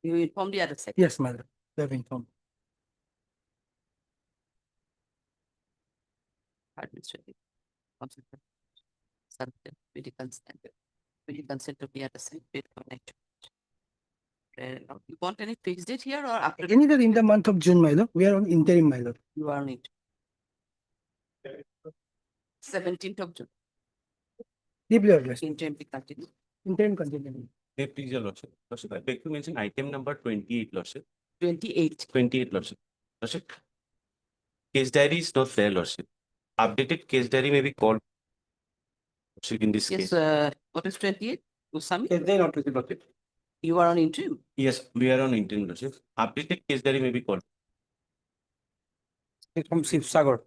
You informed the other side. Yes, madam. They have informed. Administrative, consultant, subject, with the consent, of the other side, paid for nature. You want any fixed date here or after? Anywhere in the month of June, my lord. We are on interim, my lord. You are on it. 17th of June. Deeply addressed. Interim be continued. Interim continuing. Please, your lordship. Lordship, I beg to mention item number 28, lordship. 28. 28, lordship. Lordship. Case diary is not there, lordship. Updated case diary may be called. Lordship, in this Yes, case. what is 28? Usami? Yes, they not received, lordship. You are on interim. Yes, we are on interim, lordship. Updated case diary may be called. It's from Shiv Sagar.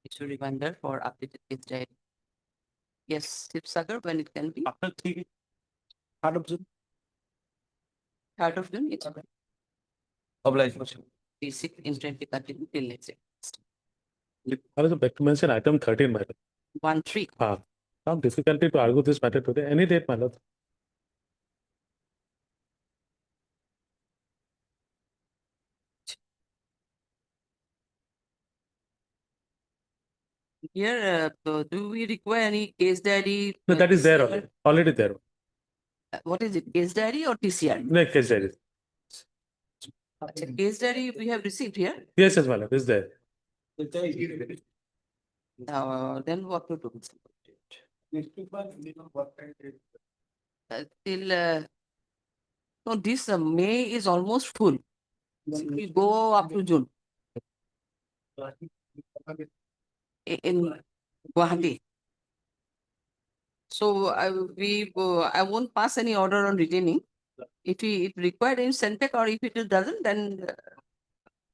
Issue reminder for updated case diary. Yes, Shiv Sagar, when it can be? After 3 3rd of June. 3rd of June, it's obliged, lordship. basic interim be continued till next day. I was back to mention item 13, madam. 1-3. Some difficulty to argue this matter today. Any date, my lord. Here, do we require any case diary? No, that is there TCR? already. Already there. What is it? Case diary or TCR? No, case diary. Case diary we have received here. Yes, yes, my lord. Is there. Then what to do? Till no, this May is almost full. We go up to June in Gauhati. So I won't pass any order on retaining. If it required in Centec or if it doesn't, then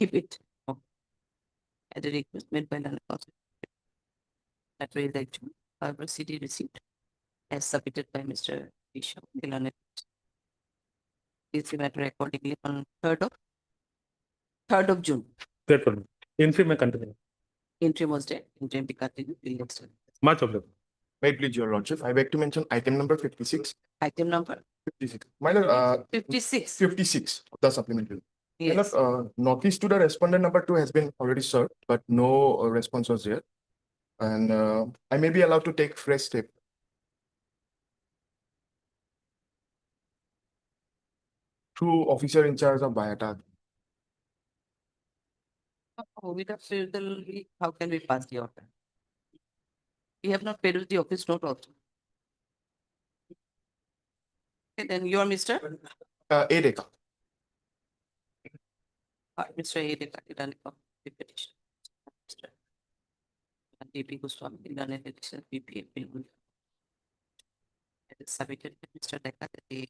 keep it. At the request made by the that rejection, however, CD received as submitted by Mr. Bishop. Is the matter accordingly on 3rd of June. That one. Interim may continue. Interim was there. Interim be continued till next time. Much obliged. May it please your lordship, I beg to mention item number 56. Item number 56. My lord, 56. 56 of the supplementary. My Yes. lord, notice to the respondent number 2 has been already served, but no response was there. And I may be allowed to take fresh step. Through officer in charge of Bayata. Without how can we pass the order? We have not paid with the office note also. Okay, then you are Mr. Edeka. Mr. A. done the petition. Mr. DP Goswami done a petition. PP submitted by Mr. Deka the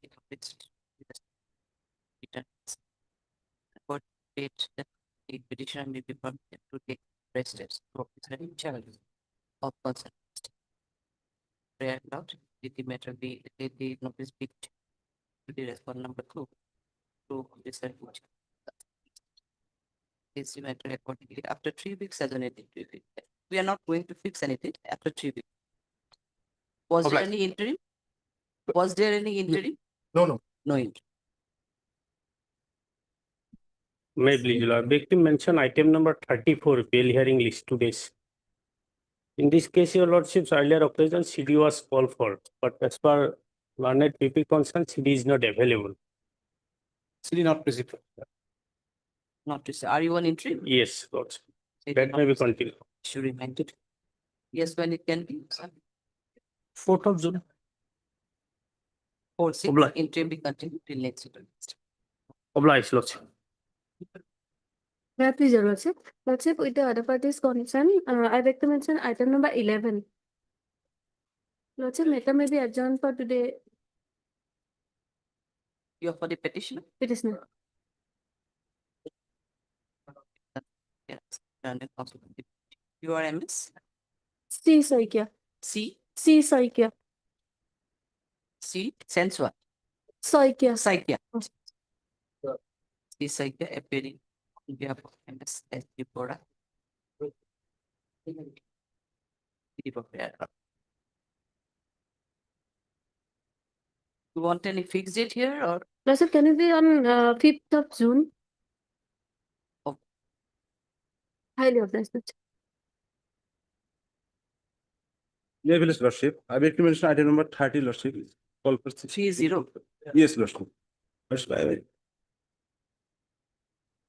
returns. Court date that the petitioner may be permitted to take fresh steps to officer in charge of concern. Prayer allowed, did the matter be, did the notice be to the respond number 2 to officer which is the matter accordingly after 3 weeks as an edit. We are not going to fix anything after 3 weeks. Was there Obliged. any interim? Was there any interim? No. No interim. May please, Lord. Victim mention item number 34, bail hearing list 2 days. In this case, your lordship's earlier occasion CD was called for, but as per learned PP concern, CD is not available. CD not received. Not to say, are you on interim? Yes, lordship. It That not may be continued. should remind it. Yes, when it can be. 4th of June. Or 6 Obliged. interim be continued till next week. Obliged, lordship. May I please, your lordship? Lordship, with the other parties concerned, I beg to mention item number 11. Lordship, matter may be adjourned for today. You are for the petitioner? Petitioner. Yes. And then also you are MS? C. Saikya. C? C. Saikya. C? Sensua? Saikya. Saikya. Oh. C. Saikya appearing on behalf of MS as the product. You want any fixed date here or? Lordship, can it be on 5th of June? Okay. Highly obliged, Lordship. Yes, Lordship. I beg to mention item number 30, Lordship. Call for 30. Yes, Lordship. Lordship,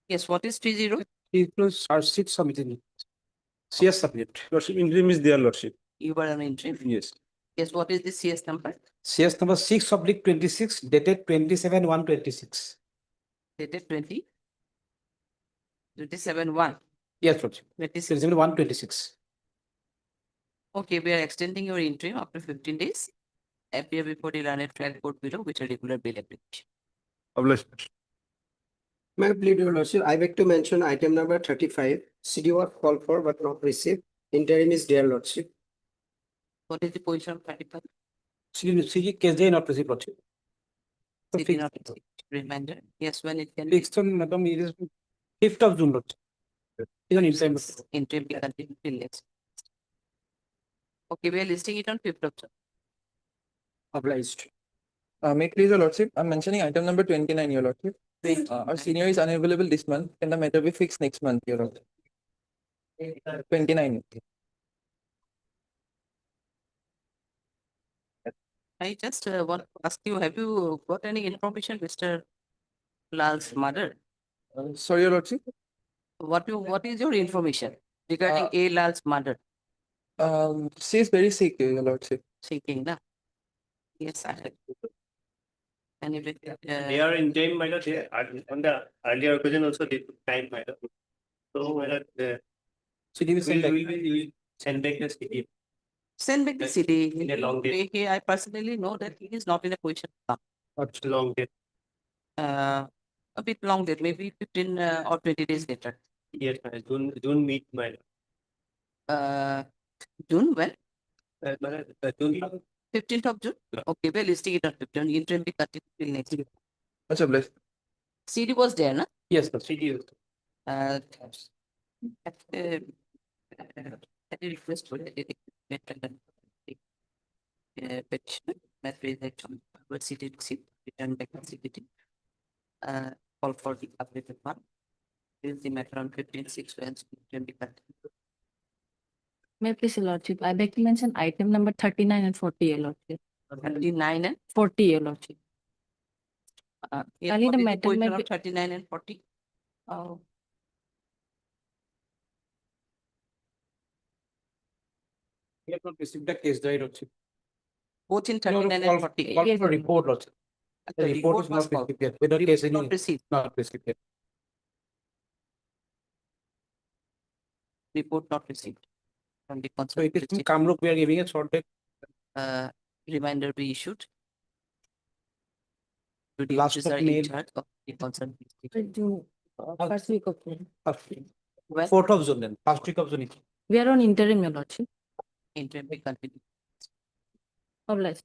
Yes, what is 30? Equals are six submitted. CS submit. Lordship, interim is there, Lordship. You were an interim. Yes. Yes, what is the CS number? CS number 6/26 dated 27/1/26. Dated 27/1. Yes, Lordship. 26. 27/1/26. Okay, we are extending your interim after 15 days. Appear before the learned trial court below with a regular bail application. Obliged. May I plead your lordship, I beg to mention item number 35, CD was called for but not received. Interim is there, lordship. What is the position of 35? CG case day not received, Lordship. So City not received. Reminder. Yes, when it can be fixed on Madam, it is 5th of June, Lordship. Is an interim. interim be continued till next. Okay, we are listing it on 5th of June. Obliged. May it please your lordship, I'm mentioning item number 29, your lordship. Our senior is unavailable this month. Can the matter be fixed next month, your lordship? 29. I just want to ask you, have you got any information, Mr. Lal's mother? Sorry, your lordship. What is your information regarding A. Lal's mother? She is very sick, your lordship. Seeking, na? Yes, I have. Anyway, They are in time, my lord. They are on the earlier occasion also they took time, my lord. So, my lord, CD will send back. we will send back the CD. send back the CD. In a long day. I personally know that he is not in a position to Not long day. come. A bit long there, maybe 15 or 20 days later. Yes, my lord. June meet, my lord. June, when? My lord, June. 15th of June? Yeah. Okay, we're listing it on 15th. Interim be continued till next week. Much obliged. CD was there, na? Yes, Lordship. CD also. Uh, Any request for the petition, that is action, but city receipt, return back to city. Call for the updated one. This is the matter on 15/6 when it can be continued. May I please, your lordship, I beg to mention item number 39 and 40, your lordship. 39 and 40, your lordship. yes, Only what the is matter position may of be- 39 and 40? Oh, We have not received the case day, Lordship. both in No, 39 call- and 40. Call Yes, for Lord. report, Lordship. The The report report is was not called. received yet. Whether case Report any not received. not received yet. Report not received. From the So it is from concerned Kamruk, we are giving a short date. reminder be issued. To the Last officer of in mail. charge of the concerned district. June, first week of June. When 4th of June then, first week of June. We are on interim, your lordship. interim be continued. Obliged.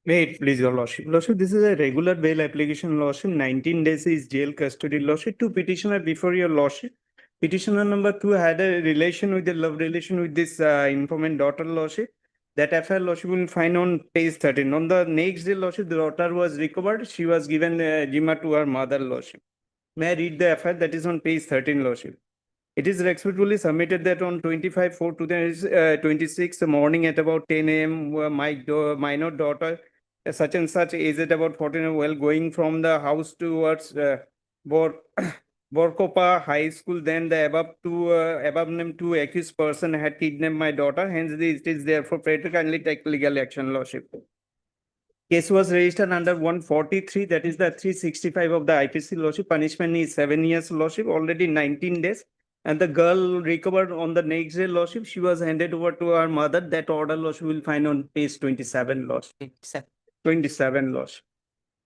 May it please your lordship. Lordship, this is a regular bail application, lordship. 19 days is jail custody, lordship. Two petitioner before your lordship. Petitioner number 2 had a relation with the love relation with this informant daughter, lordship. That affair, lordship, will find on page 13. On the next day, lordship, the daughter was recovered. She was given Jima to her mother, lordship. May I read the affair that is on page 13, lordship? It is respectfully submitted that on 25/4/2026 morning at about 10 a.m. My minor daughter, such and such, is at about 14, while going from the house towards Borkopa High School. Then the above named two accused person had kidnapped my daughter. Hence, it is therefore pray to kindly take legal action, lordship. Case was registered under 143, that is the 365 of the IPC, lordship. Punishment is 7 years, lordship. Already 19 days. And the girl recovered on the next day, lordship. She was handed over to her mother. That order, lordship, will find on page 27, lordship. 27, lordship.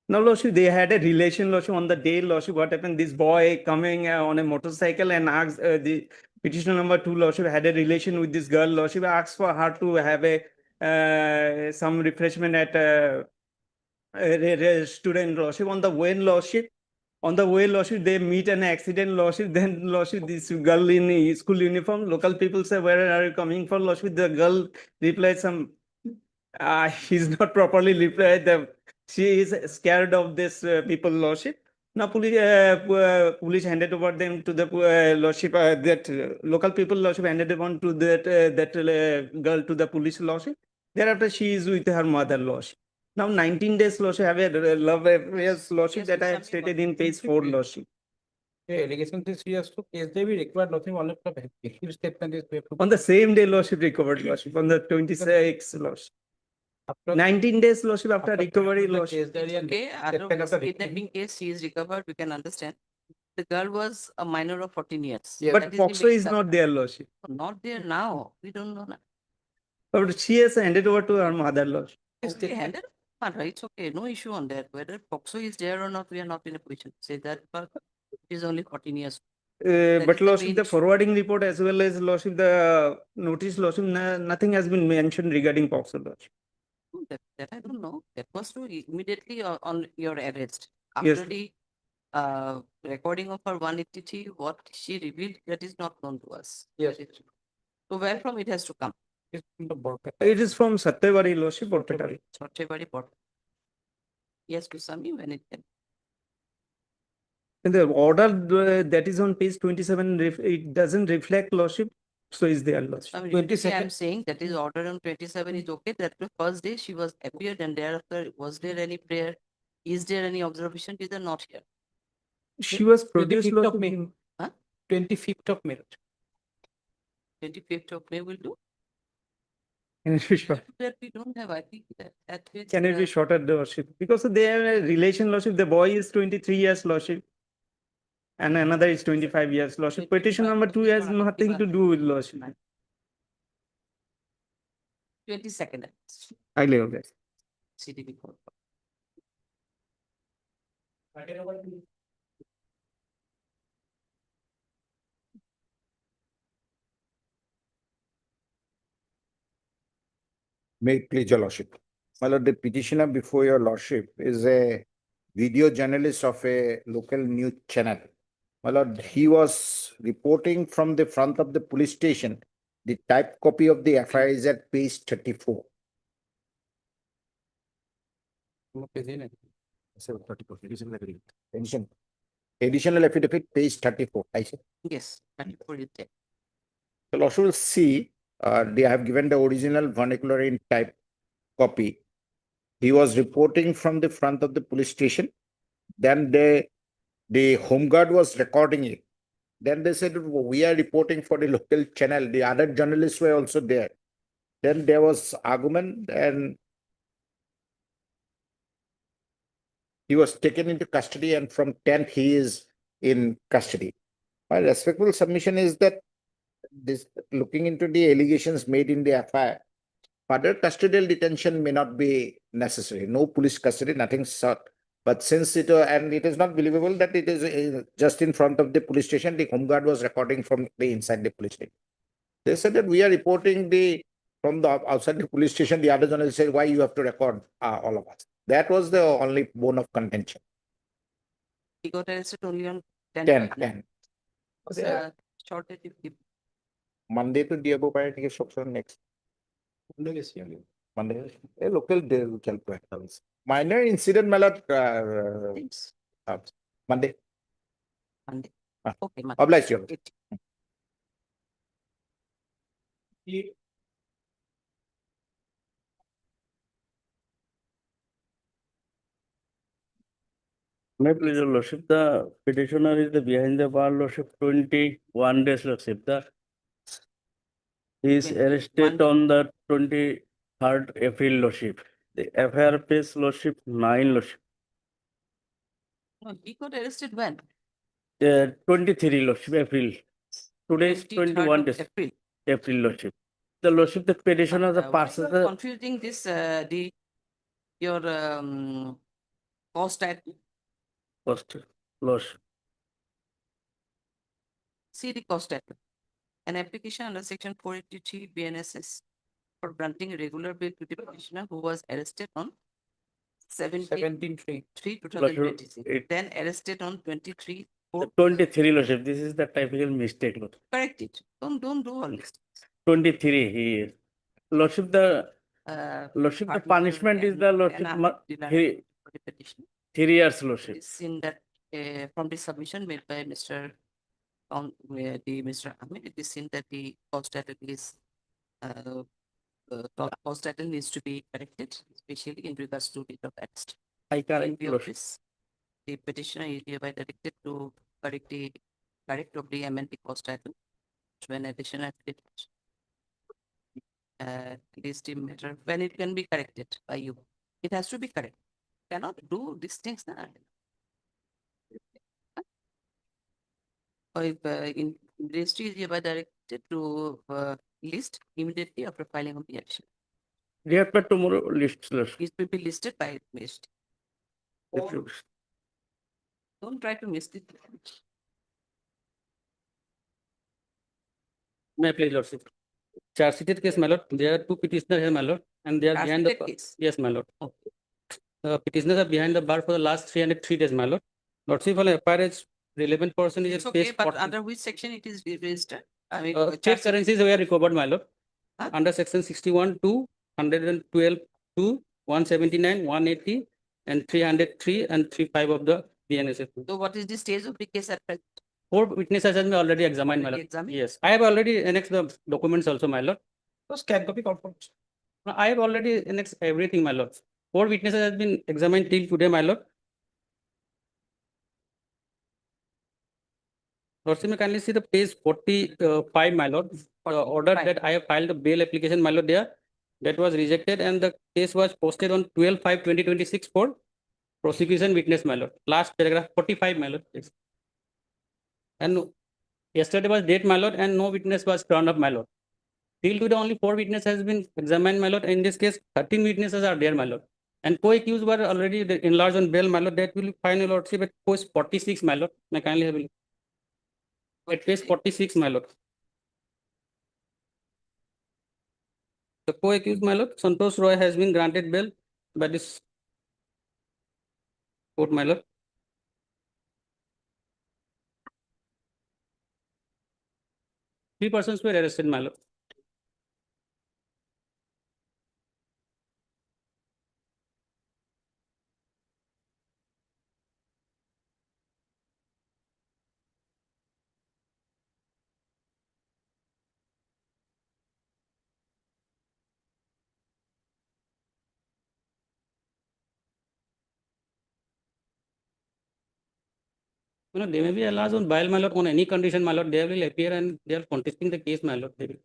Now, lordship, they had a relation, lordship, on the day, lordship. What happened? This boy coming on a motorcycle and asked the petitioner number 2, lordship, had a relation with this girl, lordship, asked for her to have a some refreshment at a student, lordship. On the when, lordship, On the way, lordship, they meet an accident, lordship, then lordship, this girl in a school uniform, local people say, where are you coming from, lordship? The girl replied some, she's not properly replied, she is scared of this people, lordship. Now police handed over them to the lordship, that local people, lordship, handed over to that girl to the police, lordship. Thereafter, she is with her mother, lordship. Now 19 days, lordship, have a love affairs, lordship, Yes, that I Mr. have stated in page 4, lordship. Allegation is serious to case they will require nothing only for victim statement is we have to. On the same day, lordship recovered, lordship, on the 26th, lordship. After 19 days, lordship, after recovery, the lordship. case diary and Okay, statement of otherwise the victim. kidnapping case, she is recovered, we can understand. The girl was a minor of 14 years. Yes. But That the POXO main is not suspect. there, lordship. Not there now, we don't know now. But she has handed over to her mother, lordship. Okay, handed, right, it's okay, no issue on that. Whether POXO is there or not, we are not in a position to say that, but it is only 14 years. But is the lordship, main the issue. forwarding report as well as lordship, the notice, lordship, nothing has been mentioned regarding POXO, lordship. That I don't know. That was to immediately on your arrest. Yes. After the recording of her 183, what she revealed, that is not known to us. Yes. That is- So where from it has to come? It's from the board. It is from Satyawadi, lordship, Borpeta. Chhatrewadi port. Yes, to Sami when it can. And the order that is on page 27, it doesn't reflect, lordship. So is there, lordship. I mean, 22nd. I'm saying that is order on 27 is okay. That the first day she was appeared and thereafter was there any prayer? Is there any observation? These are not here. She was produced, 25th of lordship. May. Huh? 25th of May. 25th of May will do. Can it be short? That we don't have, I think that is, Can it be shorter, lordship? Because they have a relation, lordship. The boy is 23 years, lordship. And another is 25 years, lordship. Petition number 2 has nothing to do with lordship. 22nd. I leave that. CDB code. May it please your lordship. My lord, the petitioner before your lordship is a video journalist of a local news channel. My lord, he was reporting from the front of the police station. The typed copy of the FIR is at page 34. Addition. Additional affidavit, page 34. I say. Yes, 24 is there. The lordship will see, they have given the original vernacular in type copy. He was reporting from the front of the police station. Then the home guard was recording it. Then they said, we are reporting for the local channel. The other journalists were also there. Then there was argument and he was taken into custody, and from 10th he is in custody. My respectful submission is that this, looking into the allegations made in the FIR, further custodial detention may not be necessary. No police custody, nothing sought. But since it and it is not believable that it is just in front of the police station, the home guard was recording from the inside the police station. They said that we are reporting from the outside the police station. The other journalist said, why you have to record all of us? That was the only bone of contention. He got arrested only on 10. 10. Shortage if he- Monday to Diabo by next. Monday. A local day will calculate. Minor incident, my lord, things. Monday. Monday. Ah. Okay, Monday. Oblige you. My pleasure, lordship, the petitioner is the behind the bar, lordship, 21 days, lordship. He is 21. arrested on the 23rd April, lordship. The FIR page, lordship, 9, lordship. No, he got arrested when? 23, lordship, April. Today is 23rd 21 of days, April. April, lordship. The lordship, the petitioner, the Why you parcel, are the confusing this, your cost item? first, lordship. See the cost item. An application under section 483 BNSS for granting regular bail to the petitioner who was arrested on 17-3. 2026. it- Then arrested on 23, 4. 23, Lordship. This is the typical mistake, Lord. Correct it. Don't do all this. 23, he is. Lordship, the Lordship, the Partner punishment is and- the and Lordship, a denial three, for the petition. 3 years, Lordship. It's in that from the submission made by Mr. Mr. Ahmed, it is seen that the cost title is cost title needs to be corrected, especially in regards to date of arrest. I In correct, view of Lordship. this, the petitioner is hereby directed to correct of the amend the cost title to an additional affidavit. List the matter when it can be corrected by you. It has to be correct. Cannot do these things now. Or if in registry is hereby directed to list immediately after filing of the action. Day after tomorrow, lists, Lordship. It will be listed by ministry. Don't try to miss it. May I please, Lordship? Charge sheeted case, my lord. There are 2 petitioners here, my lord, and they are behind the. Charge-sheeted case? Yes, my lord. Okay. Petitioners are behind the bar for the last 303 days, my lord. Lordship, for FIR relevant person is It's at okay, page but 40. under which section it is registered? I mean, Fake charge- currencies were recovered, my lord. Huh? Under section 61 to 112 to 179, 180, and 303 and 35 of the BNSF. So what is the stage of the case at present? 4 witnesses have been already examined, my Already lord. examined? Yes, I have already annexed the documents also, my lord. So scan copy confirms. I have already annexed everything, my lord. 4 witnesses have been examined till today, my lord. Lordship, may kindly see the page 45, my lord. Order 45. that I have filed the bail application, my lord, there. That was rejected and the case was posted on 12/5/2026 for prosecution witness, my lord. Last paragraph 45, my lord. Yes. And yesterday was date, my lord, and no witness was turned up, my lord. Till today, only 4 witnesses has been examined, my lord. In this case, 13 witnesses are there, my lord. And co-accused were already enlarged on bail, my lord. That will find your lordship at post 46, my lord. May I kindly have a look. At page 46, my lord. The co-accused, my lord, Santosh Roy, has been granted bail by this court, my lord. Three persons were arrested, my lord. You know, they may be allowed on bail, my lord, on any condition, my lord. They will appear and they are contesting the case, my lord. They will.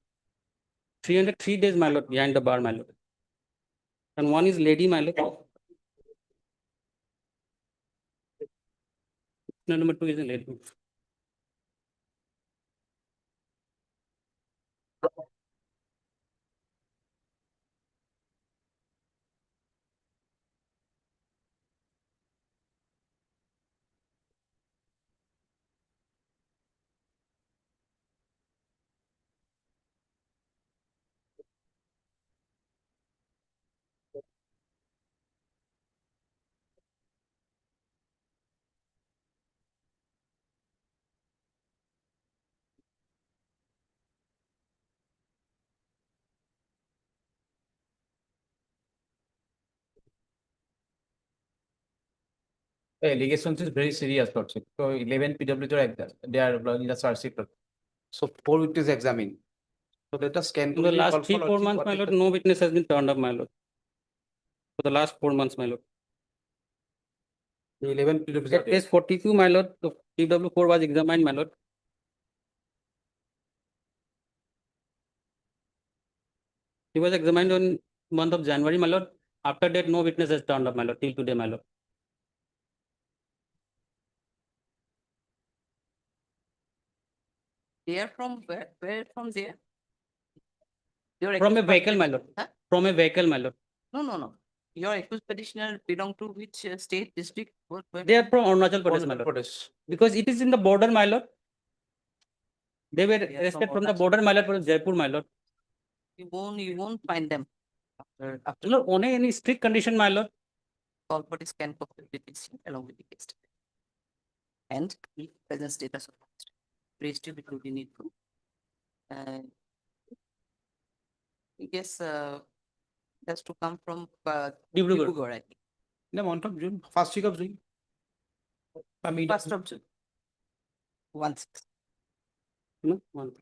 303 days, my lord, behind the bar, my lord. And one is lady, my lord. No, number 2 is a lady. The allegations is very serious, Lordship. So 11 PW they are in the charge sheet. So 4 witnesses examined. So let us scan. In the last 3-4 months, my lord, no witness has been turned up, my lord. For the last 4 months, my lord. The 11 PW. At page 42, my lord, the PW4 was examined, my lord. He was examined on month of January, my lord. After that, no witness has turned up, my lord, till today, my lord. They are from where from there? Your From a accused vehicle, my petitioner- lord. Huh? From a vehicle, my lord. No. Your accused petitioner belong to which state, district? Where? They are from Arunachal Pradesh, my lord. Because it is in the border, my lord. They were They are from arrested from the Arunachal. border, my lord, from Jaipur, my lord. You won't find them after Lord, on any strict condition, my lord. call for the scan copy of the petition along with the case study. And the present status of the raised to be truly needful. And I guess has to come from Dibrugarh, I think. In the month of June, first week of June. First of June. 1/6. No, one.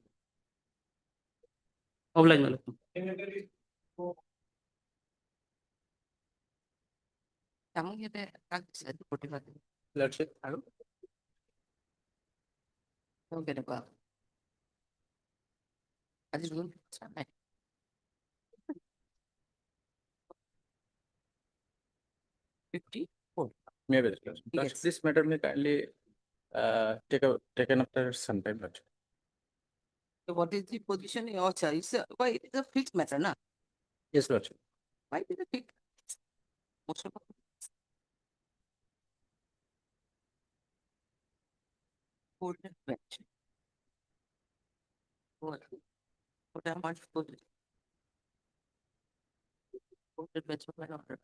Offline malak. এমন ইয়াতে কাক দিছে আজি প্ৰতিবাদ Lordship, আৰু তেওঁ কেনেকুৱা আজি জুন নাই 54. maybe, Lordship. Yes. Lordship, this matter may kindly taken after some time, Lordship. So what is the position in your choice? Why it is a fixed matter, na? Yes, Lordship. Why it is a fixed? Most of coordinate bench. What am I supposed to do? Coordinate bench of an order.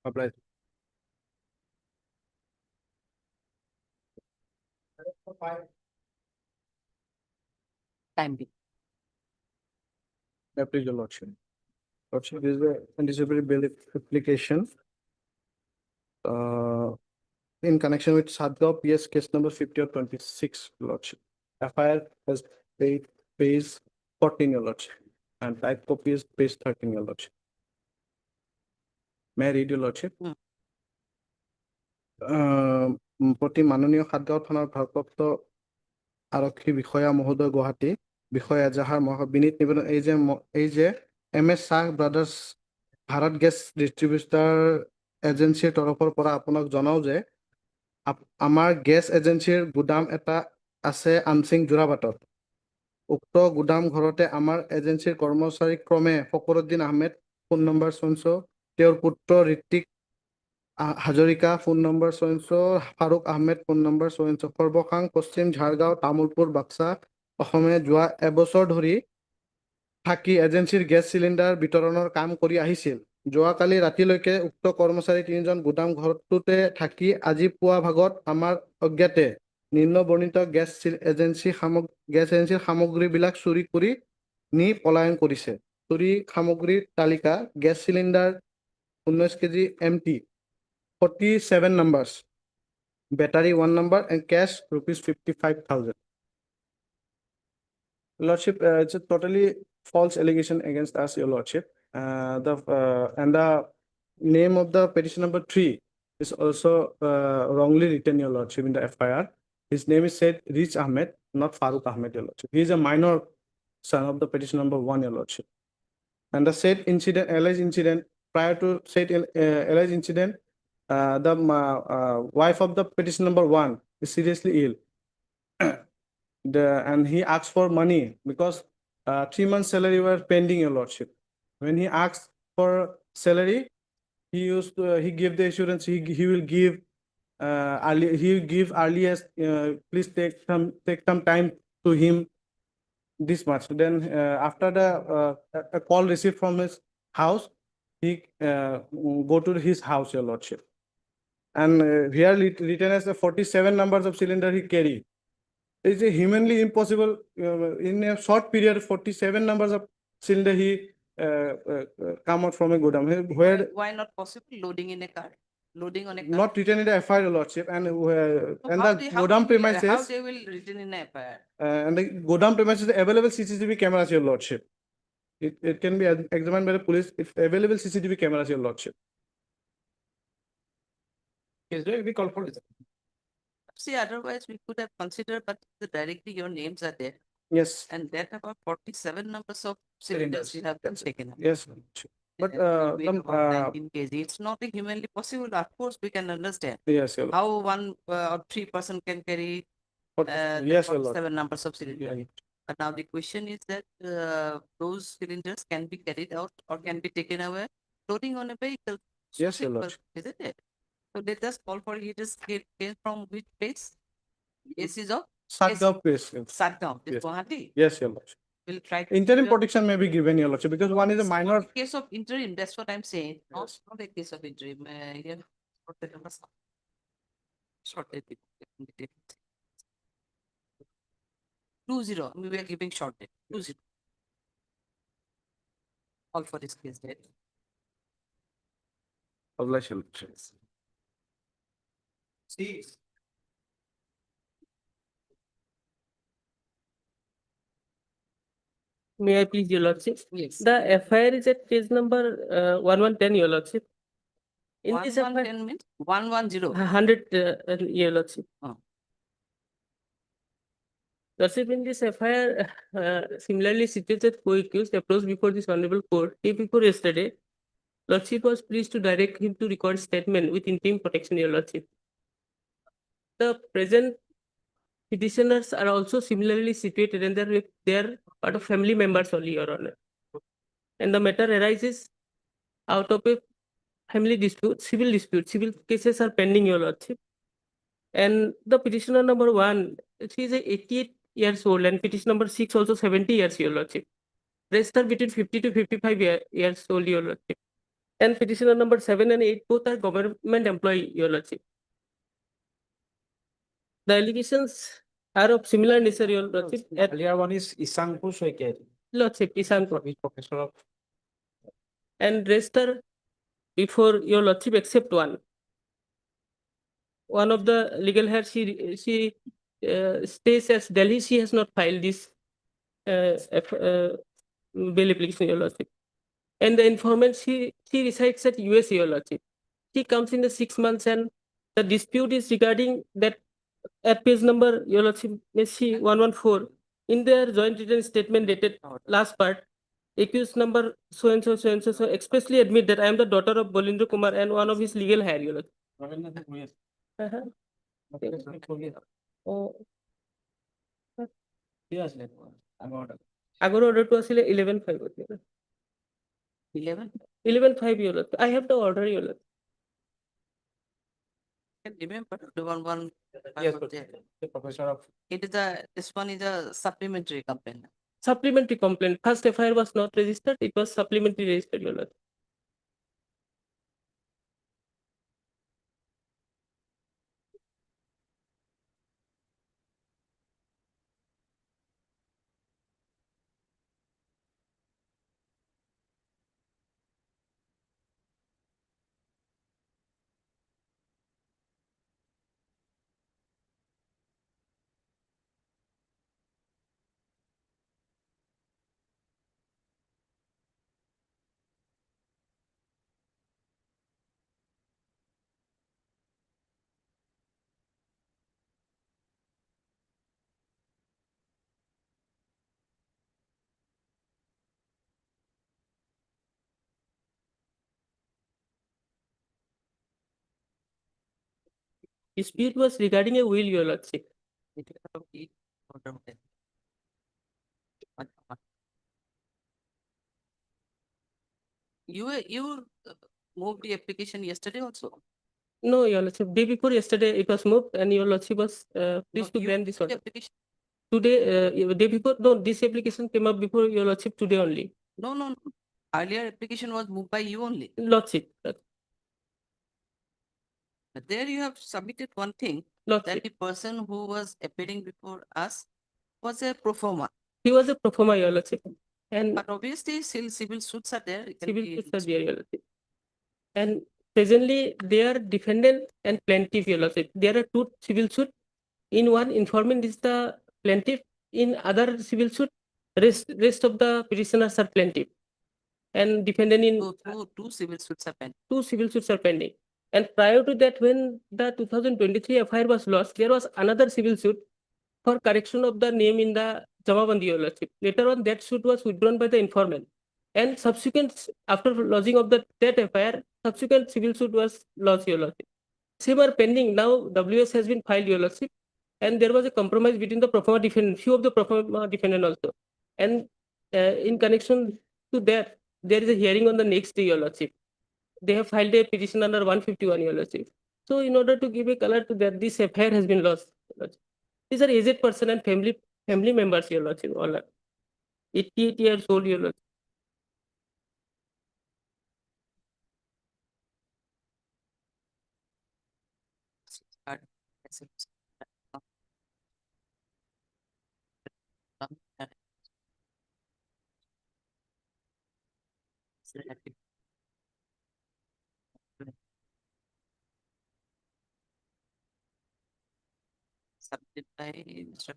Apply. Time being. Please, your Lordship. Lordship, this is the anticipatory bail application. In connection with Sadgaon PS case number 50 or 26, Lordship. FIR has page 14, your Lordship, and type copy is page 13, your Lordship. May I read, your Lordship? প্ৰতি মাননীয় সাতগাঁও থানাৰ ভাৰপ্ৰাপ্ত আৰক্ষী বিষয়া মহোদয় গুৱাহাটী বিষয়া এজাহাৰ বিনীত নিবেদন এই যে MS শাহ ব্ৰাদাৰ্ছ ভাৰত গেছ ডিষ্ট্ৰিবিউটাৰ এজেঞ্চিৰ তৰফৰ পৰা আপোনাক জনাও যে আমাৰ গেছ এজেঞ্চিৰ গুদাম এটা আছে আমচিং যোৰাবাটত উক্ত গুদাম ঘৰতে আমাৰ এজেঞ্চিৰ কৰ্মচাৰী ক্ৰমে ফকৰুদ্দিন আহমেদ ফোন নম্বৰ 54 তেওঁৰ পুত্ৰ Ritwik Hazarika phone number 54 Faruk Ahmed phone number 54 সৰ্বসাং পশ্চিম ঝাৰগাঁও তামুলপুৰ বাক্সা অসমে যোৱা এবছৰ ধৰি থাকি এজেঞ্চিৰ গেছ চিলিণ্ডাৰ বিতৰণৰ কাম কৰি আহিছিল যোৱাকালি ৰাতিলৈকে উক্ত কৰ্মচাৰী তিনিজন গুদাম ঘৰটোতে থাকি আজি পুৱা ভাগত আমাৰ অজ্ঞাতে নিম্নবৰ্ণিত গেছ এজেঞ্চিৰ সামগ্ৰীবিলাক চুৰি কৰি নি পলায়ন কৰিছে চুৰি সামগ্ৰীৰ তালিকা gas cylinder 19 KG MT 47 numbers, battery 1 number, and cash rupees 55,000. Lordship, it's a totally false allegation against us, your Lordship. The name of the petition number 3 is also wrongly written, your Lordship, in the FIR. His name is said Rich Ahmed, not Farooq Ahmed, your Lordship. He is a minor son of the petition number 1, your Lordship. And the said incident, alleged incident, prior to said alleged incident, the wife of the petition number 1 is seriously ill. And he asked for money because 3 months salary were pending, your Lordship. When he asked for salary, he gave the assurance he will give earliest. Please take some time to him this much. Then after the a call received from his house, he go to his house, your Lordship. And here written as the 47 numbers of cylinder he carried. It is a humanly impossible in a short period 47 numbers of cylinder he come out from a godown. Where Why not possible loading in a car? Loading on a car? not written in the FIR, your Lordship, and So and how the they- godown how premises they will written in a FIR? and the godown premises available CCTV cameras, your Lordship. It can be examined by the police if available CCTV cameras, your Lordship. Is there we call for it? See, otherwise we could have considered, but directly your names are there. Yes. And that about 47 numbers of cylinders you have taken up. Yes, Lordship. But And it will weigh about 19 kg. It's not humanly possible. Of course, we can understand yes, your Lordship. how one or 3 person can carry the Yes, your Lordship. 47 numbers of cylinders. But now the question is that those cylinders can be carried out or can be taken away loading on a vehicle. So Yes, your simple, Lordship. isn't it? So let us call for it is came from which place? Case is of Satgaon place. Satgaon, this Yes. Gauhati. Yes, Your Lordship. We'll try to. Interim figure- protection may be given, Your Lordship, because one is a It's not minor. Case of interim, that's what I'm saying. Not, Yes. not a case of interim. Yeah, short. 2-0, we are giving short date, 2-0. All for this case date. See. May I please, your lordship? Yes. The FIR is at page number 1110, your lordship. In this FIR, 110 means 110. 100, your lordship. Oh. Lordship, in this FIR, similarly situated co-accused approached before this honorable court day before yesterday. Lordship was pleased to direct him to record statement with interim protection, your lordship. The present petitioners are also similarly situated and they're part of family members only, your honor. And the matter arises out of a family dispute, civil cases are pending, your lordship. And the petitioner number 1, she is 88 years old, and petitioner number 6 also 70 years, your lordship. Rest are between 50 to 55 years old, your lordship. And petitioner number 7 and 8 both are government employee, your lordship. The allegations are of similar nature, your lordship. Earlier one is Isangpu Soike. Lordship, Isanko. He's professor of. And rest are before your lordship except one. One of the legal heads, she stays as Delhi. She has not filed this bail application, your lordship. And the informant, she resides at US, your lordship. She comes in the 6 months, and the dispute is regarding that at page number, your lordship, may see 114. In their joint written statement dated last part, accused number so and so expressly admit that I am the daughter of Bolindra Kumar and one of his legal hire, your lordship. Oh. আগৰ order টো আছিলে 11-5 11. 11-5 your lord. I have the order, your lord. Can remember the one. Yes, the professor of. It is this one is a supplementary complaint. Supplementary complaint. First FIR was not registered, it was supplementary registered, your lord. Dispute was regarding a will, your lordship. You moved the application yesterday also? No, your lordship. Day before yesterday it was moved, and your lordship was pleased to You grant this moved the order. application? Today, day before, no, this application came up before your lordship today only. No. Earlier application was moved by you only. Lordship, But there you have submitted one thing, that lordship. the person who was appearing before us was a pro forma. He was a pro forma, your lordship. And But obviously still civil suits are there. It can civil be suits are there, your lordship. And presently they are defendant and plaintiff, your lordship. There are two civil suits. In one, informant is the plaintiff. In other civil suit, rest of the petitioners are plaintiff. And defendant in two civil suits are pending. 2 civil suits are pending. And prior to that, when the 2023 FIR was lost, there was another civil suit for correction of the name in the Jamabandi, your lordship. Later on, that suit was withdrawn by the informant. And subsequent, after lodging of that FIR, subsequent civil suit was lodged, your lordship. Same are pending. Now, WS has been filed, your lordship. And there was a compromise between the pro forma defendant, few of the pro forma defendant also. And in connection to that, there is a hearing on the next day, your lordship. They have filed a petition under 151, your lordship. So in order to give a color to that, this FIR has been lost. These are aged person and family members, your lordship, all are 88 years old, your lordship. Subject by instruction.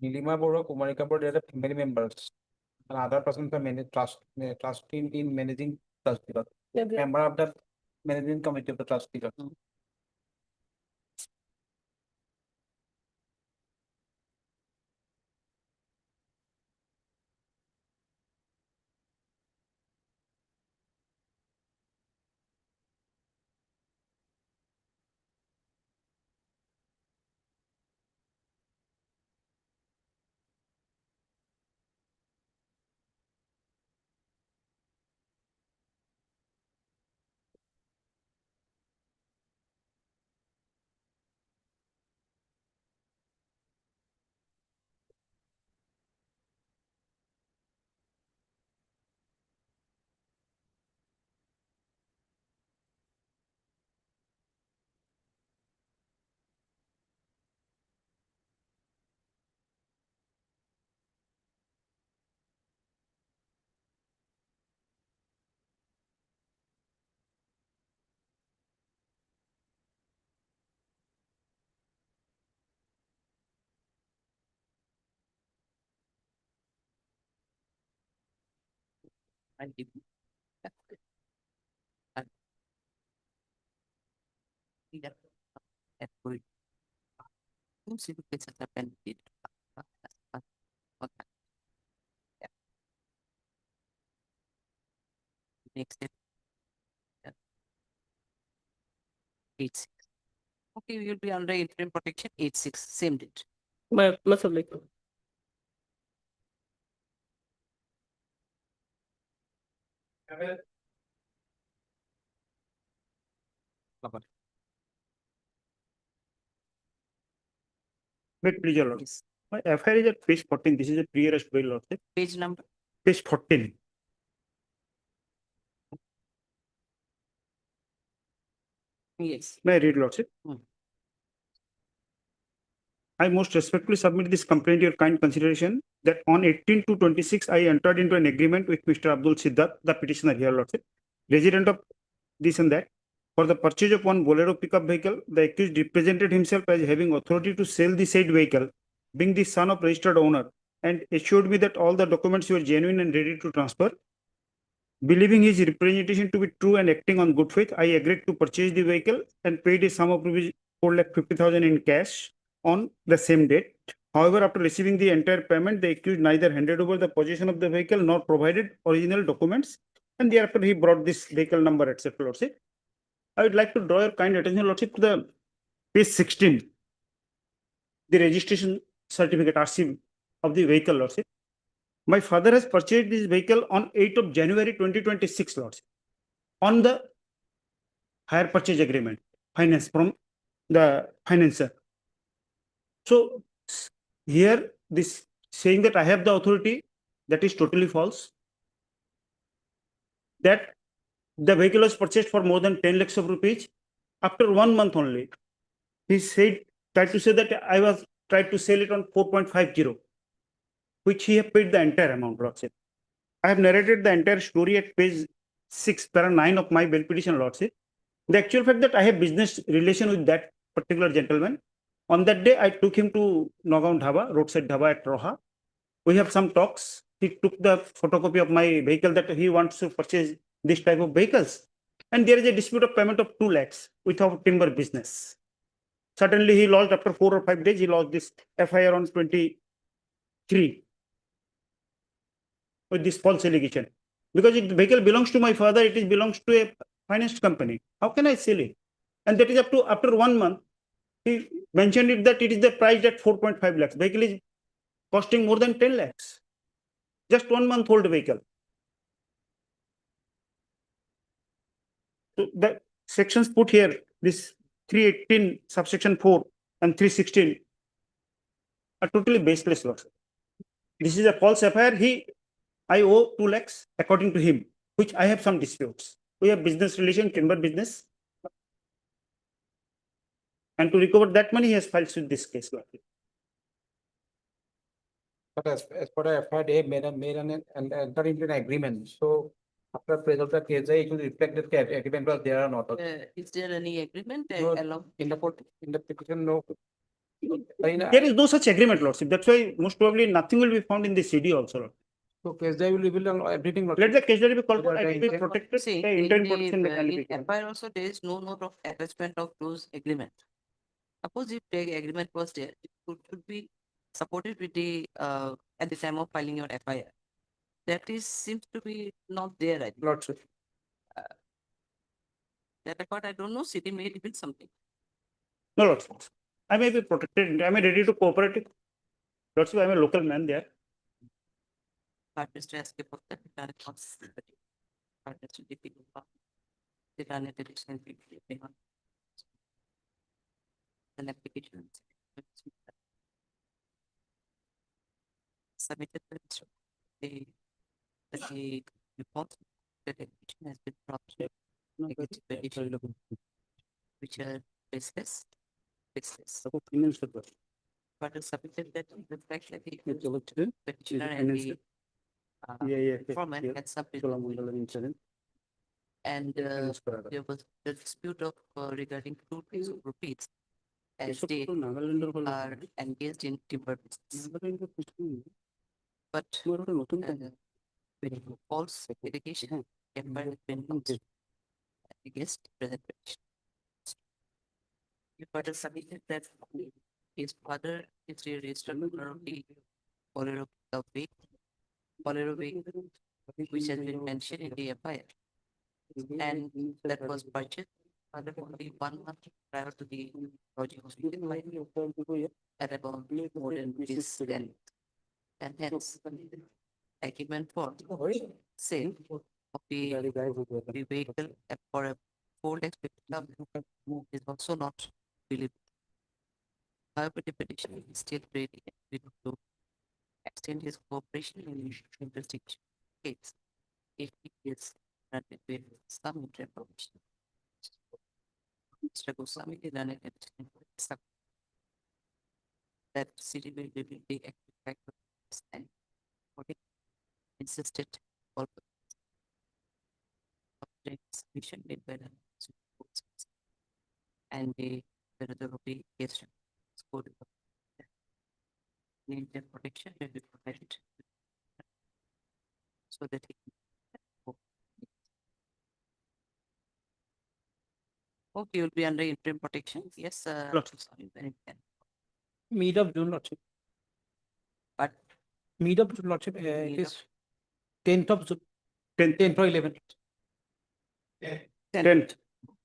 Nilima Bora, Kumarika Bora, they are family members. And other persons are manage trust in managing trust. Yeah, they are- Member of the managing committee of the trustee. Next step. 86. Okay, we will be under interim protection 86, same date. must have like. Wait, please, your lord. Yes. My FIR is at page 14. This is a pre-arrest bail, lordship. Page number. Page 14. Yes. May I read, lordship? Hmm. I most respectfully submit this complaint to your kind consideration that on 18 to 26, I entered into an agreement with Mr. Abdul Siddharth, the petitioner here, lordship, resident of this and that. For the purchase of one Bolero pickup vehicle, the accused represented himself as having authority to sell the said vehicle, being the son of registered owner, and assured me that all the documents were genuine and ready to transfer. Believing his representation to be true and acting on good faith, I agreed to purchase the vehicle and paid a sum of rupees 4,50,000 in cash on the same date. However, after receiving the entire payment, the accused neither handed over the possession of the vehicle nor provided original documents, and thereafter he brought this vehicle number, etc. Lordship. I would like to draw your kind attention, lordship, to the page 16, the registration certificate RC of the vehicle, lordship. My father has purchased this vehicle on 8th of January 2026, lordship, on the hire purchase agreement, finance from the financer. So here this saying that I have the authority, that is totally false. That the vehicle was purchased for more than 10 lakhs of rupees after 1 month only. He tried to say that I was tried to sell it on 4.50, which he have paid the entire amount, lordship. I have narrated the entire story at page 6, para 9 of my bail petition, lordship. The actual fact that I have business relation with that particular gentleman. On that day, I took him to Nagaon Dhaba, roadside Dhaba at Roha. We have some talks. He took the photocopy of my vehicle that he wants to purchase this type of vehicles. And there is a dispute of payment of 2 lakhs with our timber business. Suddenly he lost after 4 or 5 days, he lost this FIR on 23. with this false allegation. Because the vehicle belongs to my father, it belongs to a finance company. How can I sell it? And that is up to after 1 month. He mentioned it that it is the price at 4.5 lakhs. Vehicle is costing more than 10 lakhs. Just 1 month old vehicle. So the sections put here, this 318 subsection 4 and 316 are totally baseless. This is a false FIR. I owe 2 lakhs according to him, which I have some disputes. We have business relation, timber business. And to recover that money, he has filed with this case. But as per the FIR, they made an enter into an agreement. So after appraisal of the case, it will reflect that the agreement was there or not. Is there any agreement No, along? In the petition, no. There is no such agreement, Lordship. That's why most probably nothing will be found in the CD also. Lord. So case will reveal everything. Let the case diary be called for, Whether it will be the protected. See, The in interim protection the, can be in given. FIR also, there is no note of attachment of those agreement. Suppose if the agreement was there, it should be supported with the, at the time of filing your FIR. That is, seems to be not there, I think. Lordship. That record, I don't know, city may reveal something. No, Lordship. I may be protected. I am ready to cooperate. Lordship, I am a local man there. But Mr. Escape of the records. But Mr. DP. The done it additional an application. Submitted to the report that application has been brought negative petition, which are baseless. But it's submitted that the fact that the petitioner and the informant had submitted. And there was the dispute of regarding 2 rupees as they are engaged in timber business. But when false allegation has been launched against present petition. You further submitted that his father is the registered owner of the Bolero way, which has been mentioned in the FIR. And that was purchased only 1 month prior to the project at about more than this then. And hence, agreement for sale of the vehicle for a 4 lakhs is also not believable. However, the petitioner is still ready to extend his cooperation in the investigation case if he is granted with some information. Mr. Goswami did an that city will be the active and insisted all submission made by the and the case scored need the protection will be provided so that he can okay, you'll be under interim protection. Yes, sorry, when it can. Meet up June Lordship. But Meet up June Lordship. It is 10th of June. 10th or 11th. 10th.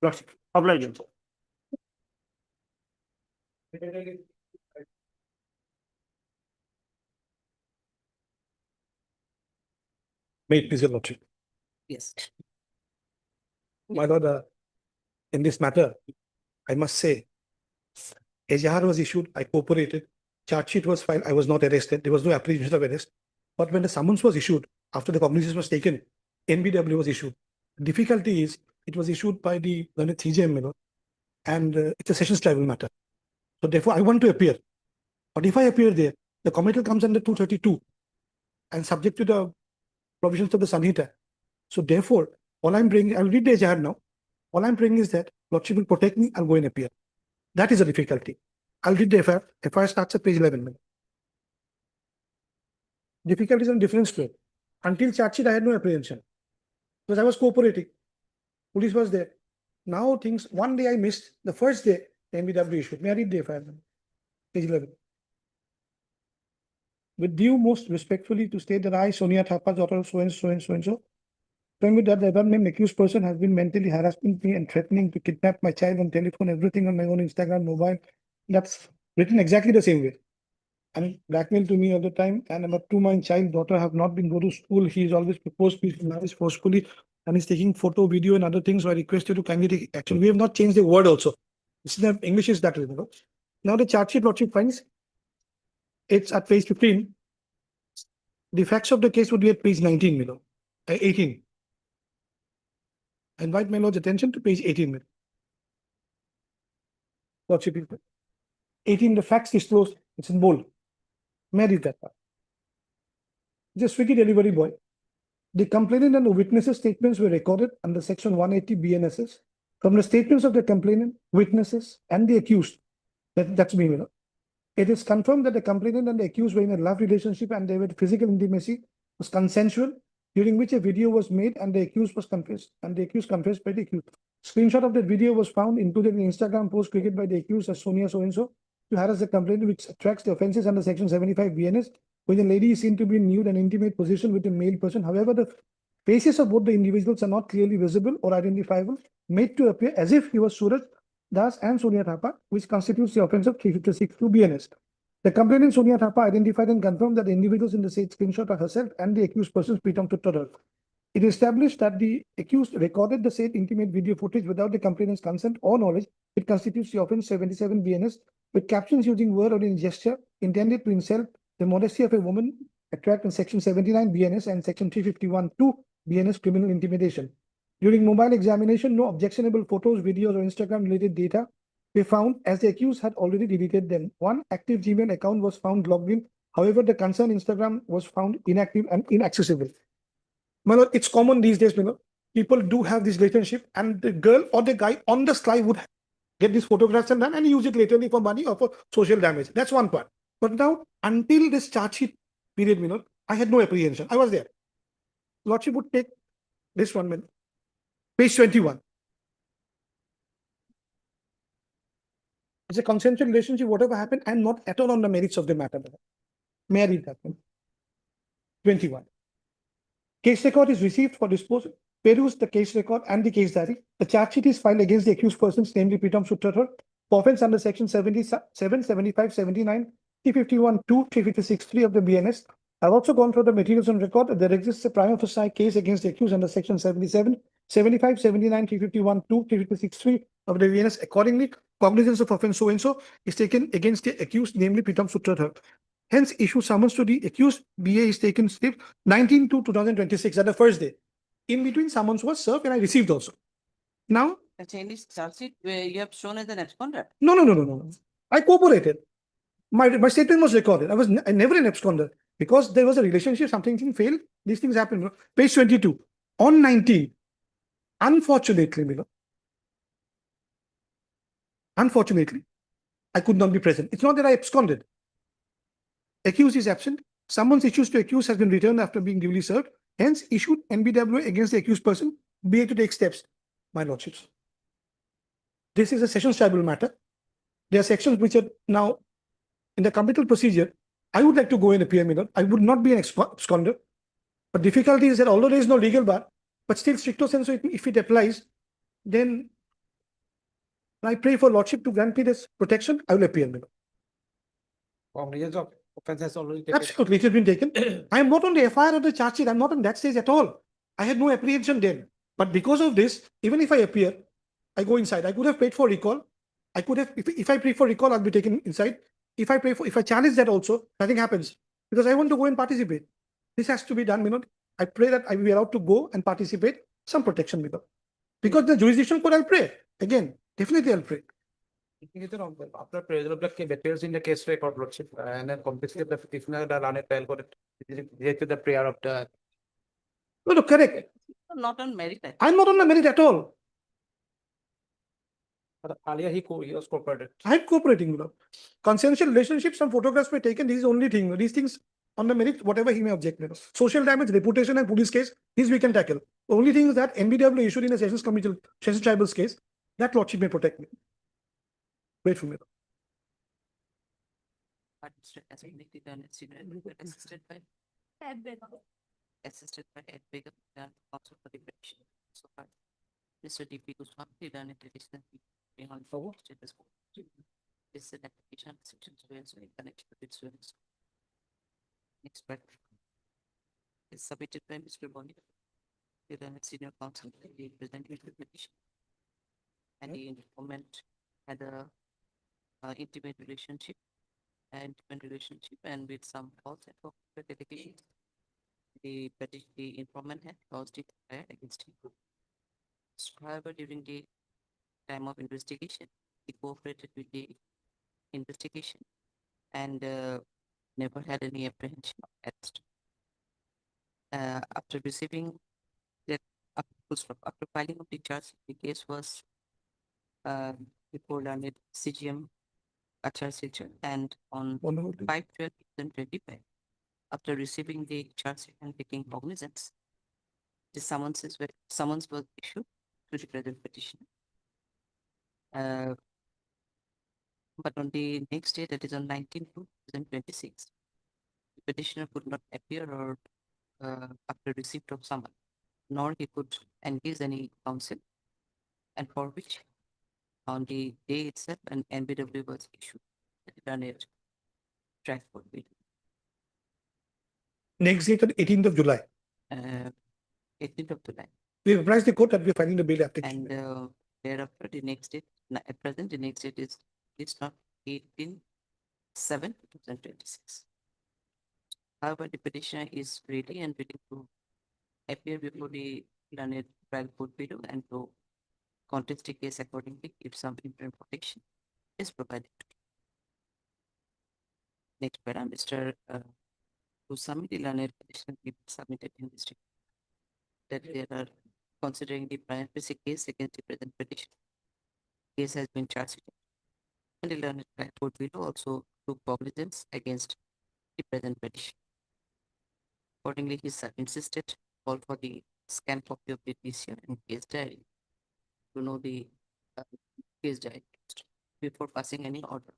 Lordship. Obligation. May it please your lordship. yes, My lord, in this matter, I must say, AJR was issued, I cooperated, charge sheet was filed, I was not arrested, there was no apprehension of arrest. But when the summons was issued, after the cognizance was taken, NBW was issued. The difficulty is, it was issued by the CJM, and it's a sessions tribunal matter. So therefore, I want to appear. But if I appear there, the committal comes under 232 and subject to the provisions of the Sanhita. So therefore, all I'm bringing, I'll read the AJR now. All I'm bringing is that Lordship will protect me, I'll go and appear. That is a difficulty. I'll read the FIR. FIR starts at page 11. Difficulties and difference to it. Until charge sheet, I had no apprehension. Because I was cooperating. Police was there. Now things, one day I missed, the first day, the NBW issued. May I read the FIR? Page 11. with due most respectfully to state that I, Sonia Thapa, daughter of so and so and so and so, claim that the above named accused person has been mentally harassing me and threatening to kidnap my child on telephone, everything on my own Instagram, mobile. That's written exactly the same way. And blackmail to me all the time. And number two, my child daughter have not been go to school. He is always proposed me marriage forcefully and he's taking photo, video, and other things. So I request you to kindly take action. We have not changed the word also. It's the English is that way. Now the charge sheet, Lordship finds it's at page 15. The facts of the case would be at page 19, 18. I invite my Lord's attention to page 18. Lordship, 18, the facts disclosed, it's in bold. May I read that part? Just Swiggy delivery boy. The complainant and the witnesses' statements were recorded under section 180 BNSS. From the statements of the complainant, witnesses, and the accused, that's me, it is confirmed that the complainant and the accused were in a love relationship and their physical intimacy was consensual, during which a video was made and the accused was confessed, and the accused confessed by the accused. Screenshot of that video was found included in Instagram post created by the accused as Sonia so-and-so to harass the complainant, which attracts the offenses under section 75 BNS, when the lady is seen to be in nude and intimate position with a male person. However, the faces of both the individuals are not clearly visible or identifiable, made to appear as if he was Suraj Das and Sonia Thapa, which constitutes the offense of 356 to BNS. The complainant Sonia Thapa identified and confirmed that the individuals in the said screenshot are herself and the accused persons Pritam Tuttarar. It is established that the accused recorded the said intimate video footage without the complainant's consent or knowledge. It constitutes the offense 77 BNS with captions using word or in gesture intended to insult the modesty of a woman, attract in section 79 BNS and section 351(2) BNS criminal intimidation. During mobile examination, no objectionable photos, videos, or Instagram related data were found as the accused had already deleted them. One active Gmail account was found logged in. However, the concerned Instagram was found inactive and inaccessible. It's common these days, people do have this relationship and the girl or the guy on the sly would get these photographs and done and use it later for money or for social damage. That's one part. But now, until this charge sheet period, I had no apprehension. I was there. Lordship would take this one minute. Page 21. It's a consensual relationship, whatever happened, and not at all on the merits of the matter. May I read that one? 21. Case record is received for disposal. Peruse the case record and the case diary. The charge sheet is filed against the accused persons, namely Pritam Tuttarar, for offense under section 77, 75, 79, 351(2), 356(3) of the BNS. I've also gone through the materials on record. There exists a prima facie case against the accused under section 77, 75, 79, 351(2), 356(3) of the BNS. Accordingly, cognizance of offense so-and-so is taken against the accused, namely Pritam Tuttarar. Hence, issue summons to the accused. BA is taken slip 19/2/2026 at the first day. In between, summons was served and I received also. Now, The Chinese charge sheet where you have shown as an absconder. no. I cooperated. My statement was recorded. I never an absconder because there was a relationship, something failed. These things happen. Page 22. On 19, unfortunately, I could not be present. It's not that I absconded. Accused is absent. Summons issues to accused has been returned after being duly served. Hence, issued NBWA against the accused person, BA to take steps, my lordships. This is a sessions tribunal matter. There are sections which are now in the committal procedure. I would like to go and appear, I would not be an absconder. But difficulty is that although there is no legal bar, but still stricto sensu, if it applies, then I pray for lordship to grant me this protection. I will appear. Cognizance of offense has already taken. Absolutely, it has been taken. I am not on the FIR or the charge sheet. I'm not on that stage at all. I had no apprehension then. But because of this, even if I appear, I go inside. I could have paid for recall. I could have, if I pray for recall, I'll be taken inside. If I challenge that also, nothing happens because I want to go and participate. This has to be done. I pray that I will be allowed to go and participate. Some protection, because the jurisdiction court, I'll pray again. Definitely, I'll pray. After Procedural details in the case record, lordship, and then completely the petitioner the run a trial court related to the prayer of the. No, correct. Not on merit. I'm not on the merit at all. But alia he was cooperated. I'm cooperating. Consensual relationships, some photographs were taken. This is the only thing. These things on the merit, whatever he may object. Social damage, reputation, and police case, these we can tackle. The only thing is that NBW issued in a sessions committee, sessions tribunal's case, that lordship may protect me. Wait for me. Administrator as committee done at senior advocate assisted by counsel for the petition. So far, Mr. D.P. Goswami done it additional behind forward status quo. This is an application section students in connection with students. Next part is submitted by Mr. Bonnie. The done at senior counsel, he presented the petition. And the informant had a intimate relationship and with some false and false allegations. The informant had caused it against him. However, during the time of investigation, he cooperated with the investigation and never had any apprehension of arrest. After receiving that, after filing of the charge, the case was before learned CGM Acharya and on 5/12/2025, after receiving the charge sheet and taking cognizance, the summons was issued to the present petitioner. But on the next day, that is on 19/2/2026, the petitioner could not appear or after receipt of summons, nor he could engage any counsel, and for which on the day itself an NBW was issued. Done it. Track for it. Next date, 18th of July. 18th of July. We advised the court that we are filing the bail application. And thereafter, the next date, at present, the next date is not 18/7/2026. However, the petitioner is ready and willing to appear before the learned trial court below and to contest the case accordingly if some interim protection is provided. Next para, Mr. To submit the learned petition submitted in this that there are considering the prima facie case against the present petition. Case has been charged and the learned trial court below also took cognizance against the present petition. Accordingly, he insisted call for the scan copy of the TCR and case diary to know the case diary before passing any order.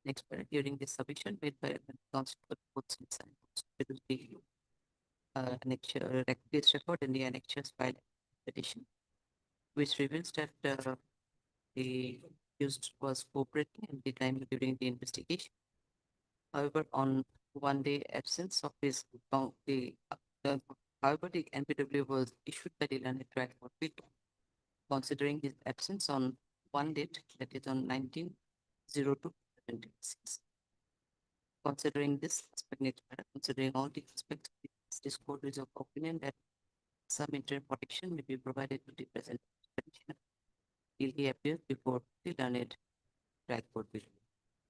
Next, during the submission made by counsel for both sides, it will be annexure case record in the annexures filed petition, which reveals that the accused was cooperating at the time during the investigation. However, on 1 day absence of his however, the NPW was issued by the learned trial court considering his absence on one date, that is on 19/02/2026. Considering this aspect, considering all the aspects, this court is of opinion that some interim protection may be provided to the present petitioner till he appears before the learned trial court bill.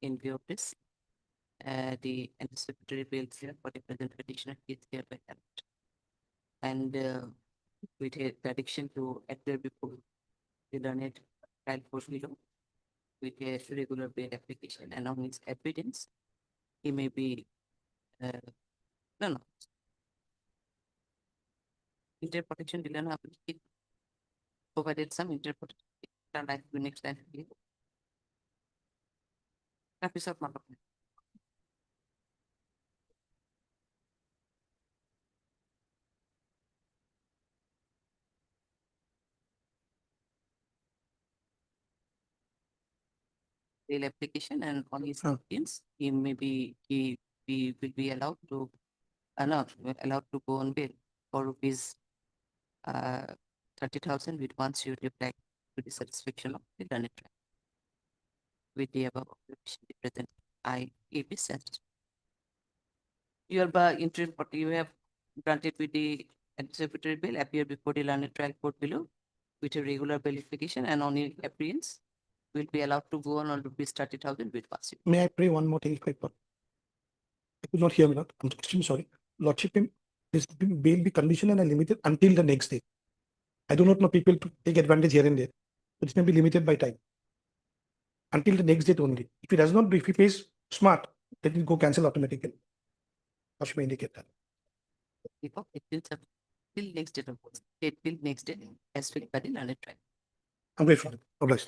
In view of this, the anticipatory bail here for the present petitioner is hereby held. And with a prediction to appear before the learned trial court below with a regular bail application and on his evidence, he may be interprotection Dylan application provided some interprotection like the next time. Episode markup. Bail application and on his evidence, he will be allowed to go on bail for rupees 30,000 with one security flag to the satisfaction of the learned trial. With the above observation, the present I AB sent. You have granted with the anticipatory bail appear before the learned trial court below with a regular bail application and on your appearance will be allowed to go on rupees 30,000 with passive. May I pray one more thing if I could? I could not hear me, Lord. I'm extremely sorry. Lordship, this bail be conditional and limited until the next day. I do not know people to take advantage here and there. But it may be limited by time. Until the next date only. If he does not do, if he pays smart, let him go cancel automatically. How should I indicate that? It will till next date of course. It will next day as fixed by the learned trial. I'm grateful. God bless.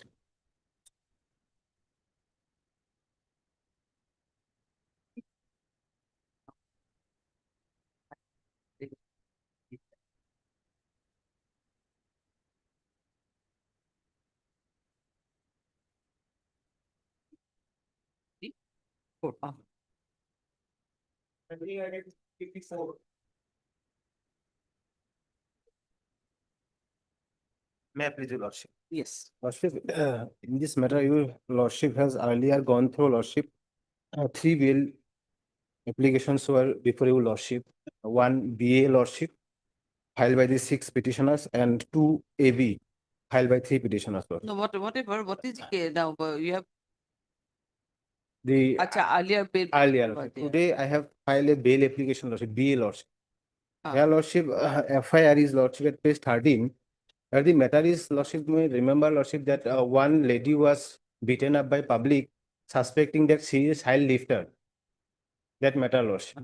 Four. Ah. May I please, your lordship? Yes. Lordship, in this matter, your lordship has earlier gone through lordship. Three bail applications were before your lordship. One BA lordship filed by the 6 petitioners and two AB filed by 3 petitioners. Lordship. No, whatever, what is the case now? You have, The acha, earlier paid. earlier, over lordship. there. Today I have filed a bail application, lordship, BA lordship. Ah. Here lordship, FIR is lordship at page 13. Where the matter is, lordship, may remember lordship that one lady was beaten up by public suspecting that she is child lifter. That matter, lordship.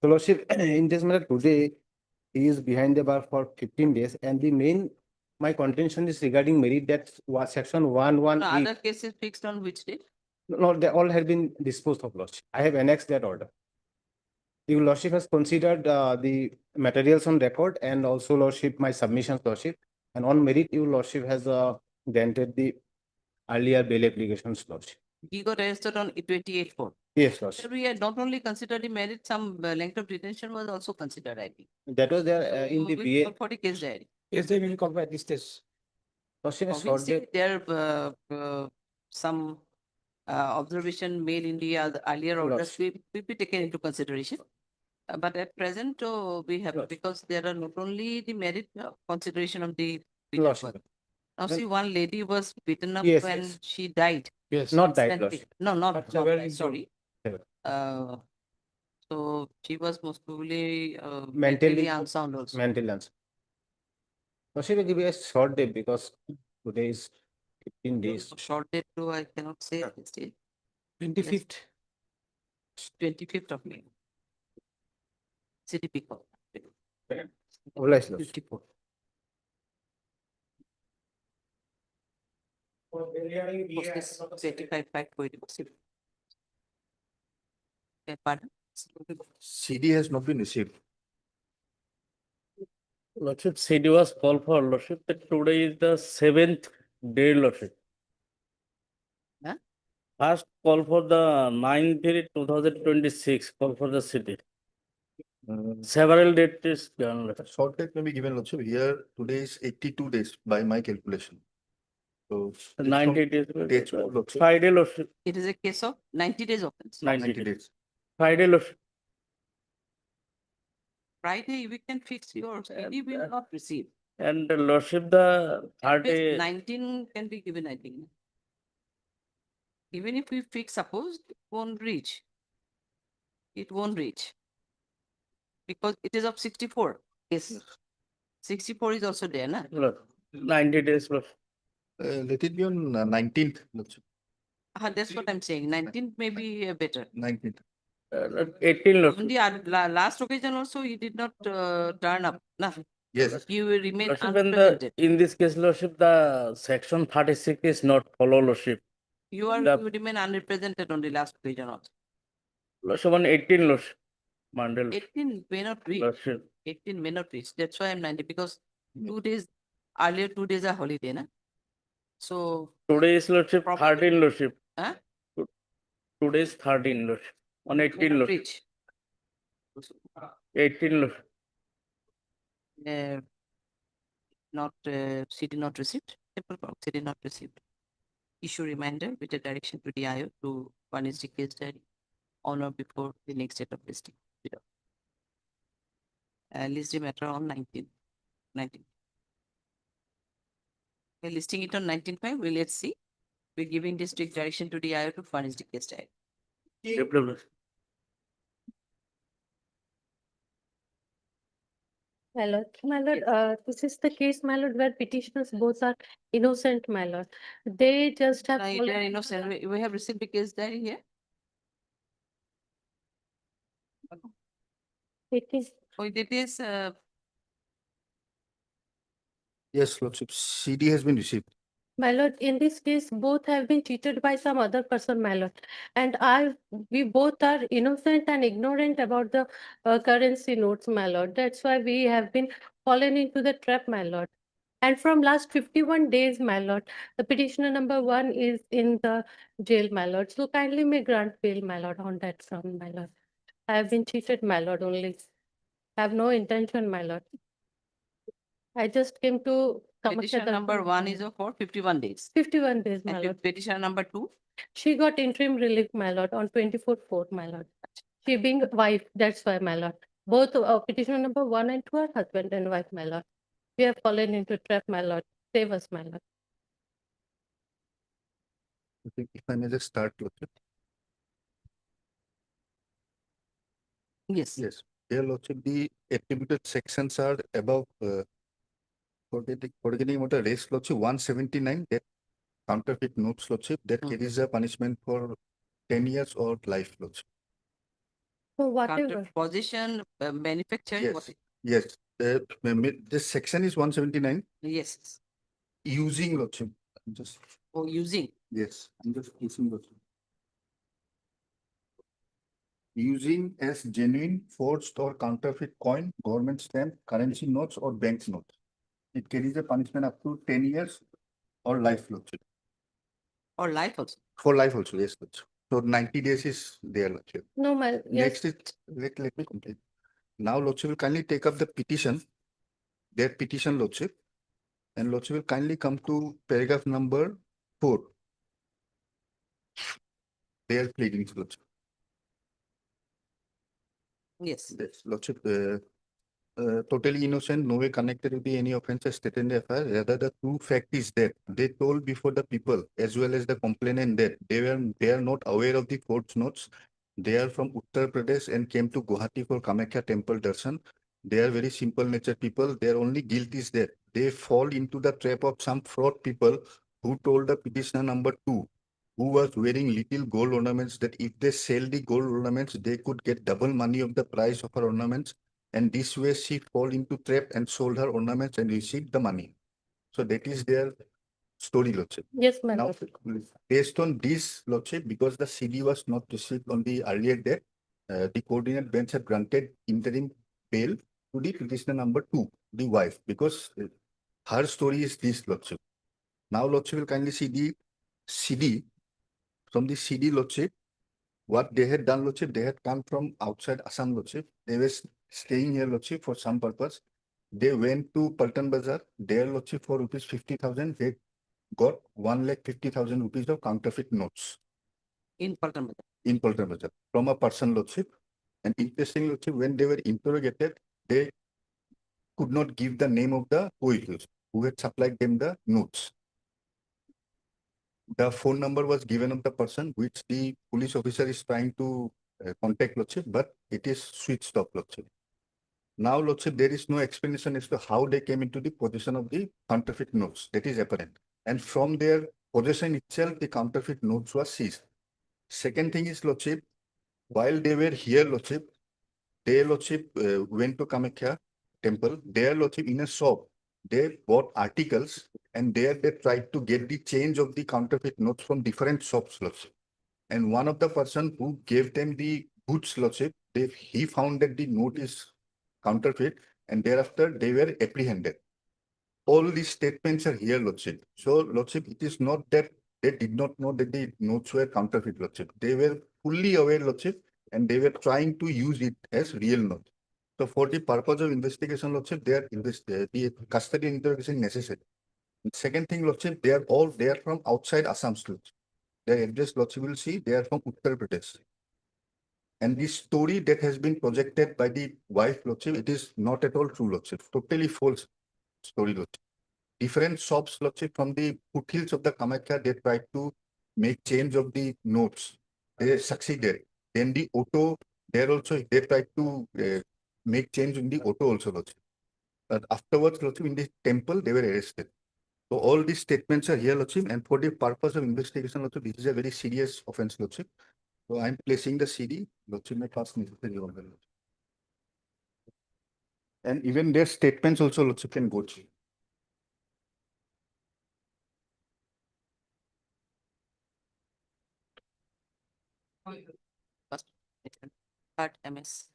So lordship, in this matter today, he is behind the bar for 15 days and the main, my contention is regarding merit that was section No, 118. other cases fixed on which date? No, they all have been disposed of, lordship. I have annexed that order. Your lordship has considered the materials on record and also lordship, my submissions, lordship. And on merit, your lordship has granted the earlier bail applications, lordship. He got arrested on 28/4. Yes, lordship. So we had not only considered the merit, some length of detention was also considered, I think. That was there in So the we'll BA. call for the case diary. Yes, they will call by this test. Lordship, a short Obviously, date. there some observation made in the earlier orders will be taken into consideration. But at present, we have, Yes. because there are not only the merit consideration of the. Lordship. Now see, one lady was beaten up Yes, when yes. she died. Yes. Not died, instantly. lordship. No, not, But not where died, is sorry. Seven. So she was most probably Mentally- mentally unsound also. Mental answer. Lordship, will give you a short date because today is 15 days. Short date too, I cannot say at this stage. 25th. 25th of May. CTP call. Obliged, lordship. 54. Post this 25 for it. Pardon? CD has not been received. Lordship, CD was called for, Lordship, that today is the 7th day, Lordship. Huh? First call for the 9/3/2026, call for the city. Several dates is done, Lordship. Short date may be given also. Here, today is 82 days by my calculation. So. it's from 90 days. dates of lordship. Friday, Lordship, It is a case of 90 days offense. 90 90 days. days. Friday, Lordship. Friday, we can fix yours. CD will not receive. And Lordship, the At least 30, 19 can be given, I think. Even if we fix, suppose it won't reach. It won't reach. Because it is of 64. Yes. 64 is also there, na? 90 days, Lordship. Let it be on 19th, lordship. That's what I'm saying. 19 may be better. 19th. 18, On Lordship. the last occasion also, he did not turn up. Nah, Yes. he will remain Lordship, when unrepresented. in this case, Lordship, the section 36 is not follow, Lordship. You will remain unrepresented on the last occasion also. Lordship, on 18, Lordship. Monday, 18 may not reach. Lordship. 18 may not reach. That's why I'm 90, because 2 days, earlier 2 days are holiday, na? So, Today is, Lordship, Probably- 13, Lordship. huh? Today is 13, Lordship. On May 18, not Lordship. reach. 18, Lordship. Not, CD not received. Simple box, CD not received. Issue reminder with a direction to DIO to furnish the case diary on or before the next date of listing. List the matter on 19. We're listing it on 19/5. Well, let's see. We're giving this strict direction to DIO to furnish the case diary. April, Lordship. My lord, this is the case, my lord, where petitioners both are innocent, my lord. They just have. Now, they are innocent. We have received the case diary here. It is, Oh, it is, Yes, lordship. CD has been received. my lord, in this case, both have been cheated by some other person, my lord. And we both are innocent and ignorant about the currency notes, my lord. That's why we have been fallen into the trap, my lord. And from last 51 days, my lord, the petitioner number 1 is in the jail, my lord. So kindly may grant bail, my lord, on that ground, my lord. I have been cheated, my lord, only. I have no intention, my lord. I just came to Petition Kamakya number Darshan, 1 my is lord. for 51 days. 51 days, my And lord. petition number 2, She got interim relief, my lord, on 24/4, my lord. She being wife, that's why, my lord. Both petitioner number 1 and 2 are husband and wife, my lord. We have fallen into trap, my lord. Save us, my lord. I think if I may just start, Lordship. yes. Yes, dear Lordship, the attributed sections are above forgetting about the race, Lordship, 179, that counterfeit notes, Lordship, that carries a punishment for 10 years or life, Lordship. So whatever. Counter position, manufacturing. Yes, yes. This section is 179, Yes. using, Lordship. I'm just, Oh, using. yes, I'm just using, Lordship. Using as genuine, forged or counterfeit coin, government stamp, currency notes or bank notes. It carries a punishment up to 10 years or life, Lordship. Or life also. For life also, yes, Lordship. So 90 days is there, Lordship. No, my, yes. Next is, let me complete. Now, Lordship will kindly take up the petition, their petition, Lordship. And Lordship will kindly come to paragraph number 4. Their pleadings, Lordship. Yes. Yes, Lordship, totally innocent, no way connected with any offenses stated in the FIR. Rather, the true fact is that they told before the people as well as the complainant that they are not aware of the forged notes. They are from Uttar Pradesh and came to Gauhati for Kamakya temple darshan. They are very simple natured people. Their only guilt is that they fall into the trap of some fraud people who told the petitioner number 2, who was wearing little gold ornaments, that if they sell the gold ornaments, they could get double money of the price of her ornaments. And this way she fall into trap and sold her ornaments and received the money. So that is their story, Lordship. Yes, my Now, lord. based on this, Lordship, because the CD was not received on the earlier date, the coordinate bench had granted interim bail to the petitioner number 2, the wife, because her story is this, Lordship. Now, Lordship will kindly see the CD. From the CD, Lordship, what they had done, Lordship, they had come from outside Assam, Lordship. They were staying here, Lordship, for some purpose. They went to Paltan Bazaar, there, Lordship, for rupees 50,000. They got 1,50,000 rupees of counterfeit notes. In Paltan Bazaar. In Paltan Bazaar, from a person, Lordship. And interesting, Lordship, when they were interrogated, they could not give the name of the who had supplied them the notes. The phone number was given of the person which the police officer is trying to contact, Lordship, but it is switched off, Lordship. Now, Lordship, there is no explanation as to how they came into the possession of the counterfeit notes. That is apparent. And from their possession itself, the counterfeit notes were seized. Second thing is, Lordship, while they were here, Lordship, they, Lordship, went to Kamakya temple. There, Lordship, in a shop, they bought articles and there they tried to get the change of the counterfeit notes from different shops, Lordship. And one of the person who gave them the goods, Lordship, he found that the note is counterfeit and thereafter they were apprehended. All these statements are here, Lordship. So, Lordship, it is not that they did not know that the notes were counterfeit, Lordship. They were fully aware, Lordship, and they were trying to use it as real notes. So, for the purpose of investigation, Lordship, the custody interrogation necessary. Second thing, Lordship, they are from outside Assam, Lordship. Their address, Lordship, will see they are from Uttar Pradesh. And this story that has been projected by the wife, Lordship, it is not at all true, Lordship. Totally false story, Lordship. Different shops, Lordship, from the foothills of the Kamakya, they tried to make change of the notes. They succeeded. Then the auto, there also, they tried to make change in the auto also, Lordship. But afterwards, Lordship, in the temple, they were arrested. So all these statements are here, Lordship, and for the purpose of investigation, Lordship, this is a very serious offense, Lordship. So I'm placing the CD, Lordship may pass necessary order. And even their statements also, Lordship, can go through. First, third MS.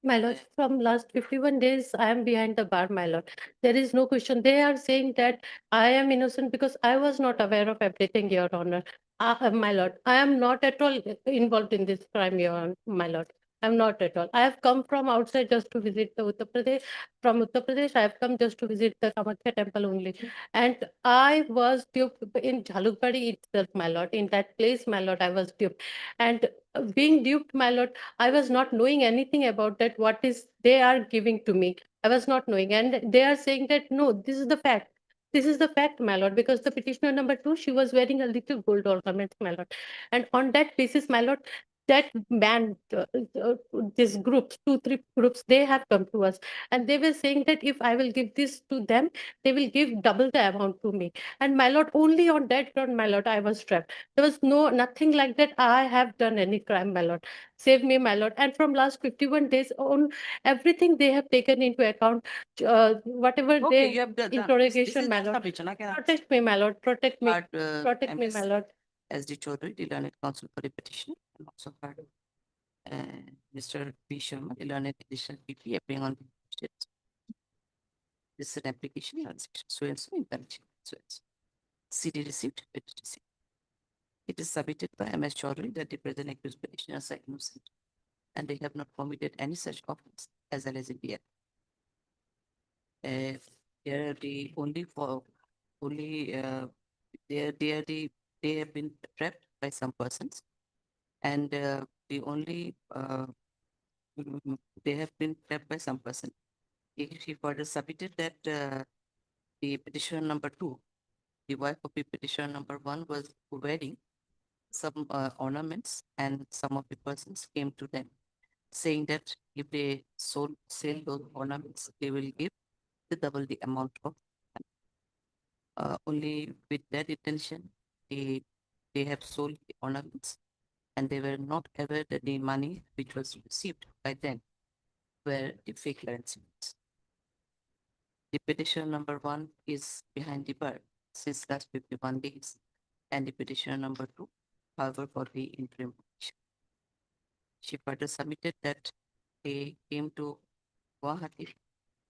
My lord, from last 51 days, I am behind the bar, my lord. There is no question. They are saying that I am innocent because I was not aware of everything, Your Honor. My lord, I am not at all involved in this crime, my lord. I'm not at all. I have come from outside just to visit the Uttar Pradesh. From Uttar Pradesh, I have come just to visit the Kamakhya temple only. And I was duped in Jhalukbari itself, my lord. In that place, my lord, I was duped. And being duped, my lord, I was not knowing anything about that, what is they are giving to me. I was not knowing. And they are saying that, no, this is the fact. This is the fact, my lord, because the petitioner number 2, she was wearing a little gold ornament, my lord. And on that basis, my lord, that man, this groups, 2, 3 groups, they have come to us. And they were saying that if I will give this to them, they will give double the amount to me. And my lord, only on that ground, my lord, I was trapped. There was nothing like that. I have done any crime, my lord. Save me, my lord. And from last 51 days on, everything they have taken into account, whatever Okay, they you have done. This interrogation, is my not lord. submission. I can Protect me, my lord. Protect me. But, Protect me, MS my lord. SD Chaudhary, the learned counsel for the petition, and also heard Mr. P. Sharma, the learned additional PP appearing on the petition. This is an application on section so and so in connection so and so. CD received, petition received. It is submitted by MS Chaudhary that the present accused petitioners are innocent and they have not committed any such offense as alleged in the act. They are the only for only they have been trapped by some persons, and the only they have been trapped by some person. He further submitted that the petitioner number 2, the wife of the petitioner number 1, was wearing some ornaments, and some of the persons came to them saying that if they sell those ornaments, they will give the double the amount of only with that intention they have sold the ornaments, and they were not aware that the money which was received by them were the fake currency notes. The petitioner number 1 is behind the bar since last 51 days, and the petitioner number 2, however, for the interim petition. She further submitted that they came to Gauhati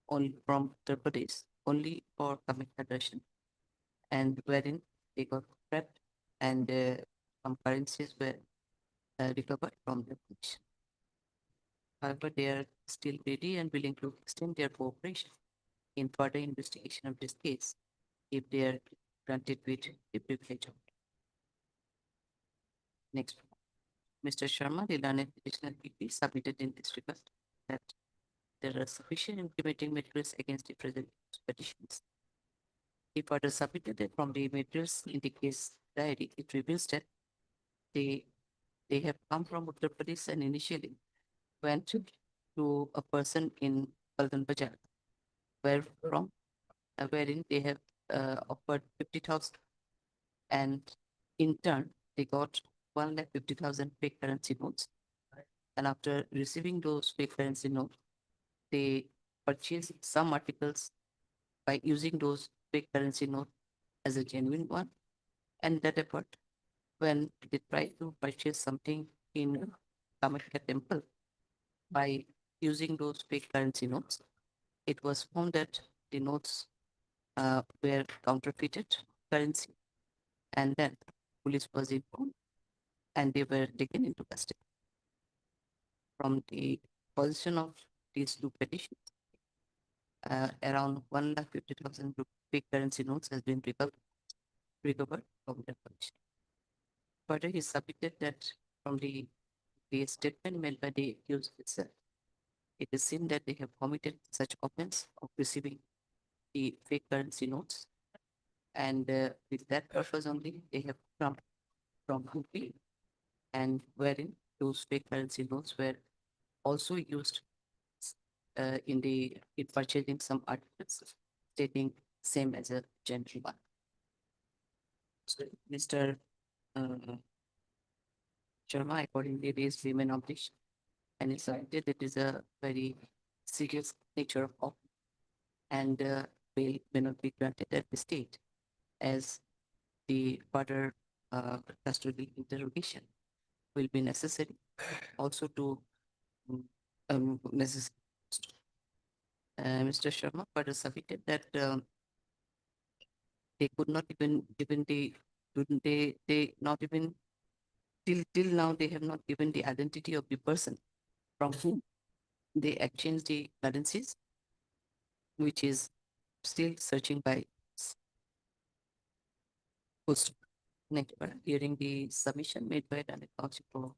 only from Uttar Pradesh only for Kamakhya darshan, and wherein they got trapped, and some currencies were recovered from the petition. However, they are still ready and willing to extend their cooperation in further investigation of this case if they are granted with the privilege of. Next, Mr. Sharma, the learned additional PP, submitted in this regard that there are sufficient incriminating materials against the present petitions. He further submitted that from the materials in the case diary, it reveals that they have come from Uttar Pradesh and initially went to a person in Paltan Bazaar, wherein they have offered 50,000, and in turn they got 1,50,000 fake currency notes. And after receiving those fake currency notes, they purchased some articles by using those fake currency notes as a genuine one. And that effort, when they tried to purchase something in Kamakhya temple by using those fake currency notes, it was found that the notes were counterfeited currency, and then police was informed and they were taken into custody. From the position of these two petitions, around 1,50,000 fake currency notes has been recovered from their position. Further, he submitted that from the statement made by the accused itself, it is seen that they have committed such offense of receiving the fake currency notes, and with that purpose only they have come from UP, and wherein those fake currency notes were also used in purchasing some articles stating same as a genuine one. So, Mr. Sharma accordingly raised women objection, and it cited it is a very serious nature of offense, and bail may not be granted at the state, as the further custody interrogation will be necessary also to Mrs. Mr. Sharma further submitted that they could not even given the couldn't they not even till now they have not given the identity of the person from whom they exchanged the currencies, which is still searching by post. Next, during the submission made by the counsel for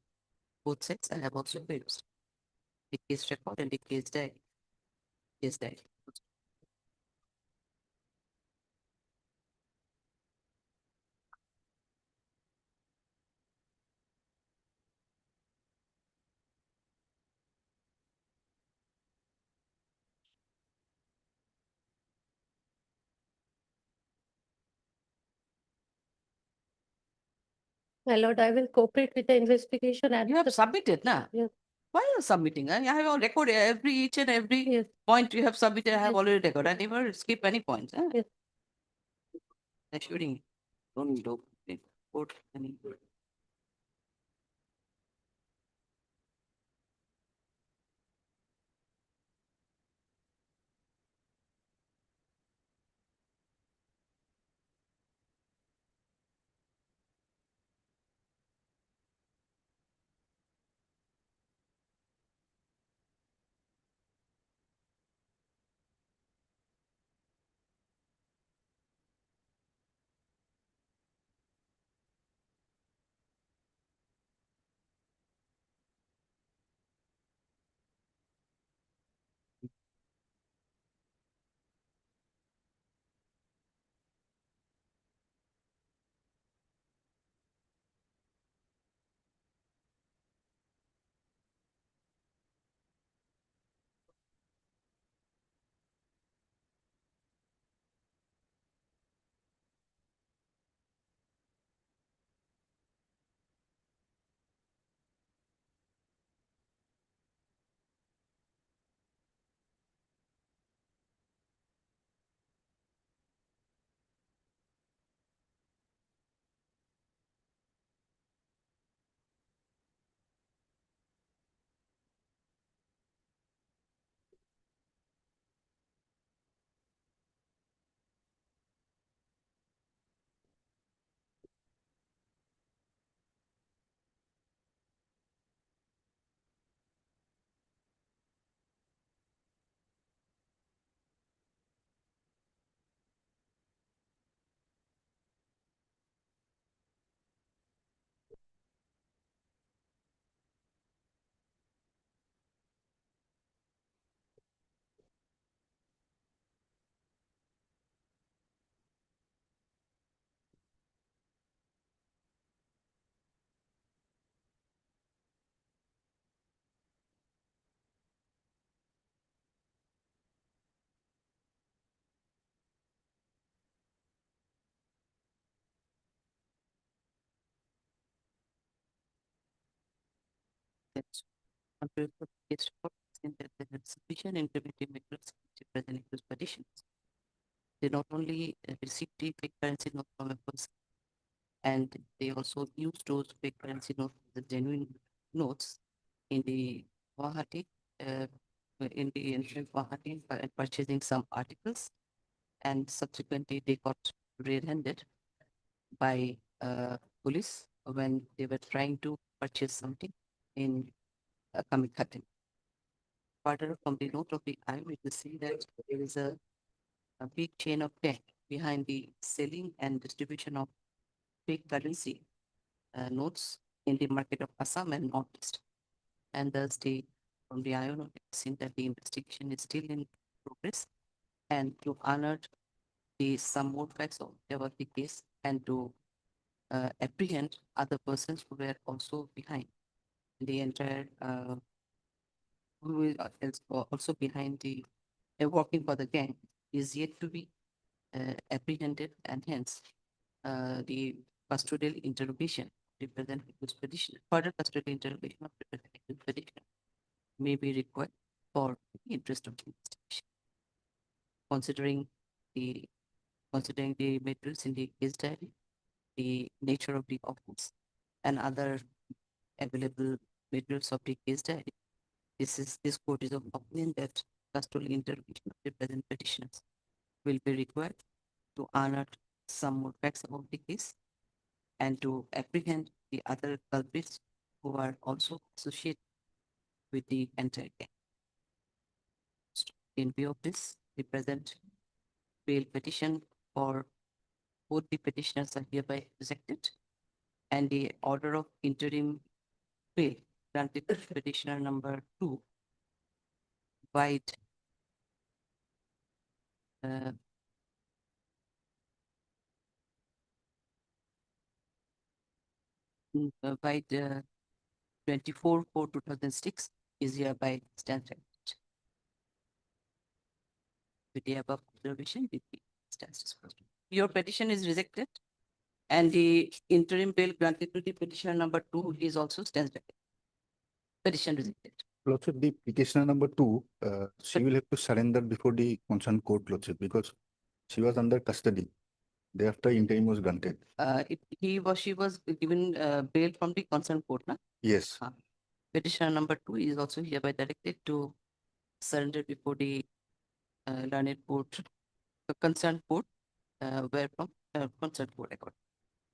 both sides, I have also produced the case record and the case diary. Case diary. My lord, I will cooperate with the investigation and You have submitted, na? Yes. Why are you submitting? I have a record every each and every Yes. point you have submitted. I have Yes. already recorded. I never skip any points. Yes. Assuring, don't do report any. That's contrary to the case report, saying that there is sufficient informative materials to present those petitions. They not only received the fake currency note from a person, and they also used those fake currency notes, the genuine notes, in the Gauhati, in the ancient Gauhati, and purchasing some articles, and subsequently they got red-handed by police when they were trying to purchase something in Kamikhatin. Further from the note of the eye, we can see that there is a big chain of tech behind the selling and distribution of fake currency notes in the market of Assam and Northeast. And thus from the IO note, it seems that the investigation is still in progress, and to unearth some more facts about the case and to apprehend other persons who were also behind the entire who is also behind the working for the gang is yet to be apprehended, and hence the custodial interrogation representing this petition, further custodial interrogation of representing this petition may be required for the interest of the investigation. Considering the materials in the case diary, the nature of the offense, and other available materials of the case diary, This court is of opinion that custodial interrogation of the present petitioners will be required to unearth some more facts about the case and to apprehend the other culprits who are also associated with the entire gang. In view of this, the present bail petition for both the petitioners are hereby rejected, and the order of interim bail granted to petitioner number 2 by by the 24/4/2006 is hereby stands rejected. With the above observation, the stands disposed. Your petition is rejected, and the interim bail granted to the petitioner number 2 is also stands rejected. Petition rejected. Lordship, the petitioner number 2, she will have to surrender before the concerned court, Lordship, because she was under custody. Thereafter, interim was granted. She was given bail from the concerned court, na? Yes. Petitioner number 2 is also hereby directed to surrender before the learned court, the concerned court, where from concerned court record.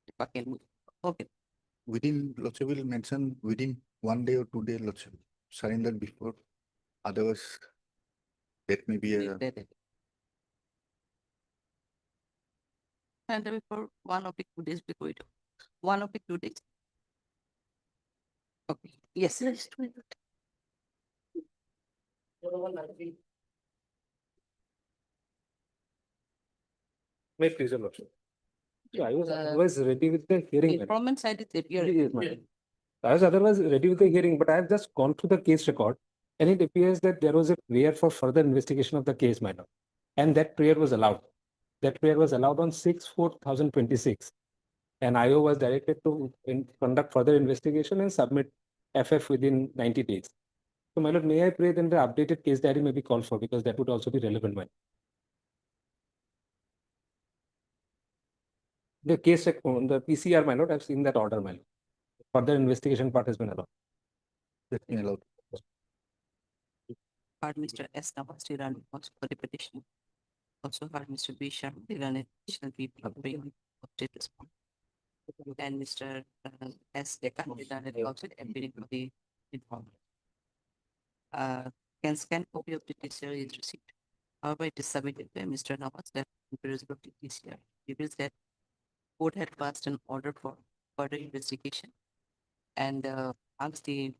If I can move. Okay. Within, Lordship will mention within 1 day or 2 days, Lordship, surrender before. Otherwise, that may be a. And before 1 or 2 days before it. 1 or 2 days. Okay. Yes. May please, your lordship. I was otherwise ready with the hearing. Informant side is appearing. Yes, madam. I was otherwise ready with the hearing, but I have just gone through the case record, and it appears that there was a prayer for further investigation of the case, madam. And that prayer was allowed. That prayer was allowed on 6/4/2026. And IO was directed to conduct further investigation and submit FF within 90 days. So, my lord, may I pray then the updated case diary may be called for, because that would also be relevant, madam. The case, the PCR, my lord, I've seen that order, my lord. Further investigation part has been allowed. Let me allow. Heard Mr. S. Nawaz Tirani also for the petition. Also heard Mr. B. Sharma Tirani, additional people of bring of state response. And Mr. S. Dekan Tirani also appearing for the informant. Can scan copy of the TCR is received. However, it is submitted by Mr. Nawaz that comparison of the TCR reveals that court had passed an order for further investigation and asked the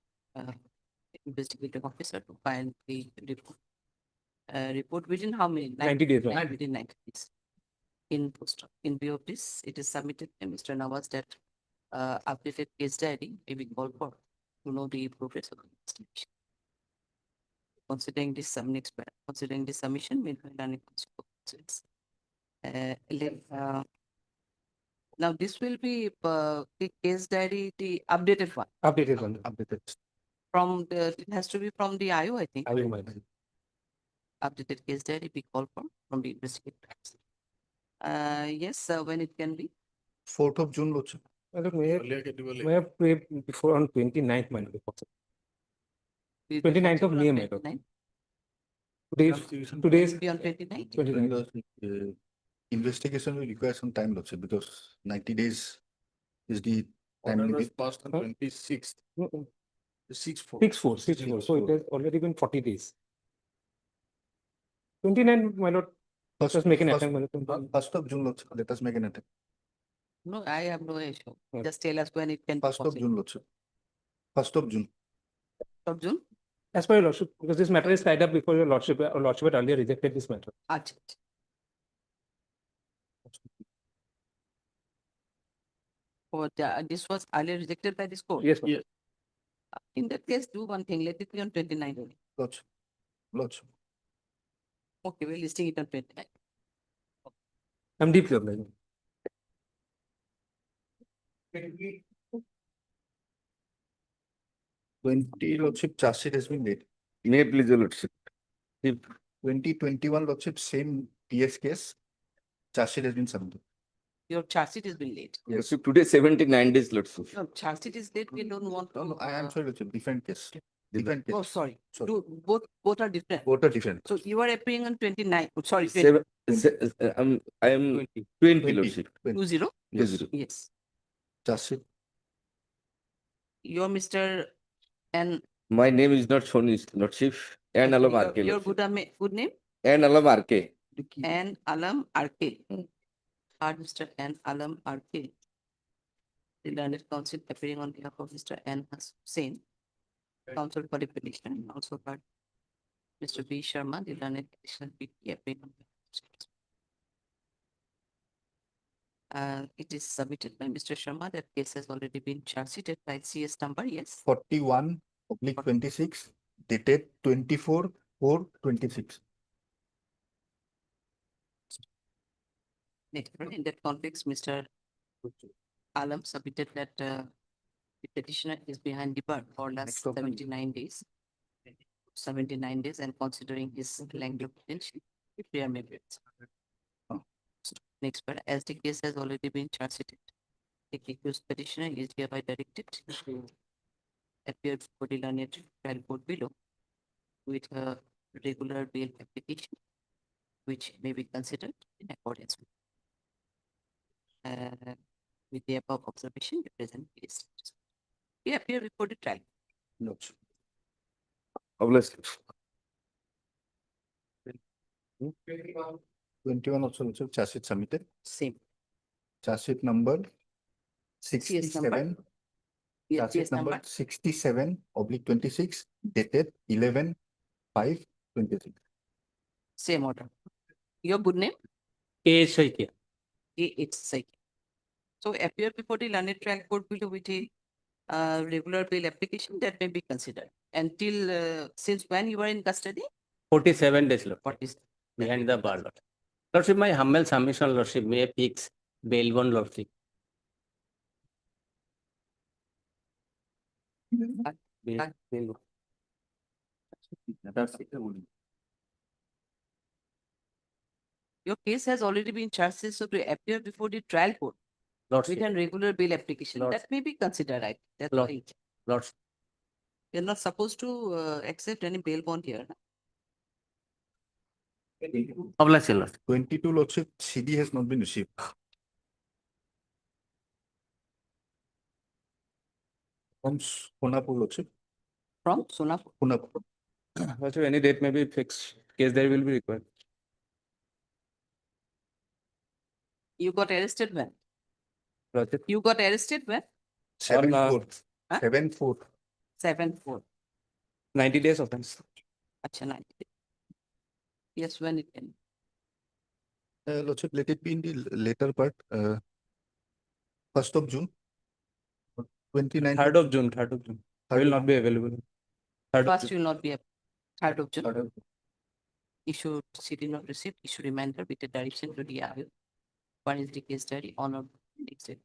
investigating officer to file the report. Report within how many? 90 days, right? Within 90 days. In view of this, it is submitted by Mr. Nawaz that updated case diary may be called for to know the progress of the investigation. Considering this submission made by learning consequences. Now this will be the case diary, the updated one. Updated one, updated. From the, it has to be from the IO, I think. IO, madam. Updated case diary be called from the investigator. Yes, when it can be. 4th of June, Lordship. My lord, may I pray before on 29th, my lord, if possible. 29th of May, my lord. Today's Be on 29th. 29th. Investigation will require some time, Lordship, because 90 days is the time Order was limit. passed on 26th. 6/4. 6/4. So it has already been 40 days. 29, my lord. Just make an attempt, my lord. 1st of June, Lordship. Let us make an attempt. No, I have no issue. Okay. Just tell us when it can be 1st of possible. June, Lordship. 1st of June. Of June? As per your lordship, because this matter is tied up before your lordship, lordship had earlier rejected this matter. Acha. Oh, this was earlier rejected by this court. Yes, ma'am. Yes. In that case, do one thing, let it be on 29th only. Lordship. Lordship. Okay, we're listing it on 29th. I'm deeply obliged. 20, Lordship, charge sheet has been made. May please, your lordship. 2021, Lordship, same PS case. Charge sheet has been submitted. Your charge sheet has been late. Yes. Lordship, today 79 days, lordship. No, charge sheet is late, we don't want to. No, I am sorry, Lordship, different case. Different Oh, case. sorry. Sorry. Both are different. Both are different. So you are appearing on 29, sorry, 20, I am 20. 20, Lordship. 20? Yes. Yes. Just it. You're Mr. N. My name is not Shonish, Lordship. And Alam RK. Your good name? And Alam RK. N. Alam RK. Mr. N. Alam RK. The learned counsel appearing on behalf of Mr. N. Hussain, counsel for the petition, also by Mr. B. Sharma, the learned petitioner PP appearing on behalf of it is submitted by Mr. Sharma. That case has already been charge sheeted by CS number, yes. 41/26 dated 24/4/26. In that context, Mr. Alam submitted that the petitioner is behind the bar for last 79 days. 79 days, and considering his length of detention, prayer may be. Next part, as the case has already been charge sheeted, the accused petitioner is hereby directed to appear before the learned trial court below with a regular bail application, which may be considered in accordance with the above observation, the present case. He appear before the trial. Notes. Obviously. 21 also charge sheet submitted. Same. Charge sheet number CS 67. Yes, Charge sheet CS number 67/26 dated 11/5/23. Same order. Your good name? A. Shaikia. It's Saiki. So appear before the learned trial court below with a regular bail application that may be considered. Until since when you are in custody? 47 days, Lord. What is Behind the bar, Lord. Lordship, my humble submission, Lordship, may I fix bail bond, Lordship. Bail bond. That's it only. Your case has already been charged, so to appear before the trial court with Lordship. a regular bail application, Lord. that may be considered, right? That's Lord. why Lordship. you're not supposed to accept any bail bond here. Obviously, Lord. 22 Lordship, CD has not been received. From Sonapur Lordship. From Sonapur. Sonapur. Lordship, any date may be fixed. Case diary will be required. You got arrested when? Lordship. You got arrested when? 7/4. Huh? 7/4. 7/4. 90 days offense. Acha, 90 days. Yes, when it can. Lordship, let it be in the later part. 1st of June. 29th. 3rd of June. 3rd of June. I will not be available. 3rd of First, June. you will not be a 3rd of June. 3rd of- Issue CD not received, issue reminder with the direction to the AVU. One is the case diary on or next day.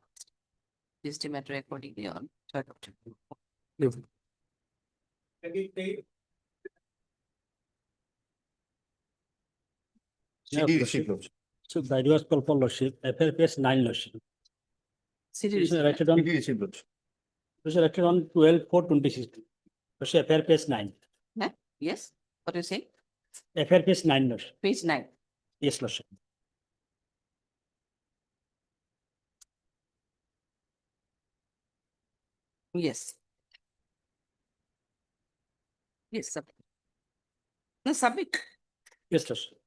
This the matter accordingly on 3rd of June. CD received Lordship. So that was called for Lordship. FRPS 9, Lordship. CD It was received. erected on, CD received Lordship. it was erected on 12/4/26. Lordship, FRPS 9. Huh? Yes, what you say? FRPS 9, Lordship. Page 9. Yes, Lordship. Yes. Yes, submit. No, submit. Yes, Lordship.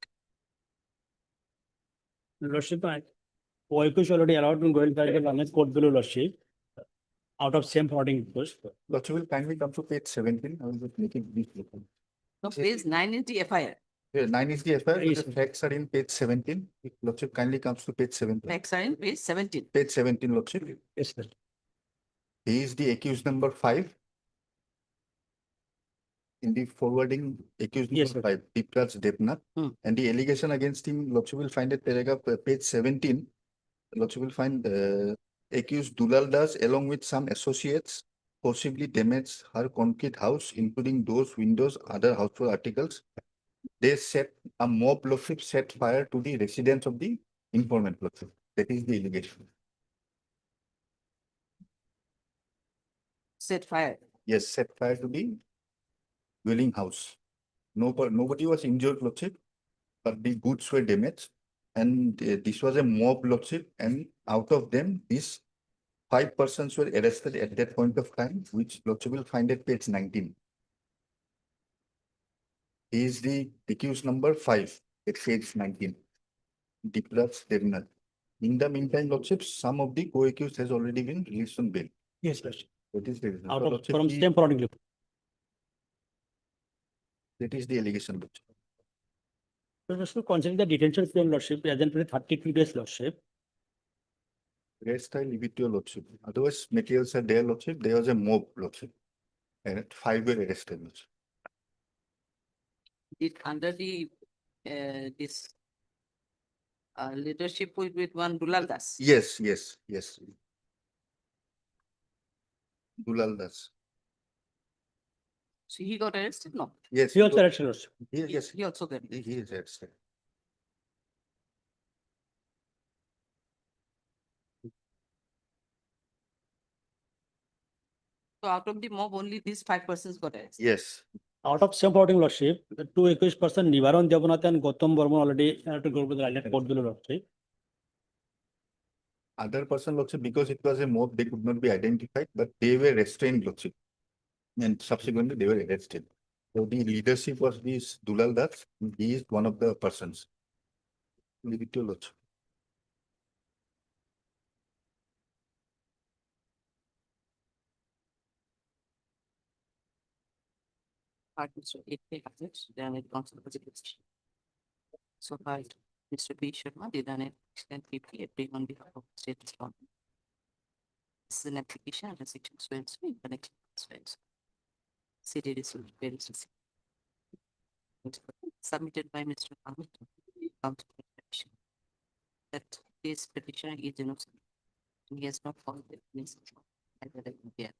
Lordship, Oikus already allowed to go inside the London court below, Lordship. Out of same forwarding request. Lordship will kindly come to page 17. I will just make it brief. No, page 9 is the FIR. Yeah, 9 is the FIR, Yes, but the facts are in page 17. If Lordship kindly comes to page 17. Facts are in page 17. Page 17, Lordship. Yes, sir. He is the accused number 5. In the forwarding, accused Yes, number 5, Deepraj Devnath. Hmm. And the allegation against him, Lordship will find at paragraph page 17. Lordship will find accused Dulal Das along with some associates possibly damaged her concrete house, including doors, windows, other household articles. They set a mob, Lordship, set fire to the residence of the informant, Lordship. That is the allegation. Set fire. Yes, set fire to the dwelling house. Nobody was injured, Lordship, but the goods were damaged. And this was a mob, Lordship, and out of them, these 5 persons were arrested at that point of time, which Lordship will find at page 19. He is the accused number 5 at page 19. Deepraj Devnath. In the meantime, Lordship, some of the co-accused has already been released on bail. Yes, Lordship. That is the reason. Out So, of, Lordship, from the- same prodding report. That is the allegation, Lordship. So considering the detention frame, Lordship, as in 32 days, Lordship. Rest I leave it to your Lordship. Otherwise, materials are there, Lordship. There was a mob, Lordship. And 5 were arrested, Lordship. It under the this leadership with one Dulal Das. Yes. Dulal Das. So he got arrested? No. Yes. He also arrested, Lordship. Yes. He also got. He is arrested. So out of the mob, only these 5 persons got arrested. Yes. Out of same prodding, Lordship, the 2 accused person, Nivaran Devanathan and Gautam Burman already to go to the island court below, Lordship. Other person, Lordship, because it was a mob, they could not be identified, but they were restrained, Lordship. And subsequently, they were arrested. So the leadership was this Dulal Das. He is one of the persons. Leave it to your Lordship. Mr. A.K. Hazard, then it comes to the question. So far, Mr. B. Sharma did an extent PP appearing on behalf of the state respondent. This is an application under section 12 in connection with 12. City very specific. Submitted by Mr. Ahmed, Counterfeit, that this petitioner is innocent. And he has not found the evidence at the here.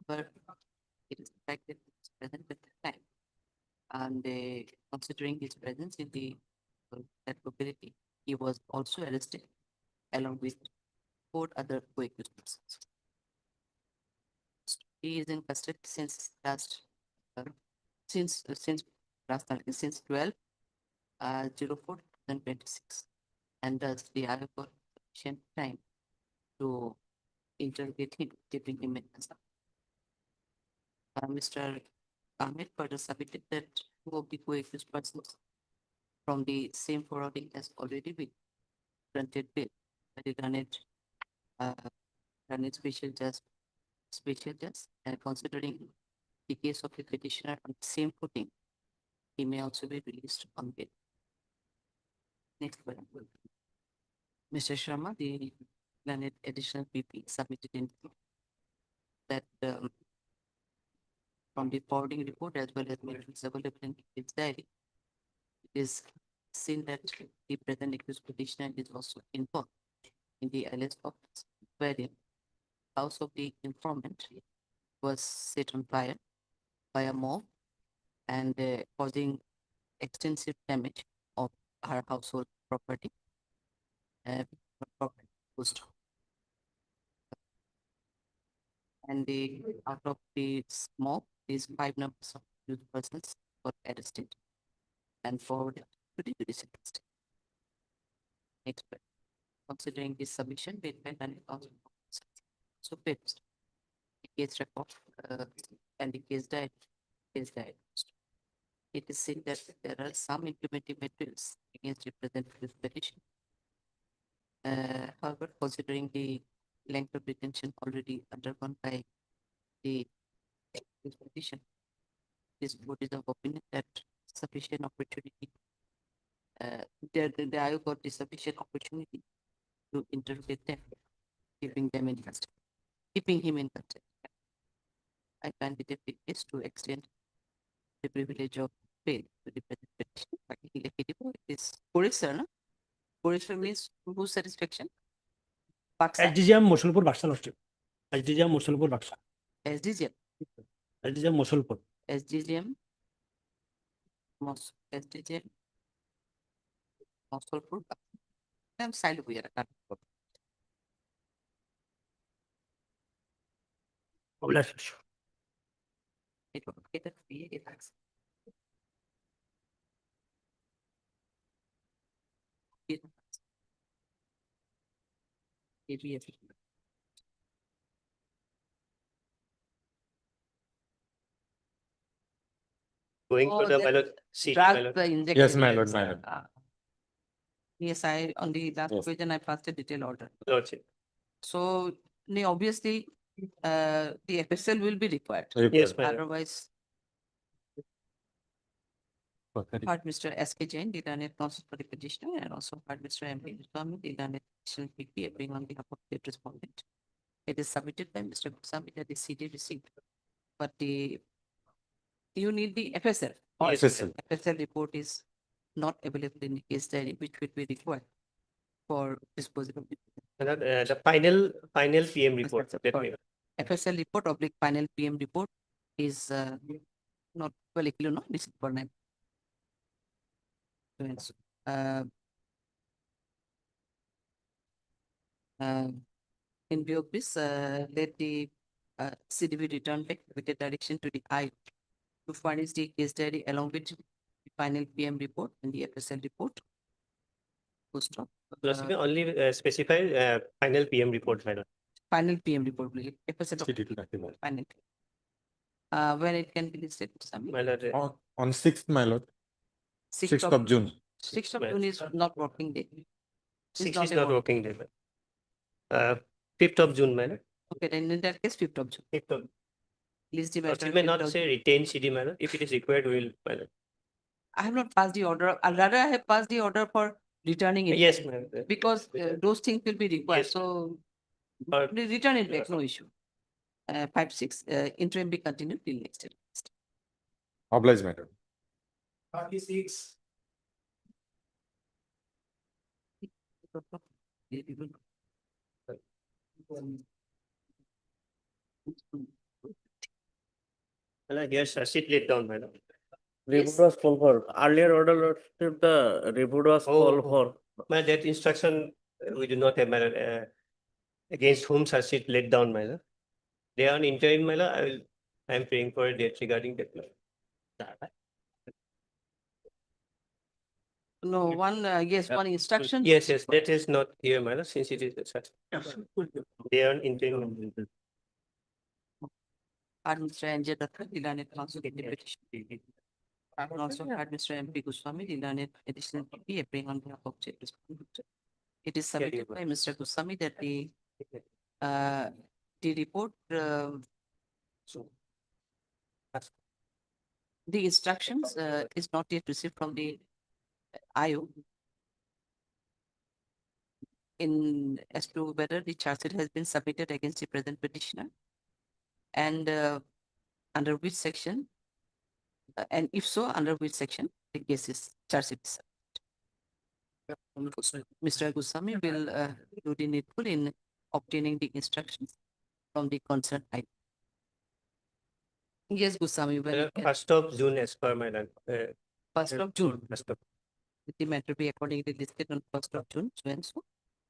However, it is the fact that he is present at the time. And considering his presence in the that locality, he was also arrested along with 4 other co-accused persons. He is in custody since last since 12 04 2026, and thus the other for sufficient time to interrogate him, keeping him in custody. Mr. Ahmed further submitted that 2 of the co-accused persons from the same forwarding has already been granted bail by the granted special judge, and considering the case of the petitioner on the same footing, he may also be released on bail. Next one. Mr. Sharma, the granted additional PP submitted in that from the forwarding report as well as materials available in his diary, it is seen that the present accused petitioner is also involved in the alias office, wherein house of the informant was set on fire by a mob and causing extensive damage of her household property. And out of the mob, these 5 numbers of accused persons got arrested and forwarded to the judicial custody. Next, considering this submission made by Daniel Council, so first, the case record and the case died. It is said that there are some implementing materials against the present petition. However, considering the length of detention already undergone by the petition, this board is of opinion that sufficient opportunity, the IO got the sufficient opportunity to interrogate them, keeping him in custody. I find it efficacious to extend the privilege of bail to the present petition. It is Purisa, no? Purisa means whose satisfaction? SDGM Mosulpur Baksha, Lordship. SDGM Mosulpur Baksha. SDGM. SDGM Mosulpur. SDGM. SDGM. Mosulpur. I'm silent here. Bless you. It will get a fee, it has. Going Oh, to the that my lord, CT, drug my lord. injection. Yes, my lord, my lord. Yes, on the last Yes. question, I passed a detailed order. Lordship. So, obviously, the FSL will be required. Yes, my lord. Otherwise, heard Mr. S.K. Jain, the learned counsel for the petitioner, and also heard Mr. M.P. Goswami, the learned PP, appearing on behalf of the respondent. It is submitted by Mr. Goswami that the CD received, but you need the FSL. Or Yes, FSL. FSL report is not available in the case diary, which would be required for disposal of My lord, the final PM report. That's Let sorry. me. FSL report oblique final PM report is not well, no, this is for name. In view of this, let the CDB return back with a direction to the I to furnish the case diary along with the final PM report and the FSL report. Full stop. Lordship, only specify final PM report, my lord. Final PM report, please. FSL of final. When it can be listed, My lord, On 6th, my lord. 6th of June. 6th of June is not working day. 6 is a not working day. 5th of June, my lord. Okay, then in that case, 5th of June. 5th of. List the matter. Lordship may 5th not of say June. retain CD, my lord. If it is required, we will, my lord. I have not passed the order. I'd rather I have passed the order for returning it. Yes, back, ma'am. because those things will be required. Yes. So But return it back, no issue. 5, 6, interim be continued till next year. Obliged, my lord. 36. my lord, yes, sit laid down, my lord. Yes. was called for. Earlier order, Lordship, the report was called for. My that instruction we do not have, my lord. Against whom shall sit laid down, my lord. They are on interim, my lord. I am praying for a date regarding that. my lord. No, one, yes, one instruction. Yes, that is not here, my lord, since it is such. They are on interim. Had Mr. Anjay Datta, the learned counsel get the petition. And also had Mr. M.P. Goswami, the learned additional PP, appearing on behalf of the respondent. It is submitted by Mr. Goswami that the report, the instructions is not yet received from the IO in as to whether the charge sheet has been submitted against the present petitioner and under which section, and if so, under which section the case is charge sheet is submitted. Mr. Goswami will do the needful in obtaining the instructions from the concerned IO. Yes, Goswami, when you can. 1st of June as per my lord. 1st of June. 1st of. The matter be accordingly listed on 1st of June, so and so.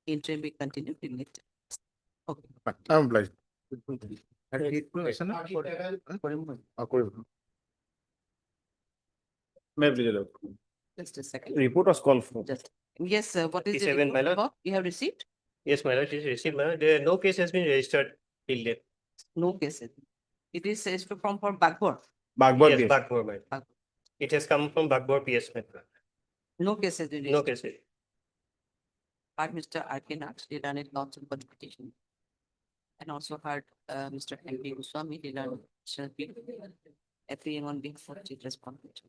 Interim be continued till next. Okay. I'm obliged. Just a second. Report was called for. Just, yes, what is the 57, my report lord. about? You have received? Yes, my lord, it is received, my lord. There no case has been registered till date. No cases. It is says to from for Bagbor. Yes, Bagbor, my lord. Bagbor. It has come from Bagbor PS, my lord. No cases. No cases. Heard Mr. R.K. Nath, the learned counsel for the petition. And also heard Mr. M.P. Goswami, the learned appearing on behalf of the respondent.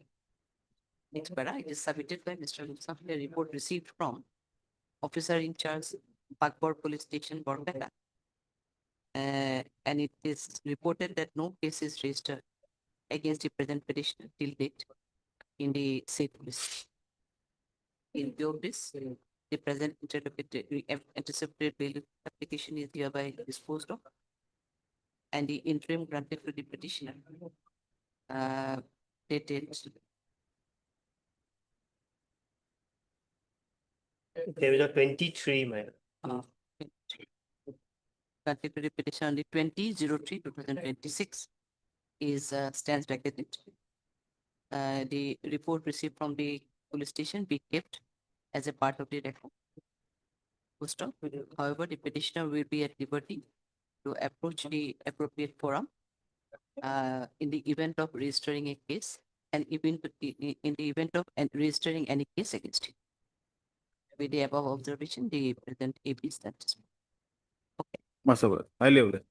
Next para, it is submitted by Mr. Goswami, a report received from officer in charge, Bagbor Police Station, Borpeta. And it is reported that no case is registered against the present petitioner till date in the said police. In view of this, the present anticipated bail application is hereby disposed of, and the interim granted to the petitioner dated There is a 23, my lord. granted to the petitioner on the 20/03/2026. is stands vacated. The report received from the police station be kept as a part of the record. Full stop. However, the petitioner will be at liberty to approach the appropriate forum in the event of registering a case and even in the event of registering any case against him. With the above observation, the present AB is that. Masabad, highly over.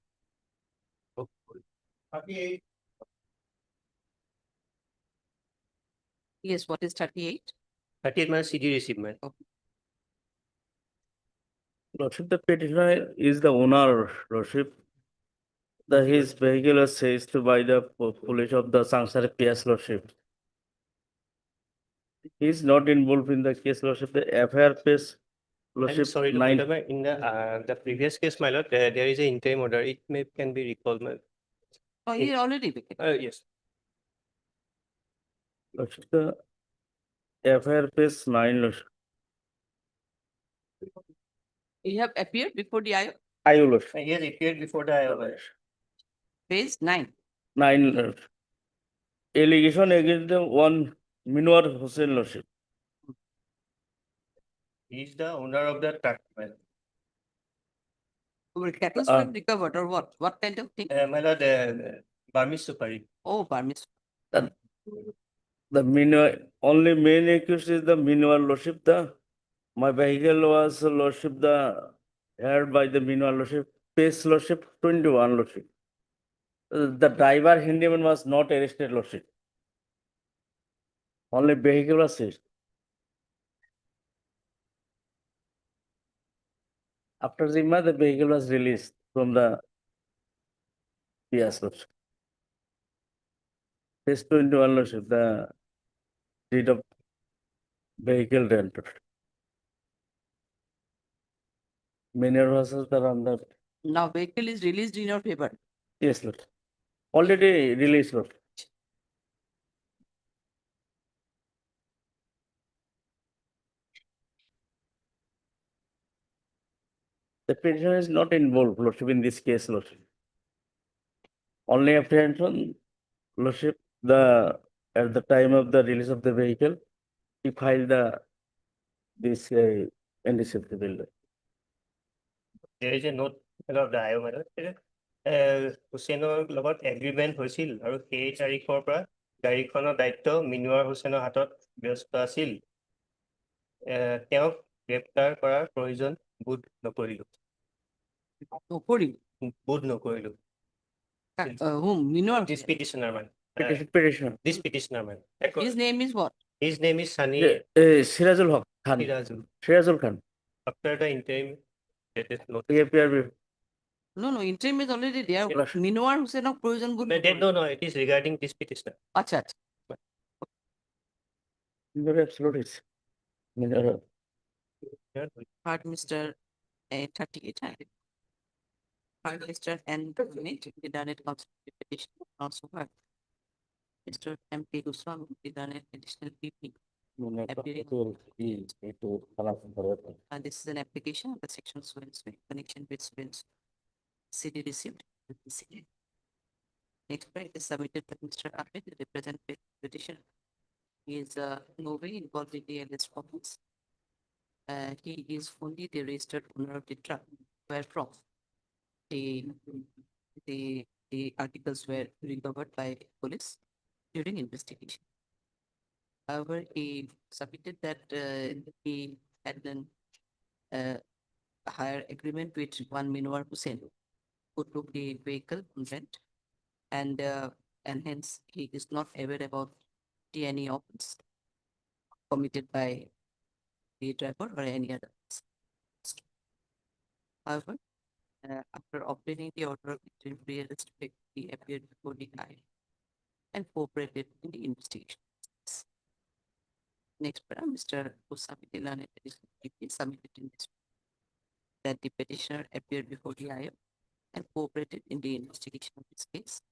Yes, what is 38? 38 minus CD receipt, man. Okay. Lordship, the petitioner is the owner, Lordship. His vehicle was seized by the police of the Sangsar PS, Lordship. He is not involved in the case, Lordship. The FIR case, I'm Lordship, sorry to point out, in the previous case, my lord, there is an interim order. It can be recalled, my. Oh, he already vacated. Yes. Lordship, the FIR case 9, Lordship. You have appeared before the IO, IO, Lordship. He has appeared before the IO. phase 9. 9, Lordship. Allegation against the one Minwar Hussain, Lordship. He is the owner of the truck, man. Were cattle were recovered or what? What kind of thing? My lord, Burmese Supari. Oh, Burmese. The only main accused is the Minwar, Lordship. My vehicle was, Lordship, held by the Minwar, Lordship. Pace, Lordship, 21, Lordship. The driver handyman was not arrested, Lordship. Only vehicle was seized. After Zimma, the vehicle was released from the PS, Lordship. Pace 21, Lordship, the deed of vehicle rented. Minwar was under. Now vehicle is released in your favor. Yes, Lord. Already released, Lord. The petitioner is not involved, Lordship, in this case, Lordship. Only apprehension, Lordship, at the time of the release of the vehicle, he filed this NDC bill. There is a note of the IO, my lord. হুছেইনৰ লগত agreement হৈছিল আৰু সেই তাৰিখৰ পৰা গাড়ীখনৰ দায়িত্ব মিনুৱাৰ হুছেইনৰ হাতত ব্যস্ত আছিল। তেওঁক গ্ৰেপ্তাৰ কৰাৰ প্ৰয়োজন বোধ নকৰিলো। বোধ নকৰিলো। Whom? Minwar? This petitioner, man. Petitioner. This petitioner, man. His name is what? His name is Sunny Sirajul Haq Khan. Sirajul Khan. After the interim, that is not. He appeared. No, interim is already there. Minwar Hussainok provision good. No, it is regarding this petitioner. Acha. Very absolute. Heard Mr. 38. Heard Mr. N. The done it petition also heard. Mr. M.P. Goswami, the done it additional PP. And this is an application of the section connection with students. CD received. CD. Next part is submitted by Mr. Ahmed, the representative petition. He is no way involved in the LS problems. He is only the registered owner of the truck where from the articles were recovered by police during investigation. However, he submitted that he had an hire agreement with one Minwar Hussain who took the vehicle on rent, and hence he is not aware about any offense committed by the driver or any other. However, after obtaining the order of temporary arrest, he appeared before the eye and cooperated in the investigation. Next, Mr. Goswami submitted in this that the petitioner appeared before the IO and cooperated in the investigation of this case,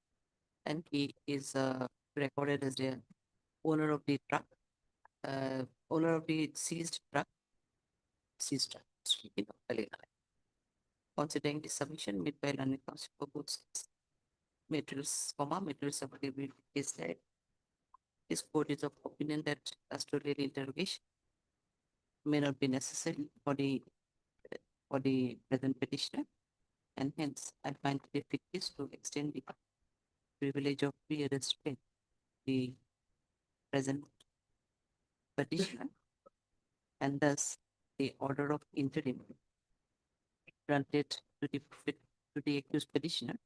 and he is recorded as the owner of the truck, owner of the seized truck. Considering the submission made by learned counsel for both sides, materials, materials supported with case diary. This court is of opinion that custodial interrogation may not be necessary for the present petitioner, and hence I find it fictitious to extend the privilege of pre-arrest bail to the present petitioner, and thus the order of interim granted to the accused petitioner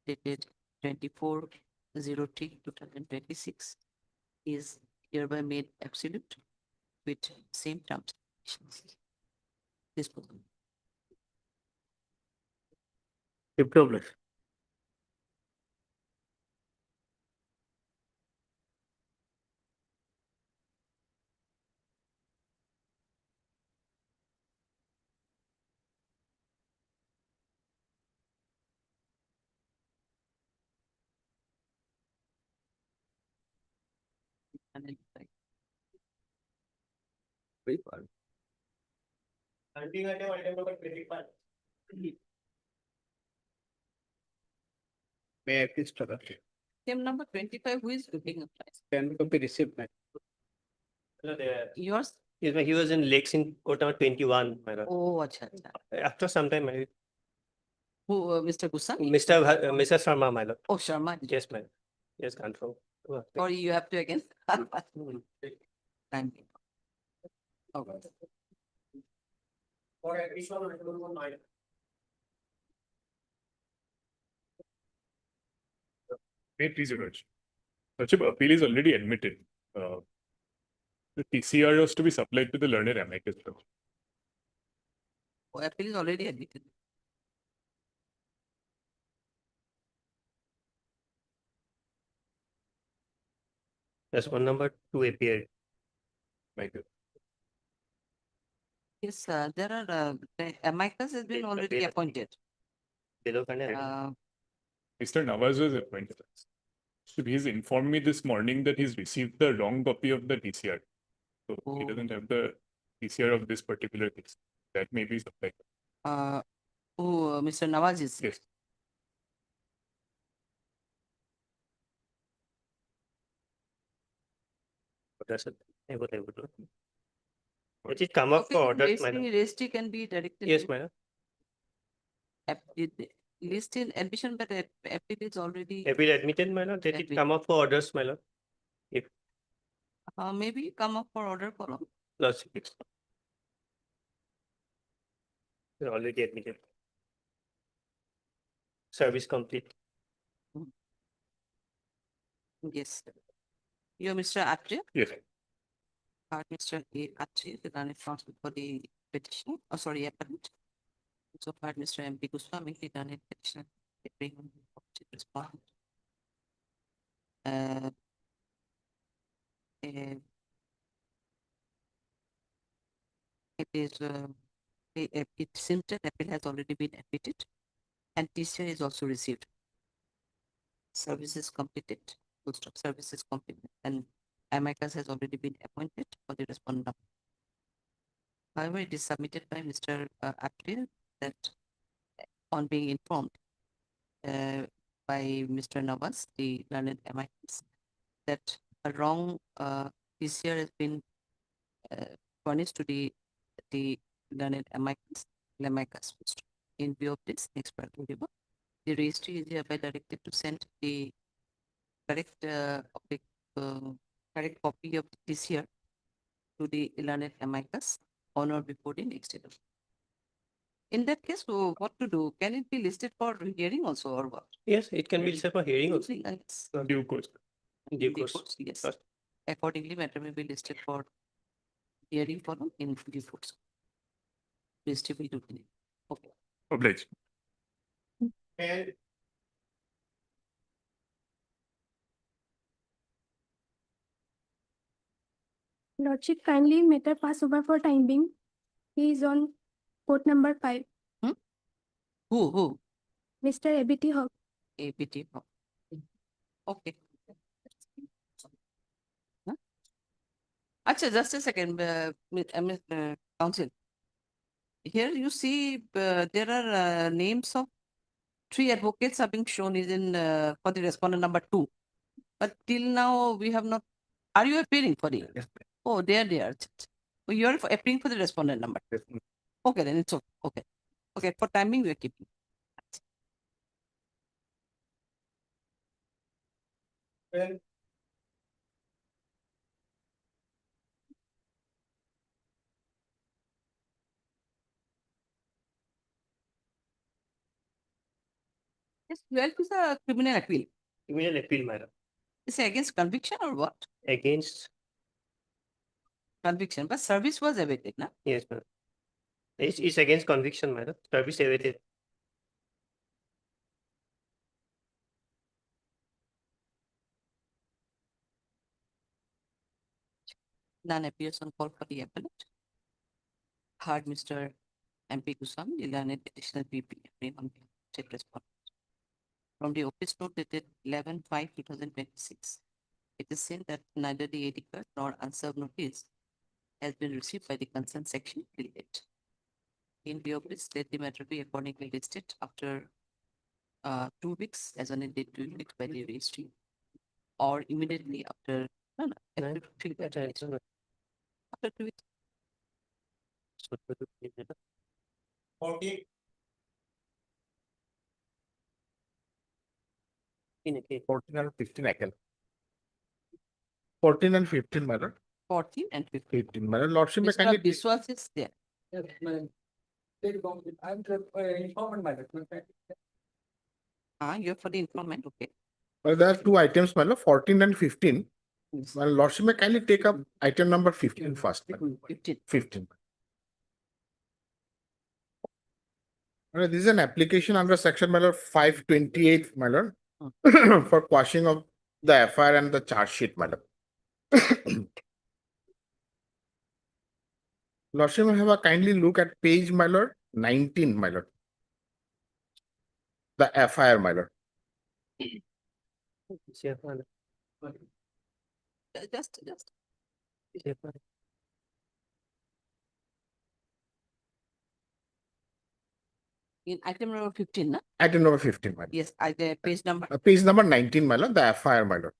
dated 24/03/2026 is hereby made absolute with same terms. Disposal. Diploma. And then, like, May I please start? Item number 25, who is looking at this? Can copy received, ma'am. Yours? Yes, he was in Lakes in court number 21, my lord. Oh, acha, acha. After some time, Who, Mr. Gusa? Mr. Sharma, my lord. Oh, Sharma. Yes, ma'am. Yes, confirm. Or you have to again? Thank you. Okay. May it please your lordship. Lordship, appeal is already admitted. The TCR was to be supplied to the learned amicus. Oh, appeal is already admitted. That's one number 2 appeared. Thank you. Yes, there are, the amicus has been already appointed. Below Mr. Nawaz was appointed. So he's informed me this morning that he's received the wrong copy of the TCR. So he Oh. doesn't have the TCR of this particular case. That may be supplied. Mr. Nawaz is. Yes. That's it. I would do. It is come up for orders, madam. Registry can be directed. Yes, to- madam. List in admission, but appeal is already. Appeal admitted, madam. That it come up for orders, madam. If Maybe come up for order column. last week. Already admitted. Service complete. Yes. You're Mr. Atri? Yes. Mr. A. Atri, the learned counsel for the petitioner, oh, sorry, appellant. So far, Mr. M.P. Goswami, the learned petitioner. Respond. It is, it seems that appeal has already been admitted and TCR is also received. Services completed, full stop, services completed, and amicus has already been appointed for the respondent. However, it is submitted by Mr. Atri that on being informed by Mr. Nawaz, the learned amicus, that a wrong TCR has been furnished to the learned amicus. In view of this, the registry is hereby directed to send the correct correct copy of the TCR to the learned amicus on or before the next day. In that case, what to do? Can it be listed for hearing also or what? Yes, it can be listed for hearing also. Yes. Due course. Due course. Yes. Accordingly, matter may be listed for hearing forum in due course. Registry will do it. Okay. Obliged. And Lordship, kindly matter pass over for time being. He is on court number 5. Who? Mr. ABT Hawk. ABT Hawk. Okay. Acha, just a second, counsel. Here you see there are names of 3 advocates are being shown is in for the respondent number 2. But till now we have not. Are you appearing for it? Yes. Oh, there. Oh, you are appearing for the respondent number. Okay, then it's okay. Okay. Okay, for timing we are keeping. Yes, 12 is a criminal appeal. Criminal appeal, madam. Is it against conviction or what? Against, Conviction, but service was awaited, na? yes, madam. It's against conviction, madam. Service awaited. None appears on call for the appellate. Heard Mr. MP Kusam, the learned additional PP, on state respondent. From the office note dated 11/5/2026, it is said that neither the AD card nor unserved notice has been received by the concerned section till date. In view of this, let the matter be accordingly listed after 2 weeks as on a date 2 weeks by the registry, or immediately after, after 2 weeks. After 2 weeks. In a case. 14 and 15 I can. 14 and 15, my lord. 14 and 15. 15, my lord. Lordship may Mr. kindly. Biswas is there. Yes, madam. I'm informant, madam. You're for the informant, okay. Well, there are 2 items, my lord, 14 and 15. My lordship may kindly take up item number 15 first. my lord. 15. 15. This is an application under section, my lord, 528, my lord, for quashing of the FIR and the charge sheet, my lord. Lordship may have a kindly look at page, my lord, 19, my lord. The FIR, my lord. Yes, madam. Just. Yes, madam. In item number 15, na? Item number 15, my lord. Yes, the page number. Page number 19, my lord, the FIR, my lord.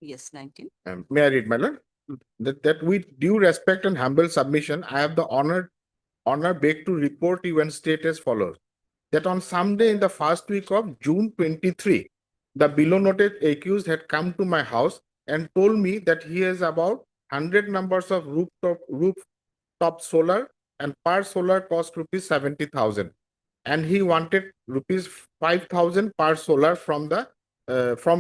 Yes, 19. May I read, my lord? That with due respect and humble submission, I have the honor beg to report you and state as follows. That on some day in the first week of June 23, the below noted accused had come to my house and told me that he has about 100 numbers of rooftop solar, and per solar cost rupees 70,000. And he wanted rupees 5,000 per solar from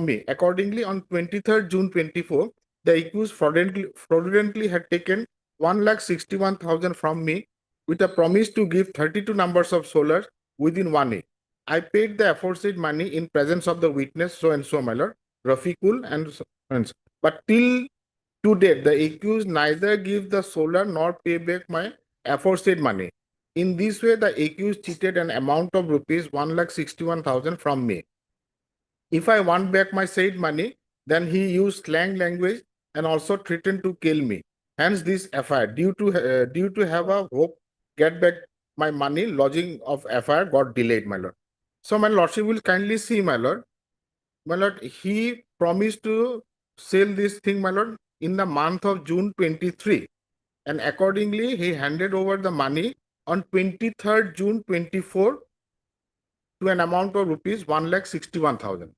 me. Accordingly, on 23rd June 24, the accused fraudulently had taken 1,61,000 from me with a promise to give 32 numbers of solar within 1 year. I paid the aforesaid money in presence of the witness, so and so, my lord, Rafiqul, and so. But till to date, the accused neither give the solar nor pay back my aforesaid money. In this way, the accused cheated an amount of rupees 1,61,000 from me. If I want back my said money, then he used slang language and also threatened to kill me. Hence, this FIR, due to have a hope get back my money, lodging of FIR got delayed, my lord. So, my lordship will kindly see, my lord. My lord, he promised to sell this thing, my lord, in the month of June 23. And accordingly, he handed over the money on 23rd June 24 to an amount of rupees 1,61,000.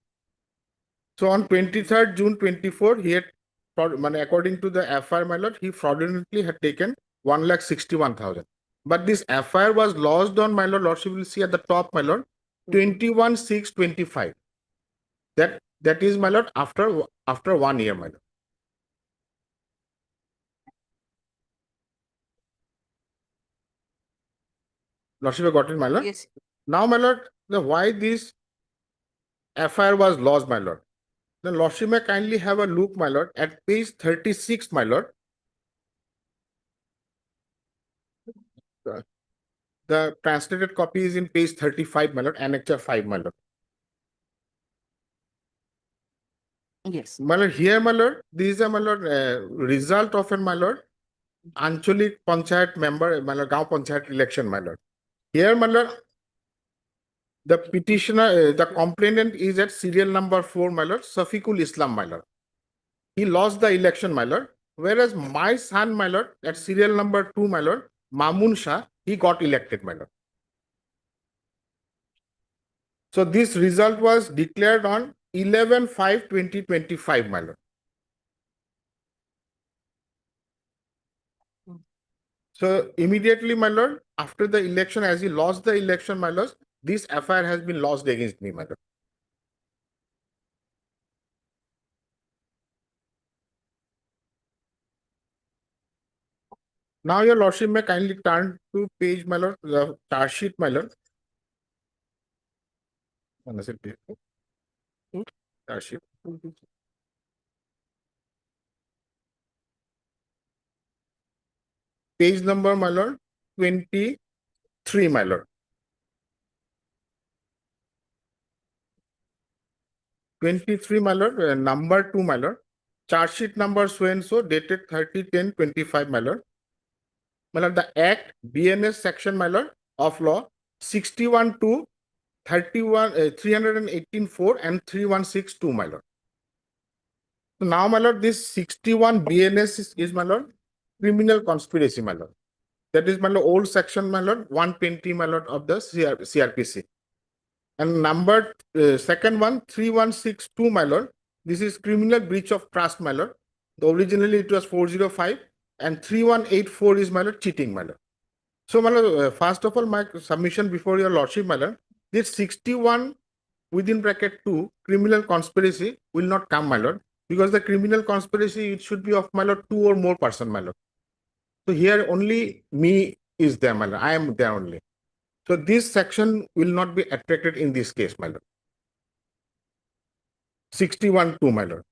So on 23rd June 24, he had, according to the FIR, my lord, he fraudulently had taken 1,61,000. But this FIR was lodged on, my lord, lordship will see at the top, my lord, 21/6/25. That is, my lord, after 1 year, my lord. Lordship, you got it, my lord? Yes. Now, my lord, why this FIR was lodged, my lord? Then lordship may kindly have a look, my lord, at page 36, my lord. The translated copy is in page 35, my lord, annexure 5, my lord. Yes. My lord, here, my lord, this is a, my lord, result of a, my lord, Ancholik Panchayat member, my lord, Gaon Panchayat election, my lord. Here, my lord, the petitioner, the complainant is at serial number 4, my lord, Safiqul Islam, my lord. He lost the election, my lord. Whereas my son, my lord, at serial number 2, my lord, Mamun Shah, he got elected, my lord. So this result was declared on 11/5/2025, my lord. So immediately, my lord, after the election, as he lost the election, my lord, this FIR has been lodged against me, my lord. Now, your lordship may kindly turn to page, my lord, the charge sheet, my lord. Charge sheet. Page number, my lord, 23, my lord. 23, my lord, number 2, my lord. Charge sheet number so and so, dated 30/10/25, my lord. My lord, the Act, BNS section, my lord, of law, 61(2), 318(4) and 3162, my lord. So now, my lord, this 61 BNS is, my lord, criminal conspiracy, my lord. That is, my lord, old section, my lord, 120, my lord, of the CRPC. And number, second one, 3162, my lord, this is criminal breach of trust, my lord. Originally, it was 405, and 3184 is, my lord, cheating, my lord. So, my lord, first of all, my submission before your lordship, my lord, this 61 within bracket 2 criminal conspiracy will not come, my lord, because the criminal conspiracy, it should be of, my lord, 2 or more person, my lord. So here only me is there, my lord. I am there only. So this section will not be attracted in this case, my lord. 61(2), my lord.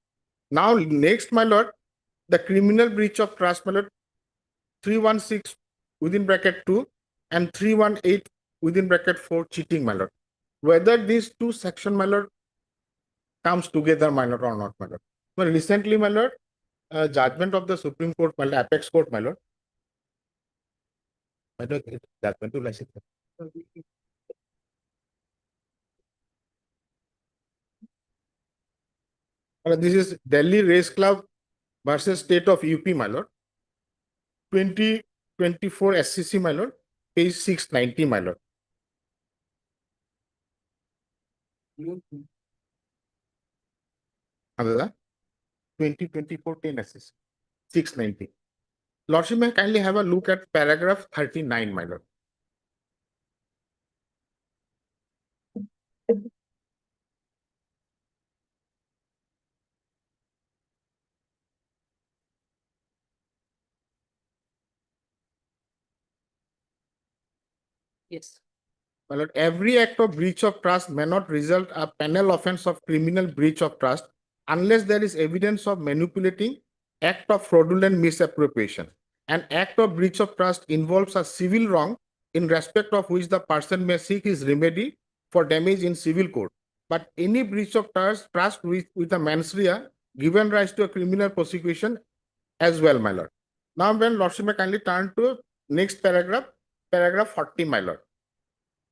Now next, my lord, the criminal breach of trust, my lord, 316 within bracket 2 and 318 within bracket 4 cheating, my lord. Whether these two section, my lord, comes together, my lord, or not, my lord. Well, recently, my lord, judgment of the Supreme Court, my lord, Apex Court, my lord. My lord, judgment to license. This is Delhi Race Club versus State of UP, my lord. 2024 SCC, my lord. Page 690, my lord. Another 2024 10 SCC 690. Lordship may kindly have a look at paragraph 39, my lord. Yes. My lord, every act of breach of trust may not result a penal offense of criminal breach of trust unless there is evidence of manipulating, act of fraudulent misappropriation. An act of breach of trust involves a civil wrong in respect of which the person may seek his remedy for damage in civil court. But any breach of trust with a mens rea given rise to a criminal prosecution as well, my lord. Now, when lordship may kindly turn to next paragraph, paragraph 40, my lord.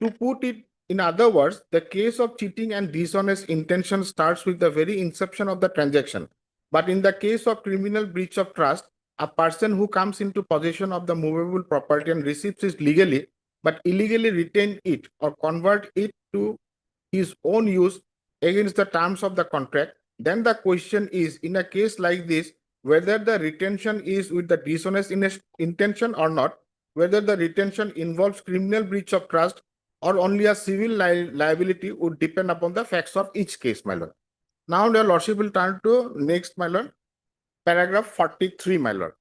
To put it in other words, the case of cheating and dishonest intention starts with the very inception of the transaction. But in the case of criminal breach of trust, a person who comes into possession of the movable property and receives it legally, but illegally retain it or convert it to his own use against the terms of the contract, then the question is, in a case like this, whether the retention is with the dishonest intention or not, whether the retention involves criminal breach of trust or only a civil liability would depend upon the facts of each case, my lord. Now, your lordship will turn to next, my lord, paragraph 43, my lord.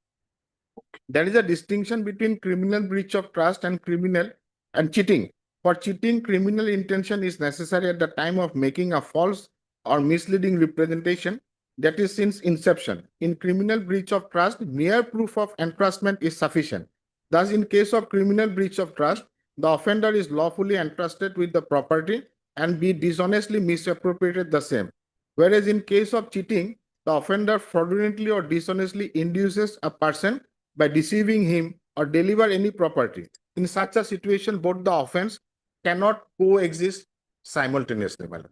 There is a distinction between criminal breach of trust and criminal and cheating. For cheating, criminal intention is necessary at the time of making a false or misleading representation, that is since inception. In criminal breach of trust, mere proof of entrustment is sufficient. Thus, in case of criminal breach of trust, the offender is lawfully entrusted with the property and be dishonestly misappropriated the same. Whereas in case of cheating, the offender fraudulently or dishonestly induces a person by deceiving him or deliver any property. In such a situation, both the offense cannot coexist simultaneously, my lord.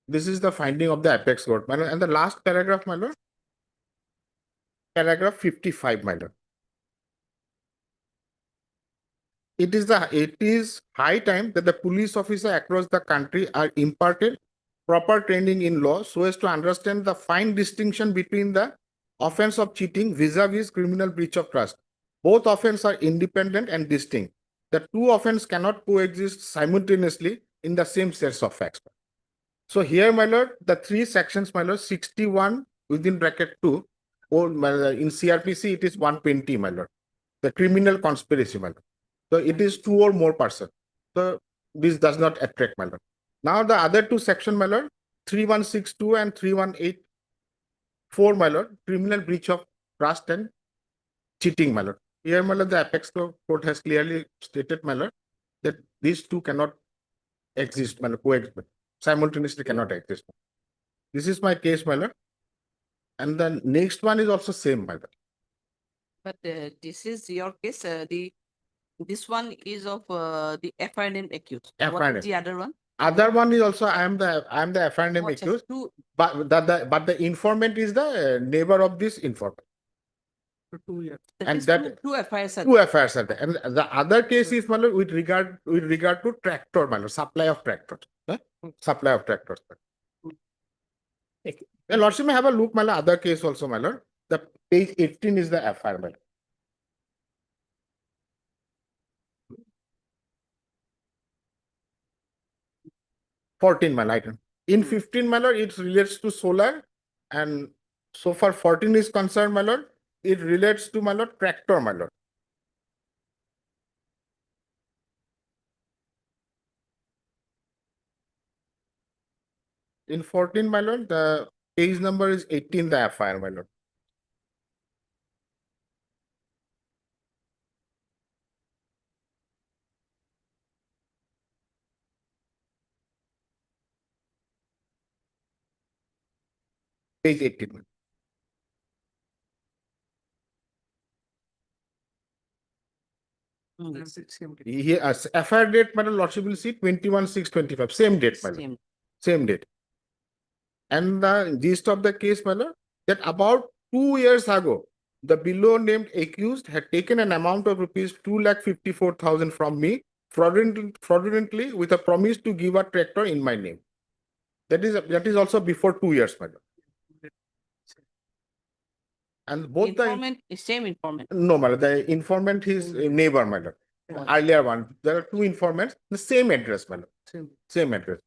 This is the finding of the apex court, my lord. And the last paragraph, my lord, paragraph 55, my lord. It is high time that the police officer across the country are imparted proper training in law so as to understand the fine distinction between the offense of cheating vis-a-vis criminal breach of trust. Both offenses are independent and distinct. The two offenses cannot coexist simultaneously in the same sets of facts. So here, my lord, the three sections, my lord, 61 within bracket 2, or in CRPC, it is 120, my lord. The criminal conspiracy, my lord. So it is two or more persons. So this does not attract, my lord. Now the other two sections, my lord, 3162 and 3184, my lord, criminal breach of trust and cheating, my lord. Here, my lord, the apex court has clearly stated, my lord, that these two cannot exist, my lord, coexist, simultaneously cannot exist. This is my case, my lord. And the next one is also same, my lord. But this is your case. This one is of the FIR name accused. What FIR is the other one? Other one is also I am the FIR name Oh, just accused, two. but the informant is the neighbor of this informant. For 2 years. And is that two FIRs. two affairs are there. And the other case is Malur, with regard to tractor, Malur, supply of tractors. Supply of tractors. And Lordship may have a look, Malur, other case also, Malur. The page 18 is the FIR, Malur. Malur. In 15, Malur, it relates to solar, and so far 14 is concerned, Malur, it relates to Malur tractor, Malur. In 14, my lord, the page number is 18, the FIR, my lord. Page 18. Here, FIR date, my lordship will see 21/6/25, same date, my lord. Same date. And the gist of the case, my lord, that about 2 years ago, the below named accused had taken an amount of rupees 2,54,000 from me fraudulently with a promise to give a tractor in my name. That is also before 2 years, my lord. And both informant is same informant. No, madam. The informant is a neighbor, madam. Earlier one. There are two informants, the same address, madam. Same address.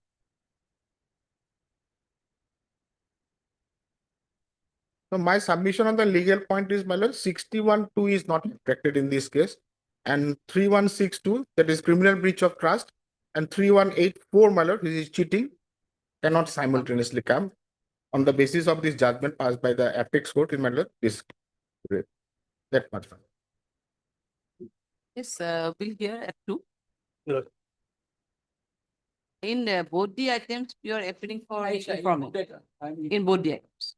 So my submission on the legal point is, madam, 61(2) is not affected in this case, and 3162, that is criminal breach of trust, and 3184, madam, which is cheating, cannot simultaneously come on the basis of this judgment passed by the apex court in madam. This that much. Yes, we'll hear at 2. Good. In both the items, you are appealing for informant. In both the items.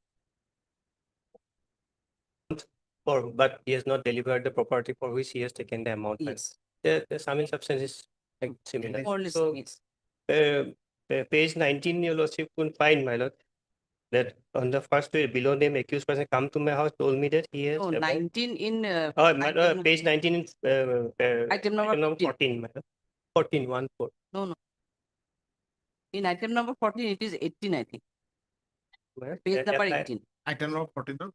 But he has not delivered the property for which he has taken the amount. Yes. The sum in substance is like similar. More or less, So, yes. page 19, your lordship could find, my lord, that on the first day, below name accused person come to my house, told me that he has. No, 19 in. Page 19 in item number 14, my lord. 14, 1, 4. No. In item number 14, it is 18, I think. Page number 18. Item number 14, no,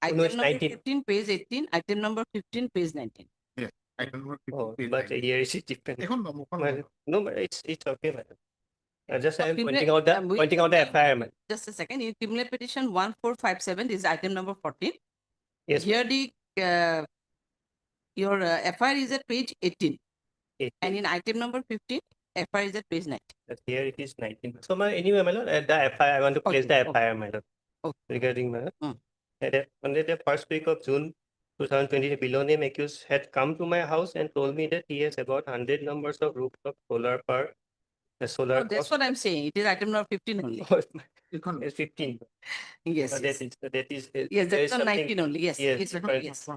Item No, it's number 19. 15, page 18. Item number 15, page 19. Yes. Item number 15, Oh, page but 19. here is it different. No, but it's okay, madam. Just I am Criminal- pointing out the FIR, madam. Just a second. In criminal petition 1457, this is item number 14. Yes. Here the your FIR is at page 18. And in item number 15, FIR is at page 19. But here it is 19. So anyway, my lord, at the FIR, I want to place the FIR, my lord. Regarding my lord. On the first week of June 2020, the below name accused had come to my house and told me that he has about 100 numbers of rooftop solar per the solar No, that's cost. what I'm saying. It is item number 15 only. It's 15. Yes, That yes. is, Yes, there that's is on something- 19 only. Yes, Yes, yes, different. yes.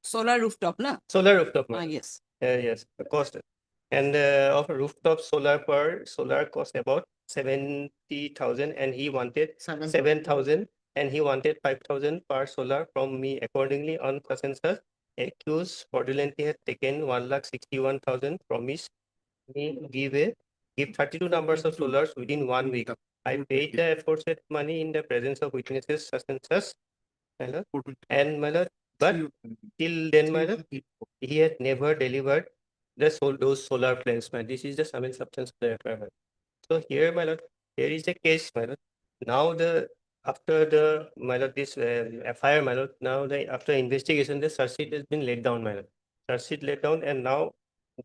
Solar rooftop, na? Solar rooftop. Yes. Yes, the cost. And of rooftop solar per solar cost about 70,000 and he wanted 7,000 and he wanted 5,000 per solar from me. Accordingly, on such and such, accused fraudulently had taken 1,61,000 promised me give 32 numbers of solars within 1 week. I paid the aforesaid money in the presence of witnesses such and such. Hello? And my lord, but till then, my lord, he had never delivered those solar plans. Man, this is the sum and substance of the requirement. So here, my lord, here is the case, my lord. Now after the my lord, this FIR, my lord, now after investigation, the search sheet has been laid down, my lord. Search sheet laid down, and now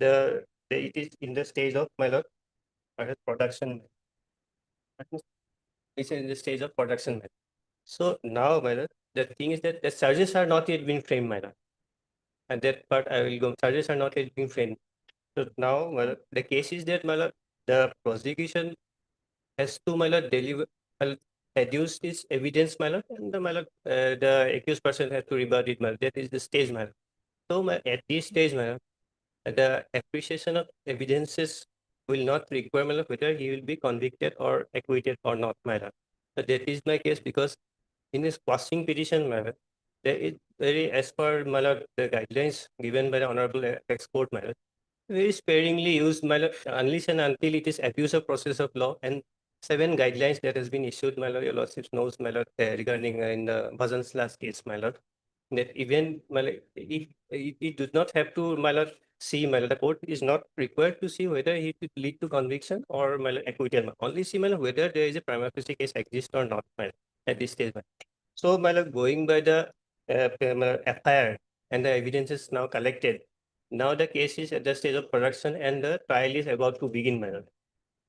it is in the stage of my lord, production. It's in the stage of production, my lord. So now, my lord, the thing is that the charges are not yet being framed, my lord. And that part I will go. Charges are not yet being framed. So now, my lord, the case is that, my lord, the prosecution has to, my lord, adduce this evidence, my lord, and my lord, the accused person has to rebut it, my lord. That is the stage, my lord. So at this stage, my lord, the appreciation of evidences will not require, my lord, whether he will be convicted or acquitted or not, my lord. So that is my case because in this quashing petition, my lord, there is very, as per, my lord, the guidelines given by the Honorable Export, my lord, very sparingly used, my lord, unless and until it is abuse of process of law, and 7 guidelines that has been issued, my lord, your lordship knows, my lord, regarding in the Bhajan's last case, my lord, that even, my lord, it does not have to, my lord, see, my lord, the court is not required to see whether it will lead to conviction or, my lord, acquittal. Only see, my lord, whether there is a prima facie case exists or not, my lord, at this stage, my lord. So, my lord, going by the FIR and the evidences now collected, now the case is at the stage of production and the trial is about to begin, my lord.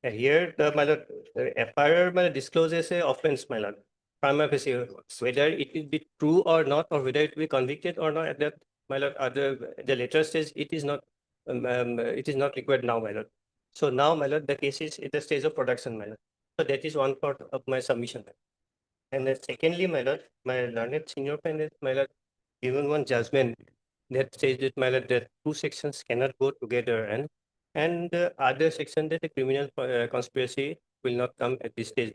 Here, my lord, FIR, my lord, discloses a offense, my lord. Prima facie, whether it will be true or not, or whether it will be convicted or not, at that, my lord, at the later stage, it is not required now, my lord. So now, my lord, the case is at the stage of production, my lord. So that is one part of my submission. And then secondly, my lord, my learned senior friend, my lord, given one judgment that says that, my lord, the 2 sections cannot go together, and the other section that the criminal conspiracy will not come at this stage.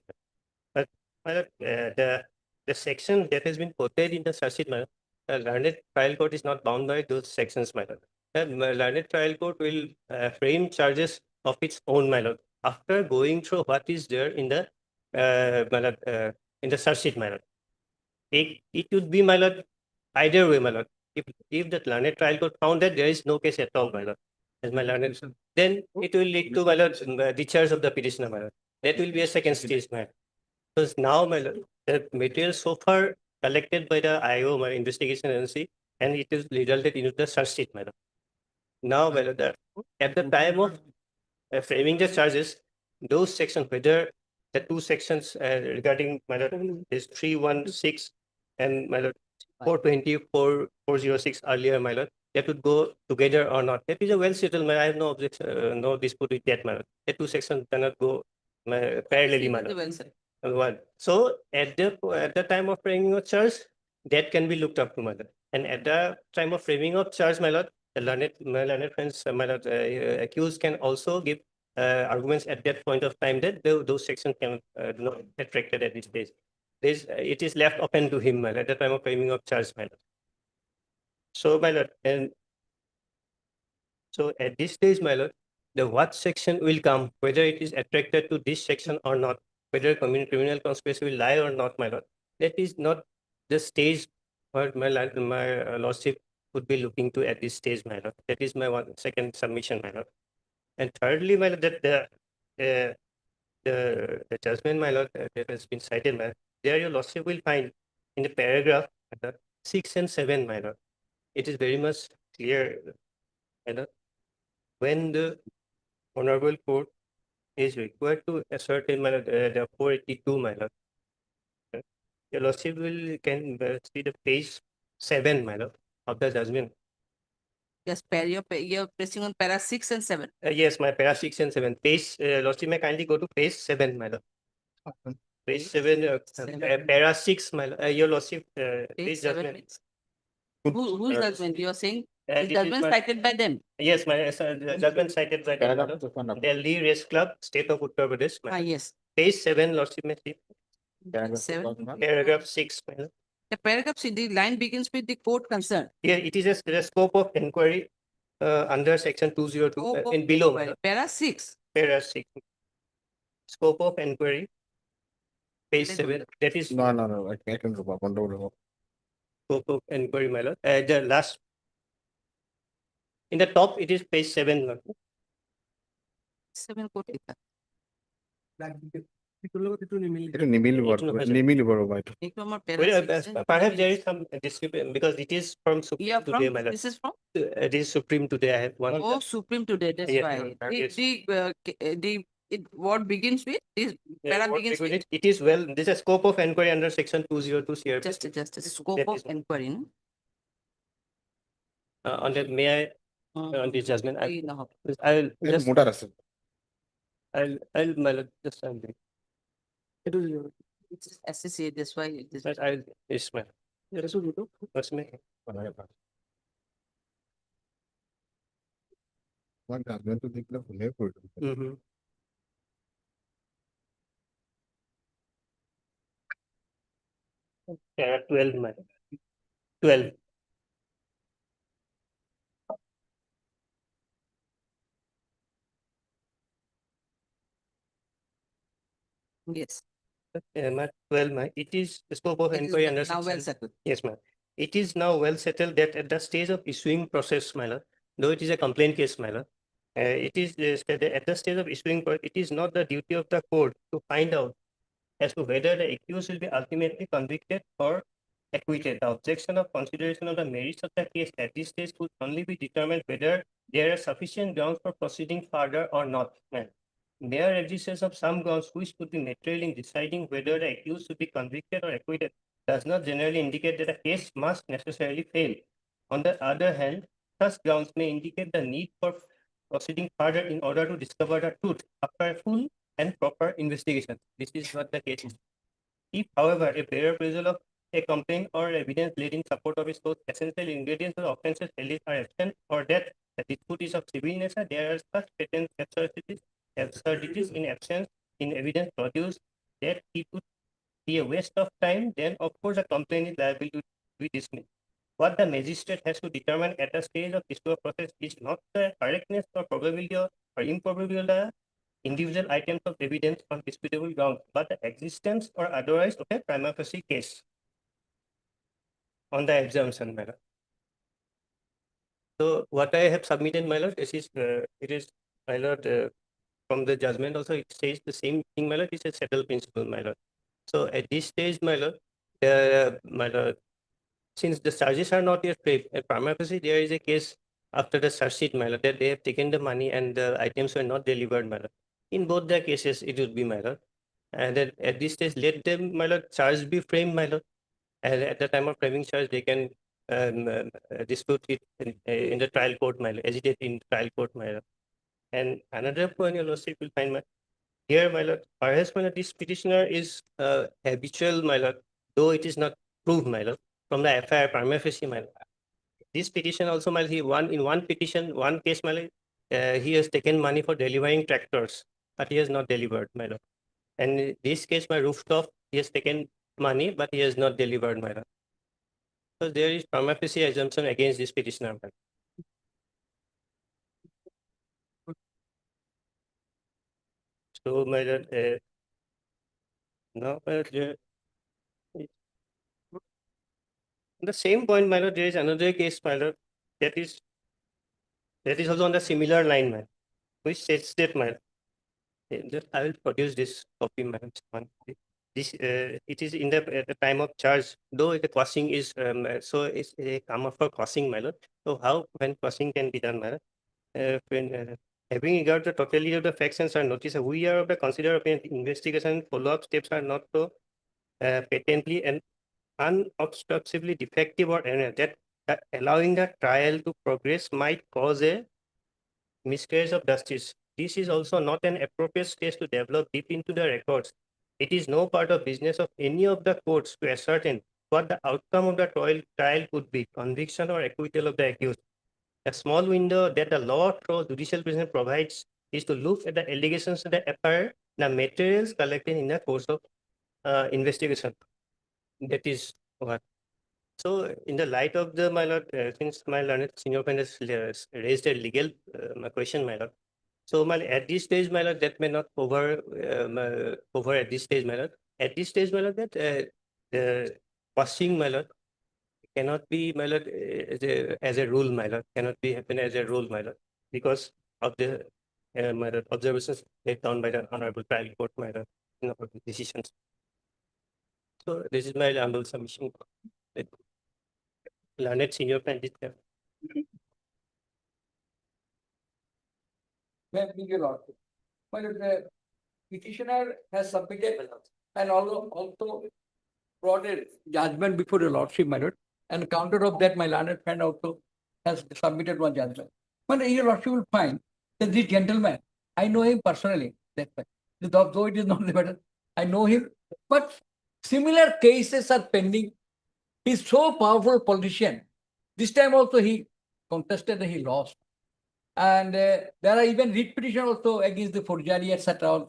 But, my lord, the section that has been quoted in the charge sheet, my lord, the learned trial court is not bound by those sections, my lord. The learned trial court will frame charges of its own, my lord, after going through what is there in the my lord, in the charge sheet, my lord. It would be, my lord, either way, my lord. If the learned trial court found that there is no case at all, my lord, as my learned, then it will lead to, my lord, discharge of the petitioner, my lord. That will be a second stage, my lord. Because now, my lord, the material so far collected by the IO, my investigation agency, and it is resulted into the charge sheet, my lord. Now, my lord, at the time of framing the charges, those sections, whether the 2 sections regarding, my lord, is 316 and, my lord, 420, 406 earlier, my lord, that would go together or not. That is a well settled, I have no objection, no dispute with that, my lord. The 2 sections cannot go parallelly, my lord. One. So at the time of framing of charge, that can be looked up to, my lord. And at the time of framing of charge, my lord, the learned friends, my lord, accused can also give arguments at that point of time that those sections can do not be attracted at this stage. It is left open to him, my lord, at the time of framing of charge, my lord. So, my lord, and so at this stage, my lord, the what section will come, whether it is attracted to this section or not, whether criminal conspiracy will lie or not, my lord. That is not the stage where my lordship would be looking to at this stage, my lord. That is my second submission, my lord. And thirdly, my lord, that the judgment, my lord, that has been cited, my lord, there your lordship will find in the paragraph 6 and 7, my lord. It is very much clear, my lord, when the honorable court is required to ascertain, my lord, the 482, my lord. Your lordship can see the page 7, my lord, of the judgment. Yes, you're pressing on para 6 and 7. Yes, my para 6 and 7. Page, Lordship, may kindly go to page 7, my lord. Page 7, para 6, my lord. Your Lordship, Page please 7. judgment. Please. Whose judgment? You're saying is This is judgment my- cited by them? Yes, my judgment cited by them, my lord. Delhi Race Club, State of Uttar Pradesh. my Ah, lord. yes. Page 7, Lordship, may see. 7. Paragraph 6, my lord. The paragraph, see, the line begins with the court concerned. Here it is the scope of inquiry under section 202 Scope of in below. inquiry, para 6. Para 6. Scope of inquiry. Page 7. That is No, I can remove. scope of inquiry, my lord. The last. In the top, it is page 7. Lord. 7 court লিখা। এটা নিমিলিব নিমিলিব ৰ'বা এইটো এইটো আমাৰ para Well, 6 perhaps there is some discrepancy because it is from Supreme Yeah, today, from, my lord. this is from? It is Supreme today. I have one. Oh, Supreme today, that's Yes, why. ma'am. The, Yes. what begins with, this para What begins because with, it is well, this is scope of inquiry under section 202 CRP. just a scope That of is- inquiry, no? On that, may I, on this judgment, এই নহব। I'll এইটো just, মোটাৰ আছে I'll, my lord, just, It's associated, that's why it is. I'll, yes, ma'am. Yes, ma'am. মই জাজমেণ্টটো দেখিলে ভুলে কৰিলো Mhm. Yeah, 12, ma'am. 12. Yes. Ma'am, 12, ma'am. It is the scope of It is inquiry under now well section. settled. Yes, ma'am. It is now well settled that at the stage of issuing process, my lord, though it is a complaint case, my lord, it is stated at the stage of issuing, it is not the duty of the court to find out as to whether the accused will be ultimately convicted or acquitted. The objection of consideration of the merits of the case at this stage could only be determined whether there are sufficient grounds for proceeding further or not. ma'am. Mere existence of some grounds which could be material in deciding whether the accused should be convicted or acquitted does not generally indicate that a case must necessarily fail. On the other hand, such grounds may indicate the need for proceeding further in order to discover the truth after a full and proper investigation. This is what the case is. If, however, a bare result of a complaint or evidence laid in support of its those essential ingredients of offences alleged are absent, or that the dispute is of civil nature, there are such patent absurdities in absence in evidence produced that it would be a waste of time, then of course a complaint is liable to be dismissed. What the magistrate has to determine at the stage of discovery process is not the correctness or probability or improbability of the individual items of evidence on disputable grounds, but the existence or otherwise of a prima facie case on the exemption matter. So what I have submitted, my lord, it is, my lord, from the judgment also it says the same thing, my lord. It's a settled principle, my lord. So at this stage, my lord, my lord, since the charges are not yet paid, prima facie there is a case after the charge sheet, my lord, that they have taken the money and the items were not delivered, my lord. In both the cases, it would be, my lord. And then at this stage, let them, my lord, charge be framed, my lord. And at the time of framing charge, they can dispute it in the trial court, my lord, agitate in trial court, my lord. And another point, your lordship will find, my here, my lord, perhaps, my lord, this petitioner is habitual, my lord, though it is not proved, my lord, from the FIR prima facie, my lord. This petition also, my lord, he won in one petition, one case, my lord, he has taken money for delivering tractors, but he has not delivered, my lord. And in this case, my rooftop, he has taken money, but he has not delivered, my lord. So there is prima facie assumption against this petitioner, my lord. So, my lord, now, my lord, the same point, my lord, there is another case, my lord, that is also on the similar line, my lord, which says that, my lord, I will produce this copy, my lord. This it is in the at the time of charge, though the quashing is so it's a come up for quashing, my lord. So how when quashing can be done, my lord? Having regard to totality of the facts and are noticed, we are of the consider investigation follow-up steps are not so patently and unobstructively defective or error that that allowing the trial to progress might cause a miscarriage of justice. This is also not an appropriate stage to develop deep into the records. It is no part of business of any of the courts to ascertain what the outcome of the trial could be, conviction or acquittal of the accused. A small window that the law through judicial business provides is to look at the allegations of the FIR, the materials collected in the course of investigation. That is what. So, in the light of the, my lord, since my learned senior friend has raised a legal question, my lord. So, my at this stage, my lord, that may not over at this stage, my lord. At this stage, my lord, that the quashing, my lord, cannot be, my lord, as a rule, my lord, cannot be happen as a rule, my lord, because of the my lord, observations laid down by the honorable trial court, my lord, in our decisions. So, this is my humble submission. Learned senior friend is there. Well, the petitioner has submitted and also brought a judgment before the lordship, my lord. And counter of that, my learned friend also has submitted one judgment. But your lordship will find that this gentleman, I know him personally. That's why. Though it is not the matter, I know him. But similar cases are pending. He's so powerful politician. This time also he contested and he lost. And there are even writ petition also against the forgery, etc.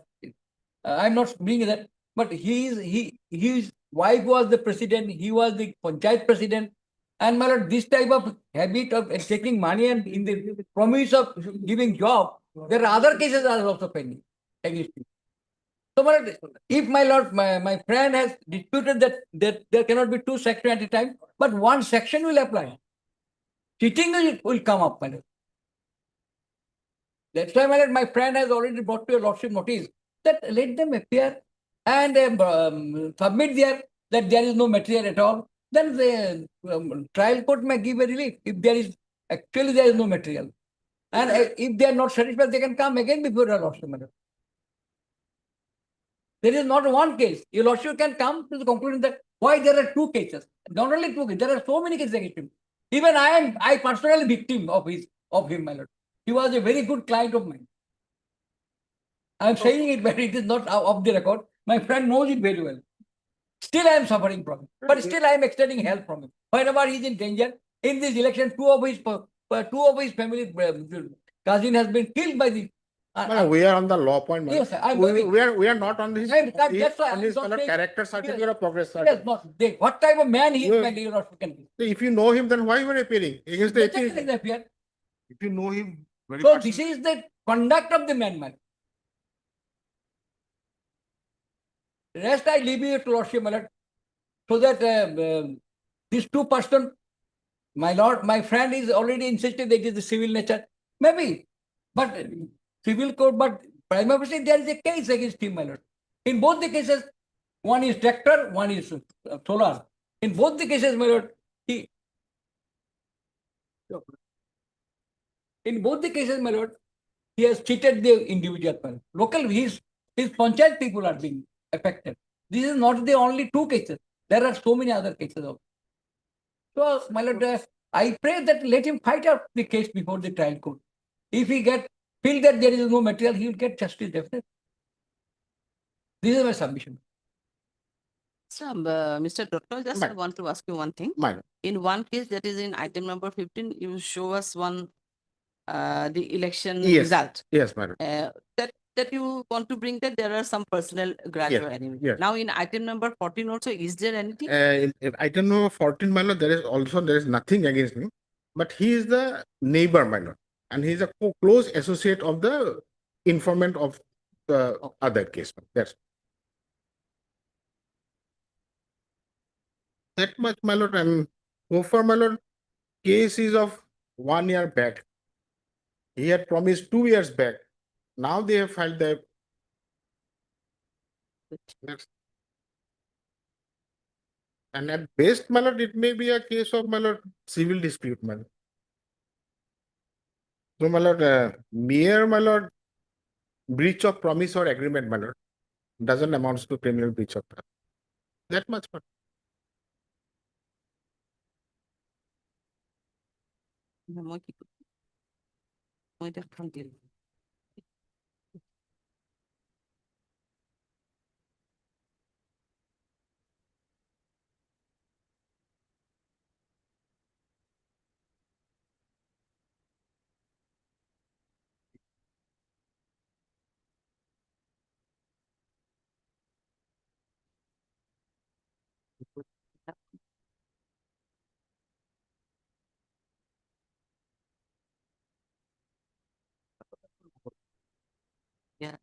I'm not bringing that, but his wife was the president, he was the panchayat president, and my lord, this type of habit of taking money and in the promise of giving job, there are other cases are also pending against him. So, my lord, if my lord, my friend has disputed that there cannot be two sections at a time, but one section will apply. Cheating will come up, my lord. That's why, my lord, my friend has already brought to your lordship notice that let them appear and submit that there is no material at all. Then the trial court may give a relief if there is no material. And if they are not satisfied, they can come again before your lordship. There is not one case. Your lordship can come to the conclusion that why there are two cases. Not only two cases, there are so many cases against him. Even I personally victim of him, my lord. He was a very good client of mine. I am saying it, but it is not off the record. My friend knows it very well. Still, I am suffering from it. But still, I am extending help from him. Whenever he is in danger, in this election, two of his family cousin has been killed by the. We are on the law point. Yes, sir, we are not on his, that's why on his character certificate or progress certificate. Yes, not what type of man he is, can be. If you know him, then why you are appearing against the appear. If you know him very So this is the conduct of the man. Rest I leave you to lordship, my lord, so that these two person, my lord, my friend is already insisted that it is the civil nature. Maybe, but civil court, but prima facie there is a case against him, my lord. In both the cases, one is tractor, one is solar. In both the cases, my lord, he has cheated the individual. Local, his panchayat people are being affected. This is not the only two cases. There are so many other cases also. So, my lord, I pray that let him fight out the case before the trial court. If he feel that there is no material, he will get justice definitely. This is my submission. So, Mr. Doctor, just I want to ask you one thing. In one case, that is in item number 15, you show us one the election result. Yes, madam. That you want to bring that there are some personal grudge or anything. Yes. Now in item number 14 also, is there anything? In item number 14, my lord, there is nothing against me, but he is the neighbor, my lord, and he is a close associate of the informant of the other case. That's that much, my lord. And so far, my lord, case is of 1 year back. He had promised 2 years back. Now they have filed the. And at best, my lord, it may be a case of, my lord, civil dispute, my lord. So, my lord, mere, my lord, breach of promise or agreement, my lord, doesn't amount to criminal breach of trust. That much, my lord. মই কি কৰিম? মই এতিয়া খাম দিলো। Yeah.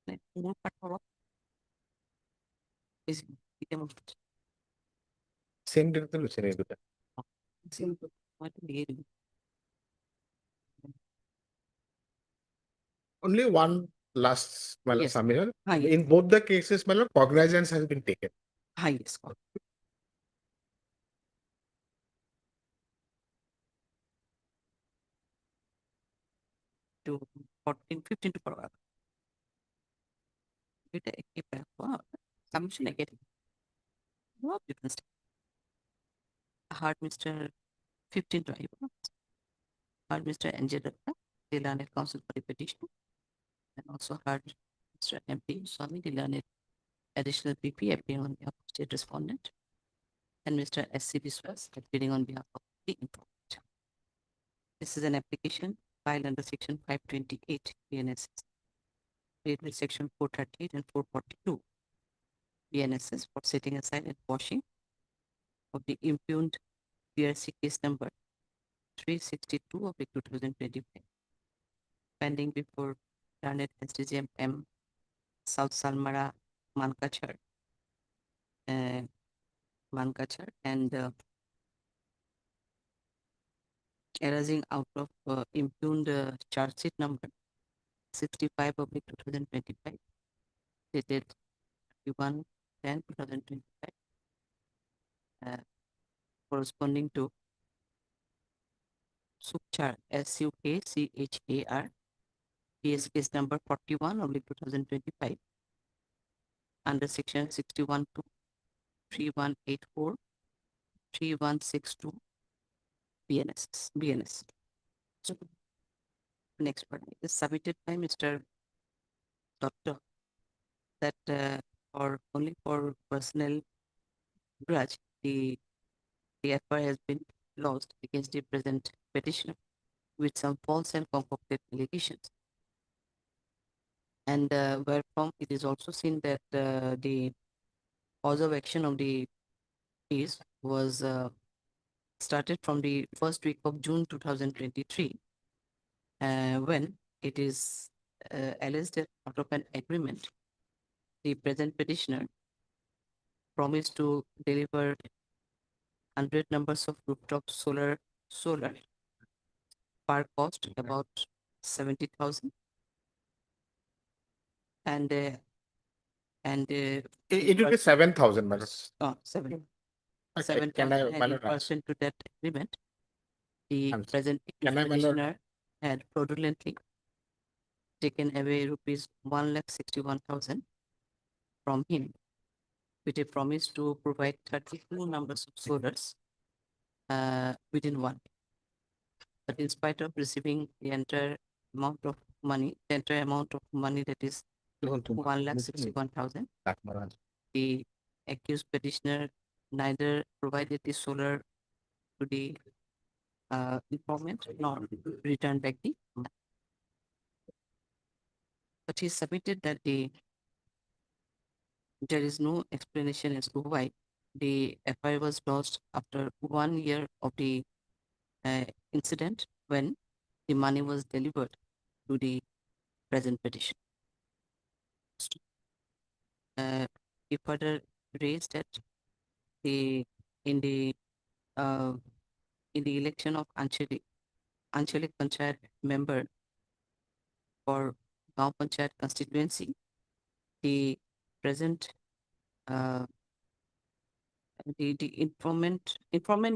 Yeah. মোৰ পাঠক Same date to listen to that. মইতো দিয়ে দিম। Only one last, my lord, Yes. submission. Hi. In both the cases, my lord, cognizance has been taken. Hi, yes. To 14, 15 to per hour. It submission again. No difference. Hard Mr. 15 to hard Mr. Angela, the learned counsel for the petition, and also hard Mr. MP Swami, the learned additional PP appearing on behalf of state respondent, and Mr. SCB Swas appearing on behalf of the informant. This is an application filed under section 528 BNSS, read with section 438 and 442 BNSS for setting aside and quashing of the impugned PRC case number 362 of 2025, pending before learned SDGM M South Salmara Mankachar, and arising out of impugned charge sheet number 65 of 2025, dated 31/10/2025, corresponding to Sukchar SUKCHAR PS case number 41 of 2025 under section 61 to 3184 3162 BNS. So next part is submitted by Mr. Doctor that only for personnel grudge the FIR has been lodged against the present petitioner with some false and concocted allegations. And wherefrom it is also seen that the cause of action of the case was started from the first week of June 2023, when it is alleged that out of an agreement, the present petitioner promised to deliver 100 numbers of rooftop solar per cost about 70,000, and It will be 7,000, my lord. Oh, 7. Okay, can I, 7,000 my and in lord, ask? person to that agreement, the I'm- present can I, my lord? petitioner had fraudulently taken away rupees 1,61,000 from him with a promise to provide 32 numbers of solars within 1 day. But in spite of receiving the entire amount of money that is 1,61,000, the accused petitioner neither provided the solar to the informant nor returned back the money. But he submitted that there is no explanation as to why the FIR was lost after 1 year of the incident when the money was delivered to the present petition. He further raised that in the election of Anchalik Panchayat member for Gaon Panchayat constituency, the present the informant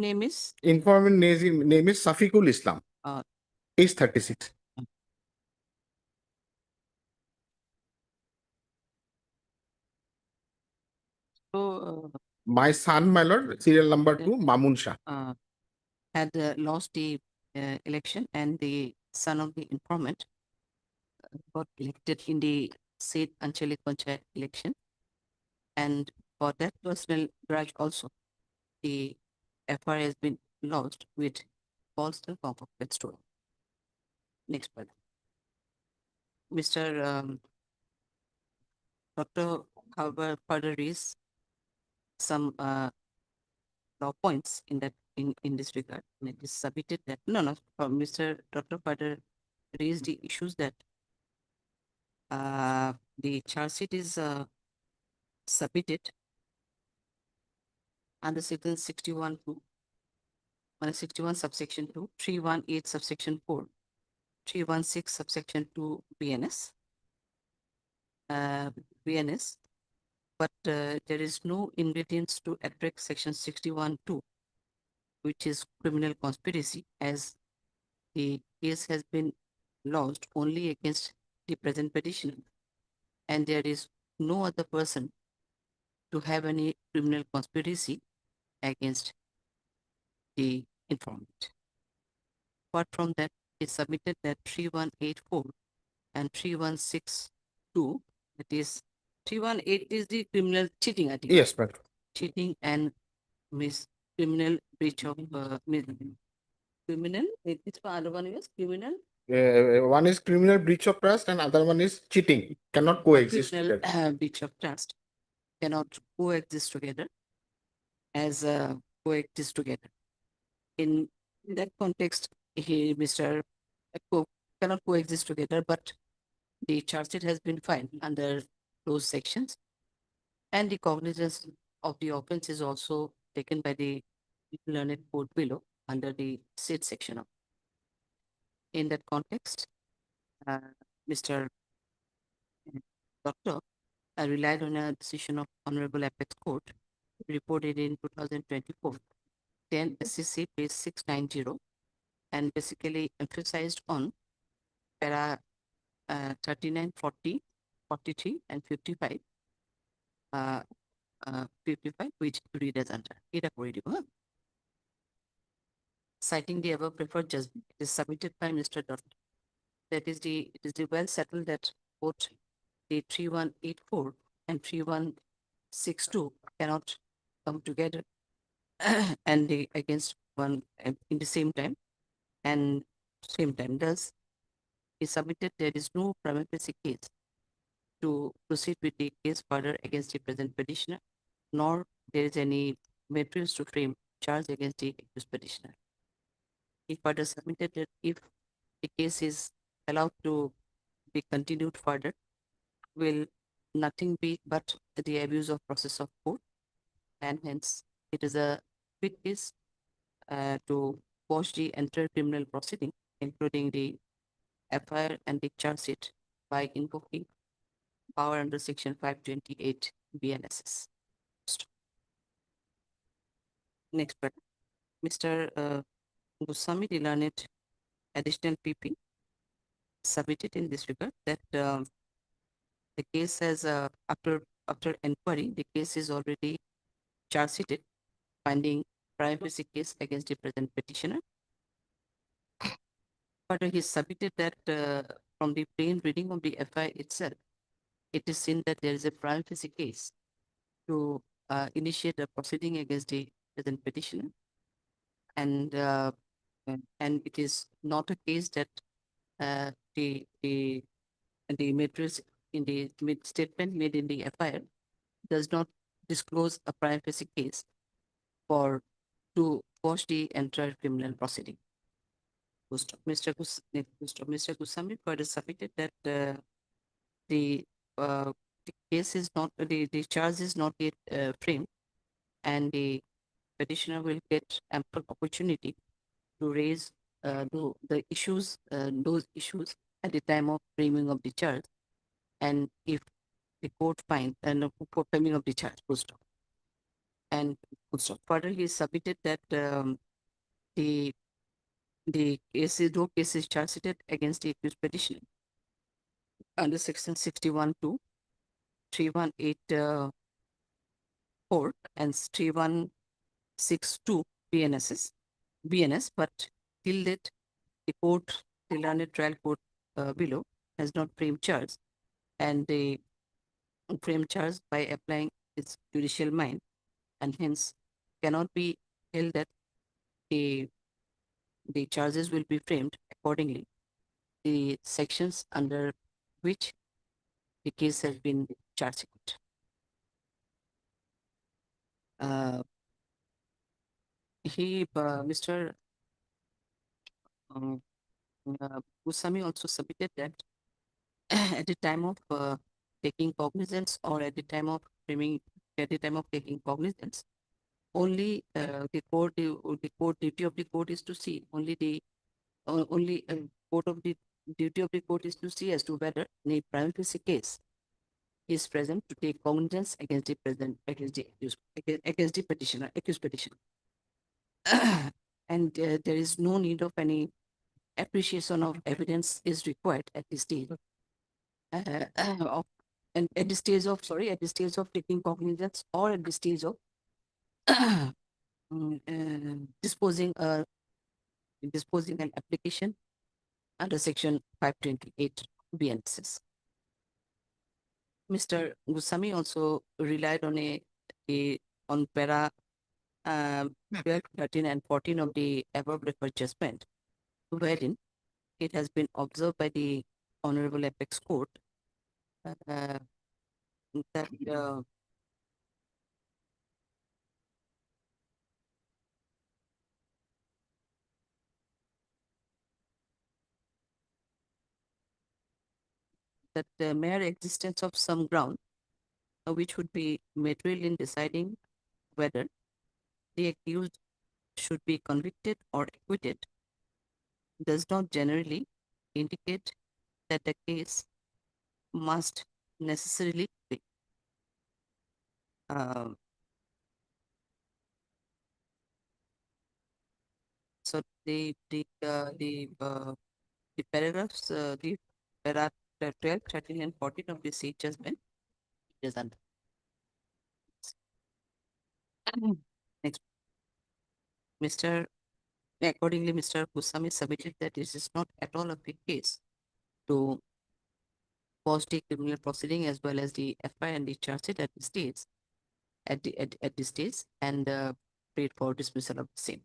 name is Informant name is Safiqul Islam. Age 36. so My son, my lord, serial number 2, Mamun Shah. Had lost the election, and the son of the informant got elected in the Said Anchalik Panchayat election. And for that personal grudge also, the FR has been lodged with false and concocted story. Next part. Mr. Dr. However further raised some law points in that in this regard. And it is submitted that Mr. Dr. further raised the issues that the charge sheet is submitted under section 61(2), 61 subsection 2, 318 subsection 4, 316 subsection 2 BNS, but there is no ingredients to attract section 61(2), which is criminal conspiracy, as the case has been lodged only against the present petitioner, and there is no other person to have any criminal conspiracy against the informant. Apart from that, it submitted that 3184 and 3162, that is 318 is the criminal cheating article. Yes, madam. Cheating and criminal breach of criminal. This other one is criminal. One is criminal breach of trust and other one is cheating. Cannot coexist Criminal together. breach of trust cannot coexist together as coexist together. In that context, Mr. cannot coexist together, but the charge sheet has been filed under those sections, and the cognizance of the offense is also taken by the learned court below under the said section of. In that context, Mr. Doctor relied on a decision of Honorable Apex Court reported in 2024, 10 SCC page 690, and basically emphasized on para 39, 40, 43, and 55, 55, which read as under. Citing the above preferred judgment, it is submitted by Mr. Doctor. That is it is well settled that both the 3184 and 3162 cannot come together and they against one in the same time, and same time thus is submitted there is no prima facie case to proceed with the case further against the present petitioner, nor there is any materials to frame charge against the accused petitioner. If further submitted that if the case is allowed to be continued further, will nothing be but the abuse of process of court, and hence it is a fit case to quash the entire criminal proceeding, including the FIR and the charge sheet, by invoking power under section 528 BNSS. Next, Mr. Goswami, the learned additional PP submitted in this regard that the case has after inquiry, the case is already charge sheeted, finding prima facie case against the present petitioner. Further, he submitted that from the plain reading of the FI itself, it is seen that there is a prima facie case to initiate a proceeding against the present petitioner, and it is not a case that the materials in the statement made in the FIR does not disclose a prima facie case to quash the entire criminal proceeding. Mr. Goswami further submitted that the case is not the charge is not yet framed, and the petitioner will get ample opportunity to raise the issues, those issues at the time of framing of the charge, and if the court finds and for framing of the charge, and further he submitted that the case is no case is charged against the accused petitioner under section 61(2), 318 4 and 3162 BNS, but till date, the court, the learned trial court below has not framed charge, and they frame charge by applying its judicial mind, and hence cannot be held that the charges will be framed accordingly. The sections under which the case has been charged. Mr. Goswami also submitted that at the time of taking cognizance or at the time of framing, at the time of taking cognizance, only the court duty of the court is to see duty of the court is to see as to whether in a prima facie case is present to take cognizance against the petitioner, accused petitioner. And there is no need of any appreciation of evidence is required at this stage. At the stage of taking cognizance or at the stage of disposing an application under section 528 BNSS. Mr. Goswami also relied on on para 12, 13 and 14 of the above referred judgment, wherein it has been observed by the Honorable Apex Court that the mere existence of some ground which would be material in deciding whether the accused should be convicted or acquitted does not generally indicate that the case must necessarily be. So the paragraphs, the para 12, 13 and 14 of the said judgment is under. Next. Accordingly, Mr. Goswami submitted that this is not at all a big case to pause the criminal proceeding as well as the FI and the charge sheet at the stage, at the stage, and prayed for dismissal of the same.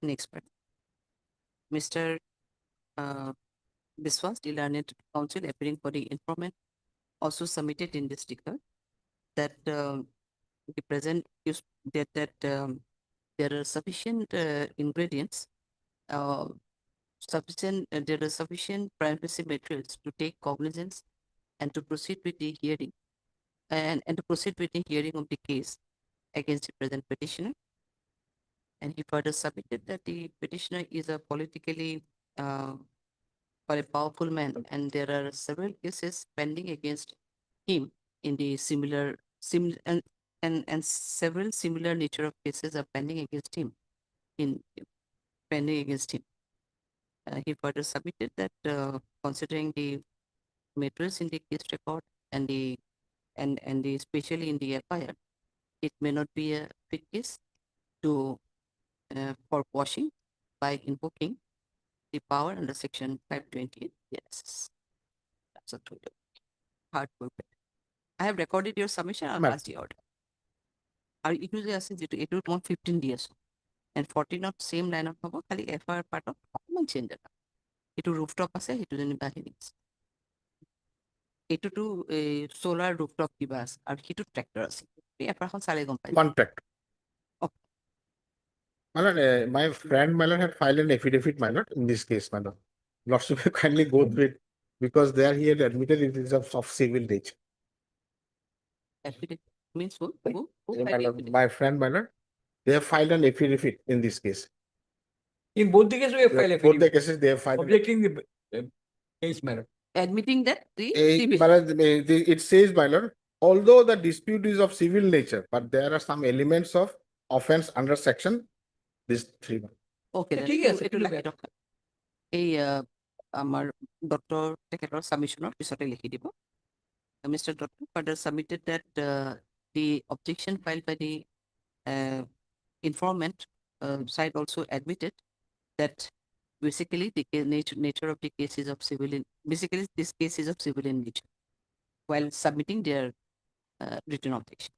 Next part. Mr. Biswas, the learned counsel appearing for the informant, also submitted in this record that the present use that there are sufficient ingredients, there are sufficient privacy materials to take cognizance and to proceed with the hearing and to proceed with the hearing of the case against the present petitioner. And he further submitted that the petitioner is a politically or a powerful man, and there are several cases pending against him in the similar and several similar nature of cases are pending against him he further submitted that considering the materials in the case record and especially in the FIR, it may not be a fit case to for quashing by invoking the power under section 528. Yes, that's a total hard work. I have recorded your submission. I'll pass the order. Are you using it would want 15 days and 14 of same line of cover, Kali FIR part of common change. It rooftop আছে সেইটো যেনিবা হেৰি এইটোতো solar rooftop কিবা আছে আৰু সেইটো tractor আছে এই এপাৰখন চালে গম পাই One tractor. My lord, my friend my lord had filed an affidavit, my lord, in this case, my lord. Lordship will kindly go through it because there he had admitted it is of civil nature. affidavit means who My lord, my friend, my lord, they have filed an affidavit in this case. In both the cases, we have filed Both the affidavit. cases they have filed. Objecting the case matter. admitting that the My lord, it says, my lord, although the dispute is of civil nature, but there are some elements of offense under section this 3. Okay, ঠিক আছে, এইটো লাগি থকা এই আমাৰ doctor তেখেতৰ সাবমিশনৰ পিছতে লিখি দিব Mr. Dr. further submitted that the objection filed by the informant side also admitted that basically the nature of the case is of civilian, basically this case is of civilian nature while submitting their written objection.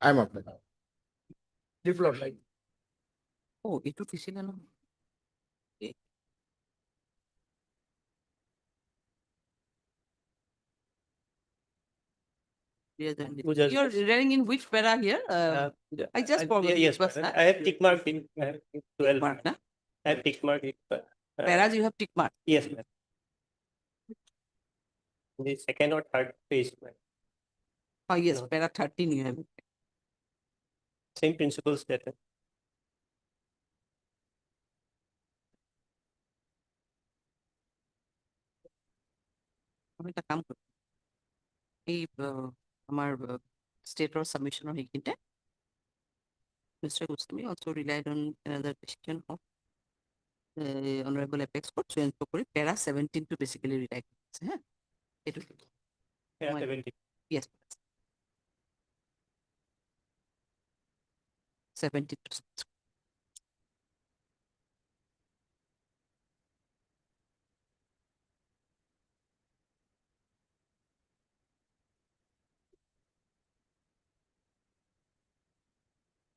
I'm up now. Oh, itu ছিল না? Okay. Yes, and Just- you're reading in which para here? I just forgot. Yes, it was, madam. I have tick mark in 12. mark, na? I have tick mark in Paras you have tick mark. yes, ma'am. The second or third page, ma'am. Oh, yes, No. para 13 you have. Same principles that আমি একটা কাম করি এই আমার stator সাবমিশনের এইখানটা Mr. Goswami also relied on another decision of Honorable Apex Court, so and so করে para 17 to basically rely করছে, হ্যাঁ এটুকু yeah, My- 70. yes 17 to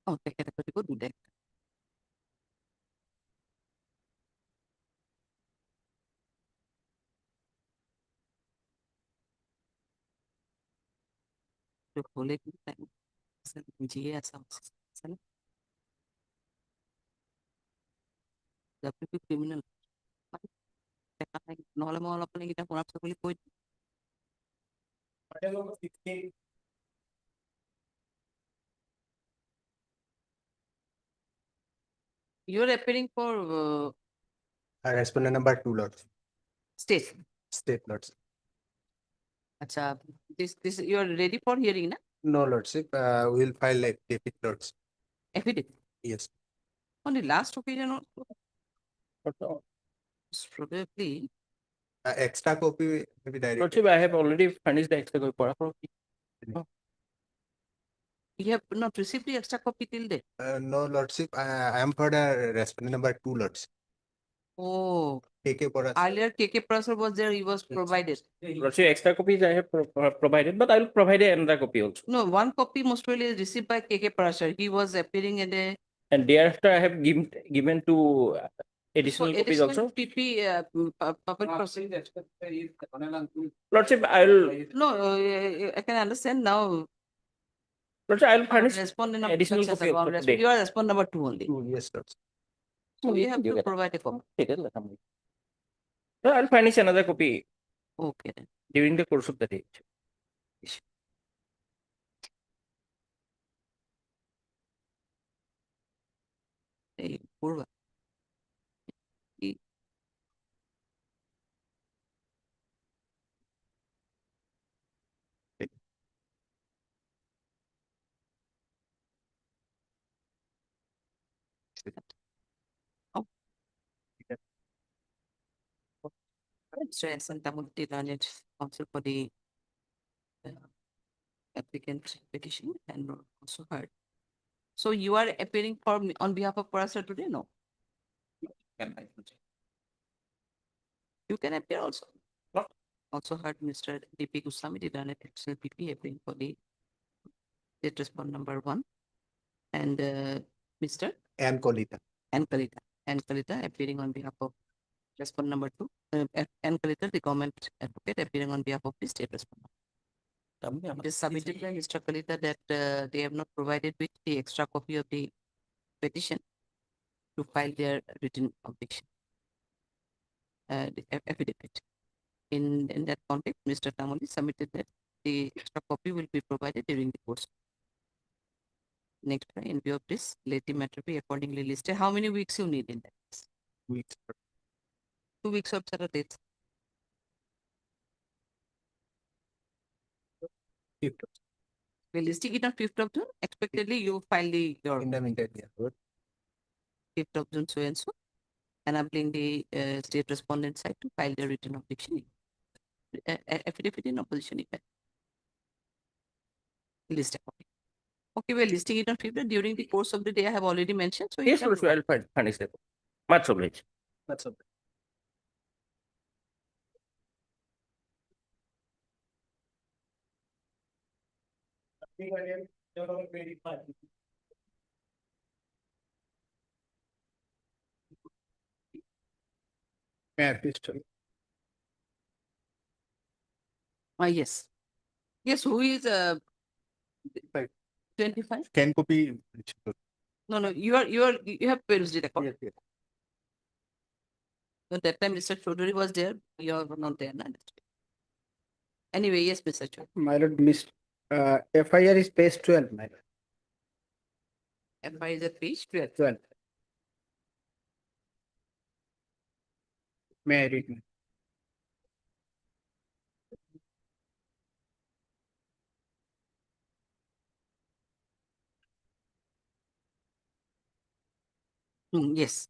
oh এটা কত দুটো একটা তো হলে কিন্তু জিয়ে আসা আছে না WP criminal নহলে মই অলপ মানে কিটা পৰাপ বুলি কৈ you're appearing for Respondent number 2, Lords. state. State, Lords. Acha, this you are ready for hearing, na? No, Lordship. We'll file a affidavit, Lords. Affidavit. Yes. On the last occasion, probably Extra copy may be directed. Lordship, I have already furnished the extra copy. you have not received the extra copy till date. No, Lordship. I am for the respondent number 2, Lords. Oh, KK Paras. earlier KK Prasad was there, he was provided. Lordship, extra copies I have provided, but I will provide another copy also. No, one copy most probably is received by KK Prasad. He was appearing at a And thereafter, I have given to additional copies also. PP public prosecutor. Lordship, I will. No, I can understand now. Lordship, I will furnish Respondent of additional such as copy also today. you are respondent number 2 only. Yes, Lords. So we have to provide a copy. So I'll furnish another copy Okay then. during the course of the day. এই পূর্বা Stress and Tamuti learned counsel for the applicant petition and also heard. So you are appearing for on behalf of Parasar today? No. You can appear also. What? Also heard Mr. DP Goswami, the learned additional PP appearing for the state respond number 1 and Mr. And Kolita. and Kalita appearing on behalf of respond number 2 and Kalita, the government advocate appearing on behalf of the state respondent. It is submitted by Mr. Kalita that they have not provided with the extra copy of the petition to file their written objection. The affidavit. In that context, Mr. Tamoli submitted that the extra copy will be provided during the course. Next, in view of this, let the matter be accordingly listed. How many weeks you need in that? Weeks. 2 weeks of Saturdays. We'll stick it on 5th of June. Expectedly, you file your In the meantime, yeah. Good. 5th of June, so and so, enabling the state respondent side to file their written objection. Affidavit in opposition. List a copy. Okay, we're listing it on 5th. During the course of the day, I have already mentioned. So you Yes, can Lordship, I'll furnish the copy. Much obliged. That's okay. May I please tell? Yes. Yes, who is 25? Can copy. No, you have produced it according. Yes, yes. So that time Mr. Chaudhary was there, you are not there. No? Anyway, yes, Mr. Chaudhary. My lord, FIR is page 12, my lord. FI is at page 12. 12. May I read? Yes.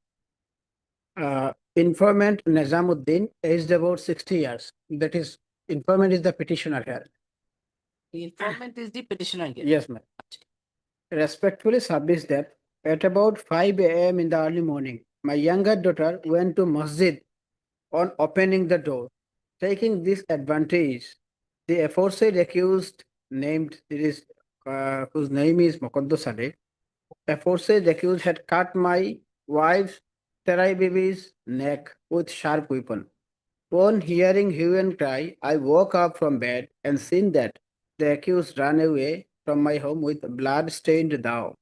Informant Nizamuddin, aged about 60 years. That is, informant is the petitioner here. The informant is the petitioner here. Yes, ma'am. Respectfully submits that at about 5 a.m. in the early morning, my younger daughter went to masjid on opening the door. Taking this advantage, the aforesaid accused named whose name is Mokondo Saleh, aforesaid accused had cut my wife's Terai baby's neck with sharp weapon. On hearing hue and cry, I woke up from bed and seen that the accused ran away from my home with blood-stained dhow.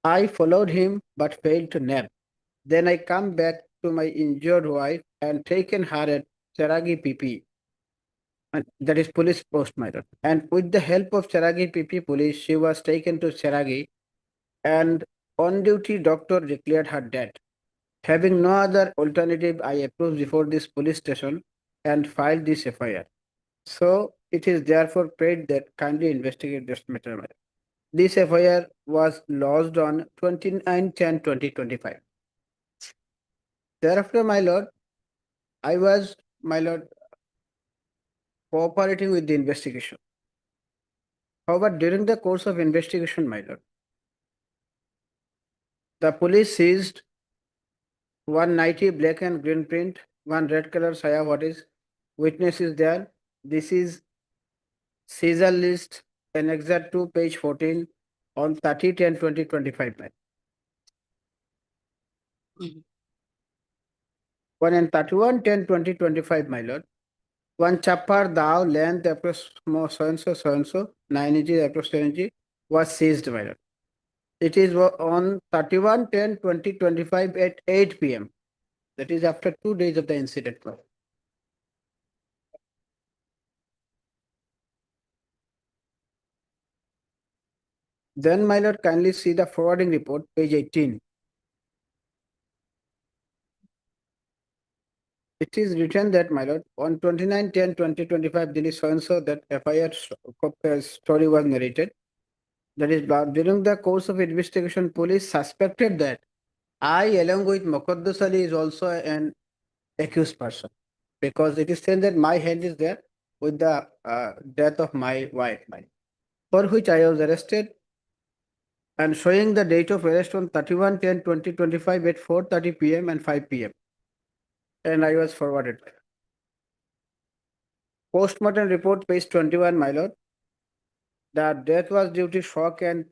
I followed him but failed to nab. Then I come back to my injured wife and taken her at Cheragi PP. And that is police post, my lord. And with the help of Cheragi PP police, she was taken to Cheragi and on-duty doctor declared her dead. Having no other alternative, I approached before this police station and filed this FIR. So it is therefore prayed that kindly investigate this matter. This FIR was lodged on 29/10/2025. Thereafter, my lord, I was, my lord, cooperating with the investigation. However, during the course of investigation, my lord, the police seized one nighty black and green print, one red color saya. What is witness is there? This is seizure list annexed to page 14 on 30/10/2025. One and 31/10/2025, my lord. One chapar dao length approx so and so 9 inches approx 10 inches was seized, my lord. It is on 31/10/2025 at 8 p.m. That is after 2 days of the incident. Then, my lord, kindly see the forwarding report, page 18. It is written that, my lord, on 29/10/2025, there is so and so that FIR story was narrated. That is, during the course of investigation, police suspected that I, along with Mokaddus Ali, is also an accused person, because it is said that my hand is there with the death of my wife, for which I was arrested and showing the date of arrest on 31/10/2025 at 4:30 p.m. and 5 p.m. And I was forwarded. Postmortem report, page 21, my lord. The death was due to shock and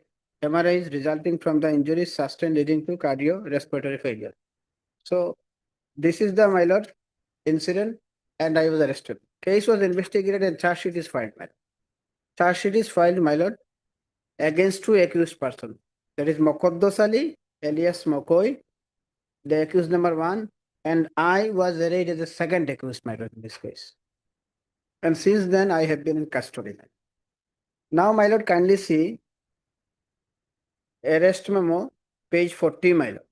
hemorrhage resulting from the injuries sustained leading to cardiorespiratory failure. So this is the, my lord, incident, and I was arrested. Case was investigated and charge sheet is filed, my lord. Charge sheet is filed, my lord, against two accused persons. That is Mokoddos Ali, alias Mokoi, the accused number 1, and I was arraigned as the second accused, my lord, in this case. And since then, I have been in custody. Now, my lord, kindly see arrest memo, page 40, my lord.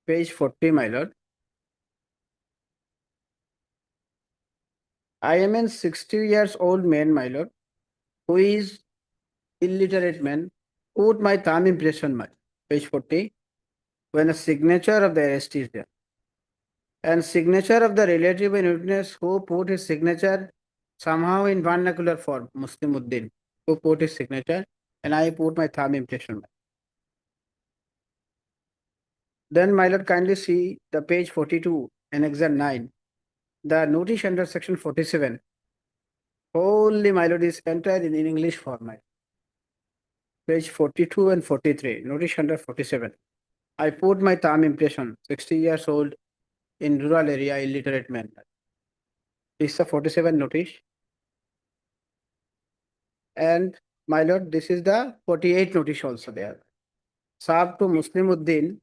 Page 40, my lord. I am a 60 years old man, my lord, who is illiterate man. Put my thumb impression, my page 40, when a signature of the arrest is there. and signature of the relative and witness who put his signature somehow in vernacular form, Muslimuddin, who put his signature, and I put my thumb impression. Then, my lord, kindly see the page 42 and exam 9. The notice under section 47. Wholly, my lord, is entered in English format. Page 42 and 43, notice under 47. I put my thumb impression, 60 years old, in rural area, illiterate man. This is the 47 notice. And my lord, this is the 48 notice also there. Served to Muslimuddin,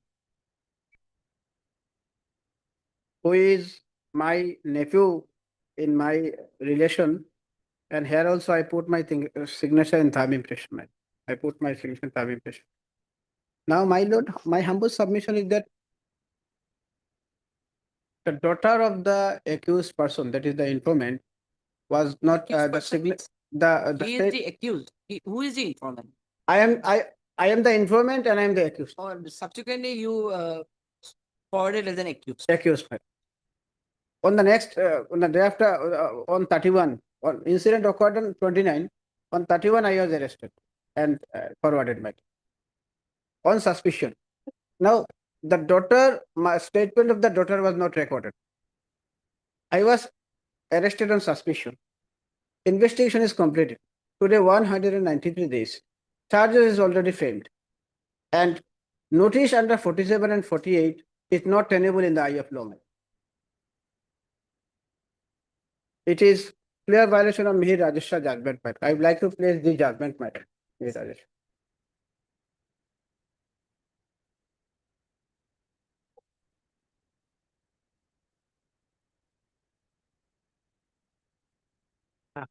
who is my nephew in my relation. And here also I put my signature and thumb impression. I put my signature and thumb impression. Now, my lord, my humble submission is that the daughter of the accused person, that is the informant, was not the signature. He is the accused. Who is the informant? I am the informant and I am the accused. Or subsequently you forwarded as an accused. Accused. On the next, on the day after, on 31, incident occurred on 29. On 31, I was arrested and forwarded back on suspicion. Now, the daughter, my statement of the daughter was not recorded. I was arrested on suspicion. Investigation is completed. Today, 193 days. Charges is already framed. And notice under 47 and 48 is not tenable in the eye of law. It is clear violation of Mihir Rajeshwar judgment matter. I would like to place the judgment matter. Mihir Rajeshwar. My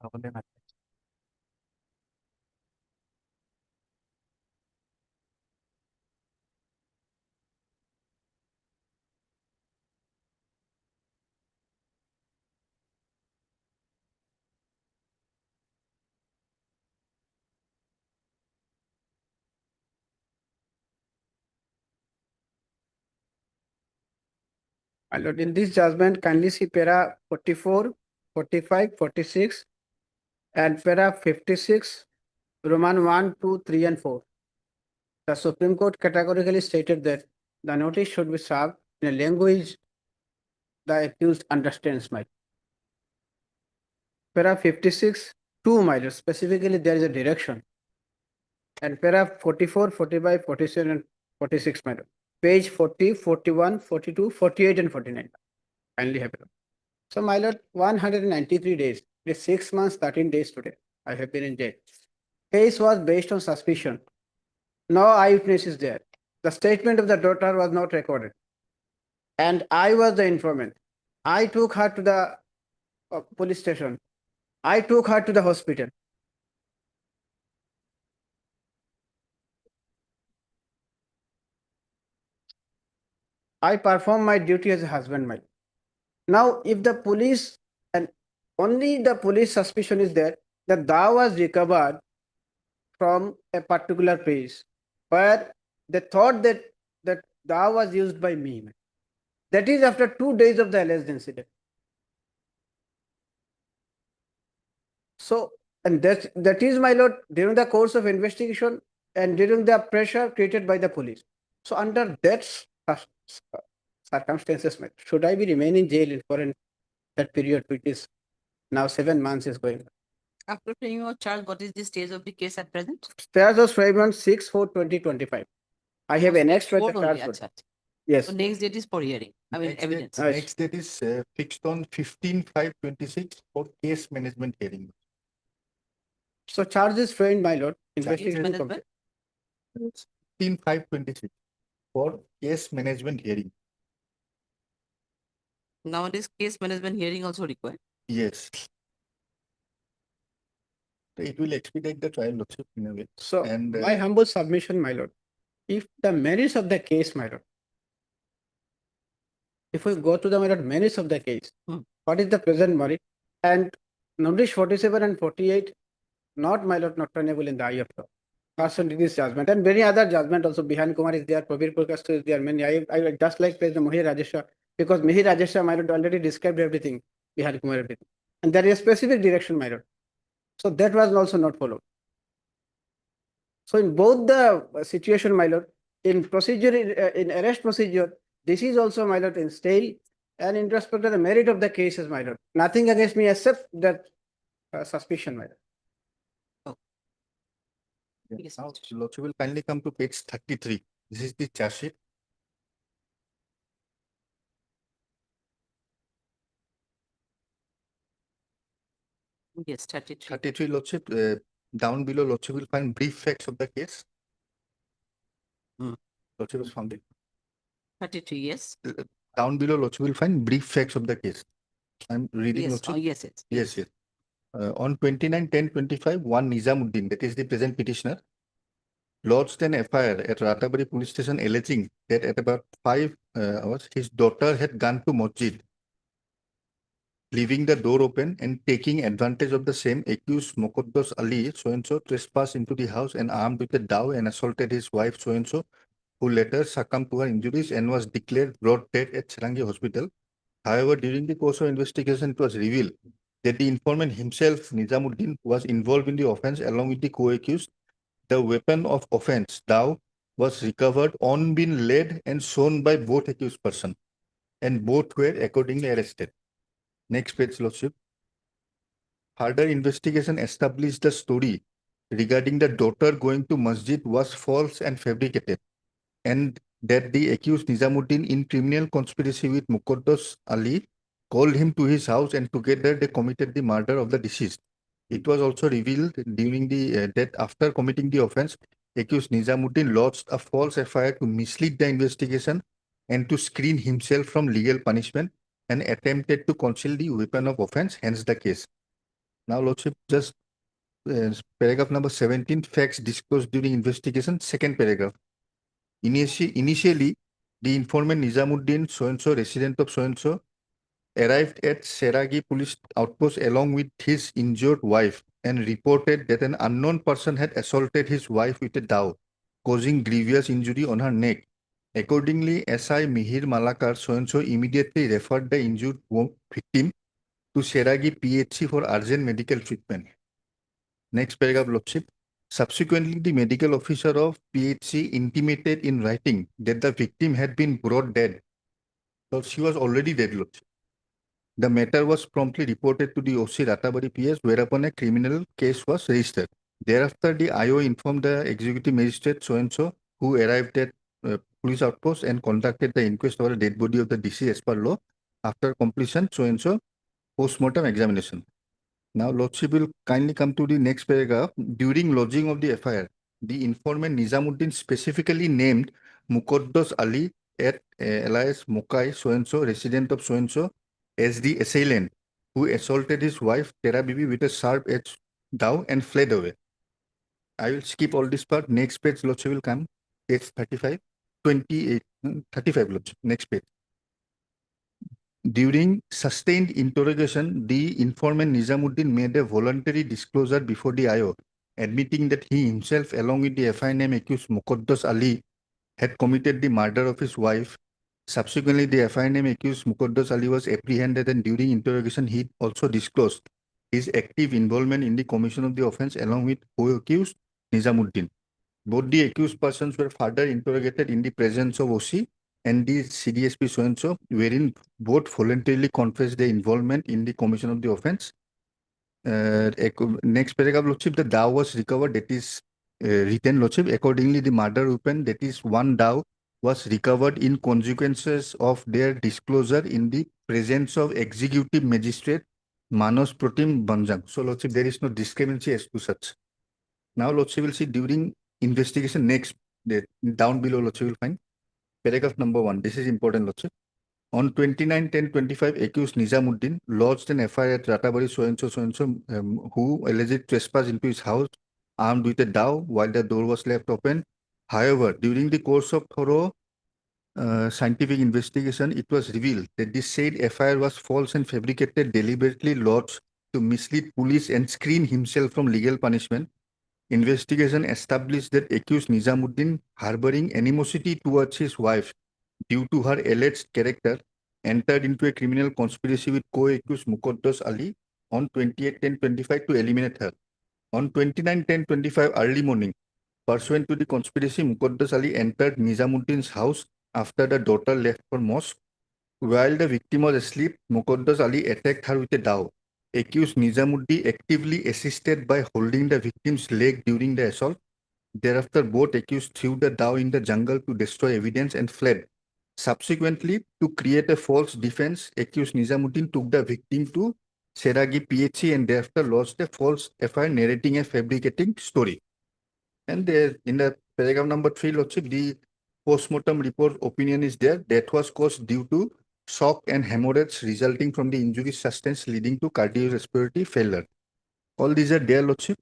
lord, in this judgment, kindly see para 44, 45, 46, and para 56, Roman 1, 2, 3, and 4. The Supreme Court categorically stated that the notice should be served in a language the accused understands. My para 56, 2, my lord, specifically there is a direction. And para 44, 45, 47, and 46, my lord. Page 40, 41, 42, 48, and 49. Kindly have a look. So, my lord, 193 days. It is 6 months, 13 days today. I have been in jail. Case was based on suspicion. No eyewitness is there. The statement of the daughter was not recorded. And I was the informant. I took her to the police station. I took her to the hospital. I perform my duty as a husband. My now, if the police and only the police suspicion is there, that dao was recovered from a particular place, where they thought that that dao was used by me. That is after 2 days of the alleged incident. So, and that is, my lord, during the course of investigation and during the pressure created by the police. So, under that circumstances, should I be remain in jail for that period, which is now 7 months is going? After paying your charge, what is the stage of the case at present? Charge was framed on 6/4/2025. I have annexed with the Court only, charge. acha. Yes. So next date is for hearing. I mean, evidence. Next date is fixed on 15/5/26 for case management hearing. So charge is framed, my lord. Investigation management? complete. 15/5/26 for case management hearing. Nowadays, case management hearing also required. Yes. It will expedite the trial also in a way. So, and my humble submission, my lord, if the merits of the case, my lord, if we go to the merits of the case, what is the present merit? And notice 47 and 48, not, my lord, not tenable in the eye of law. Person did this judgment and many other judgment also. Bihan Kumar is there, Prabir Purkastu is there, many. I just like place the Mohir Rajeshwar because Mihir Rajesha, my lord, already described everything, Bihari Kumar, everything. And there is a specific direction, my lord. So that was also not followed. So in both the situation, my lord, in procedure, in arrest procedure, this is also, my lord, in stale, and in respect of the merit of the cases, my lord. Nothing against me except that suspicion, my lord. Yes, Now, Lordship will kindly come to page 33. This is the charge sheet. Yes, 33. 33, Lordship, down below, Lordship will find brief facts of the case. Lordship has found it. 33, yes. Down below, Lordship will find brief facts of the case. I'm reading, Yes, Lordship. oh, yes, yes. Yes, yes. On 29/10/25, one Nizamuddin, that is the present petitioner, lodged an FIR at Ratabari police station alleging that at about 5 hours, his daughter had gone to Masjid, leaving the door open and taking advantage of the same, accused Mokaddas Ali so-and-so trespassed into the house and armed with a dao and assaulted his wife so-and-so, who later succumbed to her injuries and was declared brought dead at Charangi Hospital. However, during the course of investigation, it was revealed that the informant himself, Nizamuddin, was involved in the offense along with the co-accused. The weapon of offense, dao, was recovered on being led and shown by both accused persons, and both were accordingly arrested. Next page, Lordship. Further investigation established the story regarding the daughter going to masjid was false and fabricated, and that the accused Nizamuddin, in criminal conspiracy with Mukaddas Ali, called him to his house and together they committed the murder of the deceased. It was also revealed during the that after committing the offense, accused Nizamuddin lodged a false FIR to mislead the investigation and to screen himself from legal punishment, and attempted to conceal the weapon of offense, hence the case. Now, Lordship, just paragraph number 17, facts disclosed during investigation, second paragraph. Initially, the informant Nizamuddin, so-and-so, resident of so-and-so, arrived at Seragi police outpost along with his injured wife and reported that an unknown person had assaulted his wife with a dao, causing grievous injury on her neck. Accordingly, SI Mihir Malakar, so-and-so, immediately referred the injured victim to Seragi PHC for urgent medical treatment. Next paragraph, Lordship. Subsequently, the medical officer of PHC intimated in writing that the victim had been brought dead. So she was already dead, Lordship. The matter was promptly reported to the OC Ratabari PS, whereupon a criminal case was registered. Thereafter, the IO informed the executive magistrate so-and-so, who arrived at police outpost and conducted the inquest over a dead body of the deceased as per law. After completion, so-and-so, post-mortem examination. Now, Lordship will kindly come to the next paragraph. During lodging of the FIR, the informant Nizamuddin specifically named Mukaddas Ali at alias Mokai so-and-so, resident of so-and-so, as the assailant who assaulted his wife Tera Bibi with a sharp-edged dao and fled away. I will skip all this part. Next page, Lordship will come. Page 35, 28, 35, Lordship. Next page. During sustained interrogation, the informant Nizamuddin made a voluntary disclosure before the IO, admitting that he himself, along with the FI name accused Mukaddas Ali, had committed the murder of his wife. Subsequently, the FI name accused Mukaddas Ali was apprehended, and during interrogation, he also disclosed his active involvement in the commission of the offense along with co-accused Nizamuddin. Both the accused persons were further interrogated in the presence of OC and the CDSP so-and-so, wherein both voluntarily confessed their involvement in the commission of the offense. Next paragraph, Lordship, the dao was recovered, that is written, Lordship. Accordingly, the murder weapon, that is one dao, was recovered in consequences of their disclosure in the presence of executive magistrate Manos Protim Banjang. So, Lordship, there is no discrepancy as to such. Now, Lordship will see during investigation next, down below, Lordship will find paragraph number 1. This is important, Lordship. On 29/10/25, accused Nizamuddin lodged an FIR at Ratabari so-and-so, who alleged trespass into his house armed with a dao while the door was left open. However, during the course of thorough scientific investigation, it was revealed that this said FIR was false and fabricated, deliberately lodged to mislead police and screen himself from legal punishment. Investigation established that accused Nizamuddin, harboring animosity towards his wife due to her alleged character, entered into a criminal conspiracy with co-accused Muqaddas Ali on 28/10/25 to eliminate her. On 29/10/25 early morning, pursuant to the conspiracy, Muqaddas Ali entered Nizamuddin's house after the daughter left for mosque. While the victim was asleep, Muqaddas Ali attacked her with a dao. Accused Nizamuddin actively assisted by holding the victim's leg during the assault. Thereafter, both accused threw the dao in the jungle to destroy evidence and fled. Subsequently, to create a false defense, accused Nizamuddin took the victim to Seragi PHC and thereafter lodged a false FIR narrating a fabricating story. And there, in the paragraph number 3, Lordship, the post-mortem report opinion is there. Death was caused due to shock and hemorrhage resulting from the injuries sustained leading to cardiorespiratory failure. All these are there, Lordship.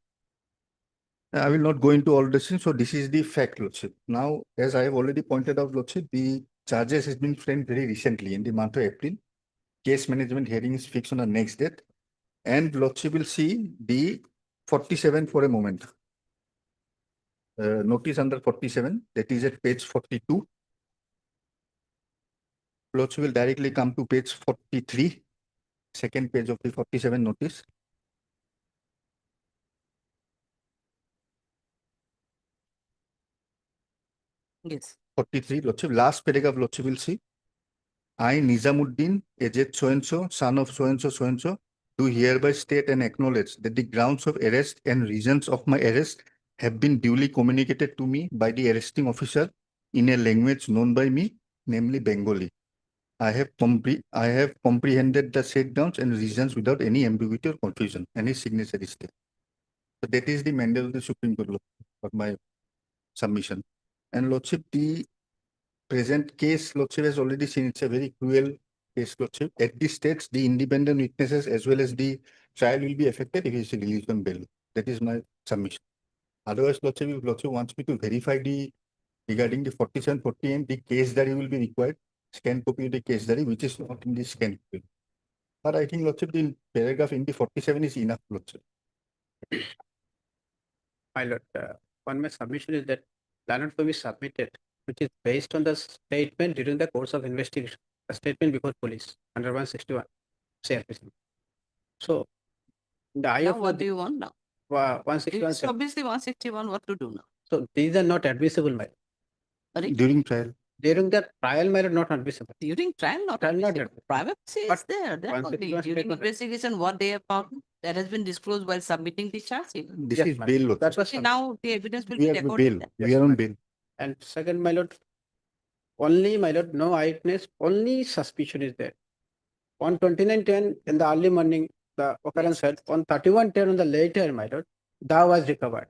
I will not go into all this things. So this is the fact, Lordship. Now, as I have already pointed out, Lordship, the charges has been framed very recently in the month of April. Case management hearing is fixed on the next date. And Lordship will see the 47 for a moment. Notice under 47, that is at page 42. Lordship will directly come to page 43, second page of the 47 notice. Yes. 43, Lordship, last paragraph, Lordship will see. I, Nizamuddin, aged so-and-so, son of so-and-so, so-and-so, do hereby state and acknowledge that the grounds of arrest and reasons of my arrest have been duly communicated to me by the arresting officer in a language known by me, namely Bengali. I have comprehended the said grounds and reasons without any ambiguity or confusion, and his signature is there. So that is the mandate of the Supreme Court for my submission. And Lordship, the present case, Lordship has already seen it's a very cruel case, Lordship. At this stage, the independent witnesses as well as the trial will be affected if he is released on bail. That is my submission. Otherwise, Lordship, if Lordship wants me to verify regarding the 47, 48, the case diary will be required. Scan copy of the case diary, which is not in the scan copy. But I think, Lordship, the paragraph in the 47 is enough, Lordship. My lord, one my submission is that planet form is submitted, which is based on the statement during the course of investigation, a statement before police under 161 CRPC. So, the eye Now of what do you want now? 161. It's obviously 161, what to do now? So these are not admissible, my Sorry? During trial. During the trial, my lord, not admissible. During trial, not Trial, not admissible. Privacy is there. That once only. it was During statement- investigation, what they have found, that has been disclosed while submitting the charge sheet. This Yes, is ma'am. bail, Lordship. That was See, now the evidence will We be are recorded. bail. then. We are on bail. And second, my lord, only, my lord, no eyewitness, only suspicion is there. On 29/10 in the early morning, the occurrence had on 31/10 on the later, my lord, that was recovered.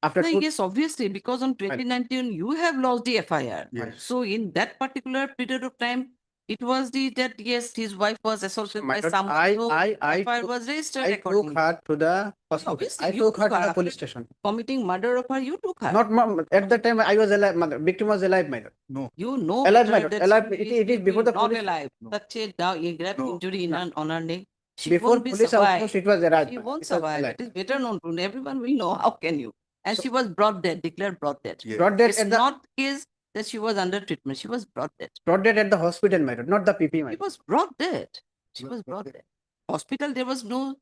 After No, two, yes, obviously, because on 2019, you have lost the FIR. Yes. So in that particular period of time, it was that yes, his wife was assaulted my by lord, someone. So I FIR took- was registered I took accordingly. her to the hospital. Obviously, I you took her to the after police station. committing murder of her, you took her. Not at the time I was alive, mother. Victim was alive, my lord. No. You know Alive, my better lord. that Alive. she It is before the not police. alive. Such a grave No. injury on her neck. She Before won't be police survive. outpost, it was arrived. She ma'am. won't It was survive. alive. It is better known to everyone will know. How can you? And she was brought dead, declared brought dead. Yes. Brought dead It's at the not case that she was under treatment. She was brought dead. at the hospital, my lord, not the PP, my She lord. was brought dead. She Brought was brought dead. dead. Hospital, there was no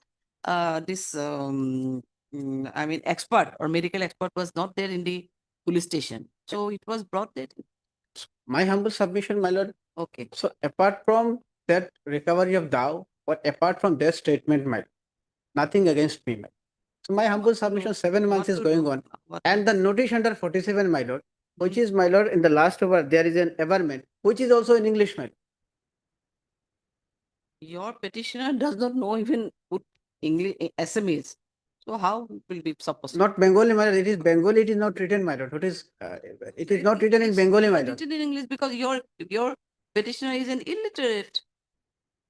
expert or medical expert was not there in the police station. So it was brought dead. My humble submission, my lord. Okay. So apart from that recovery of thou, or apart from their statement, my lord, nothing against me, my lord. So my humble submission, 7 months is going on. And the notice under 47, my lord, which is, my lord, in the last over, there is an averment, which is also in English, my lord. Your petitioner does not know even put English SMEs. So how will be supposed? Not Bengali, my lord. It is Bengali. It is not written, my lord. It is not written in Bengali, my lord. Written in English because your petitioner is an illiterate.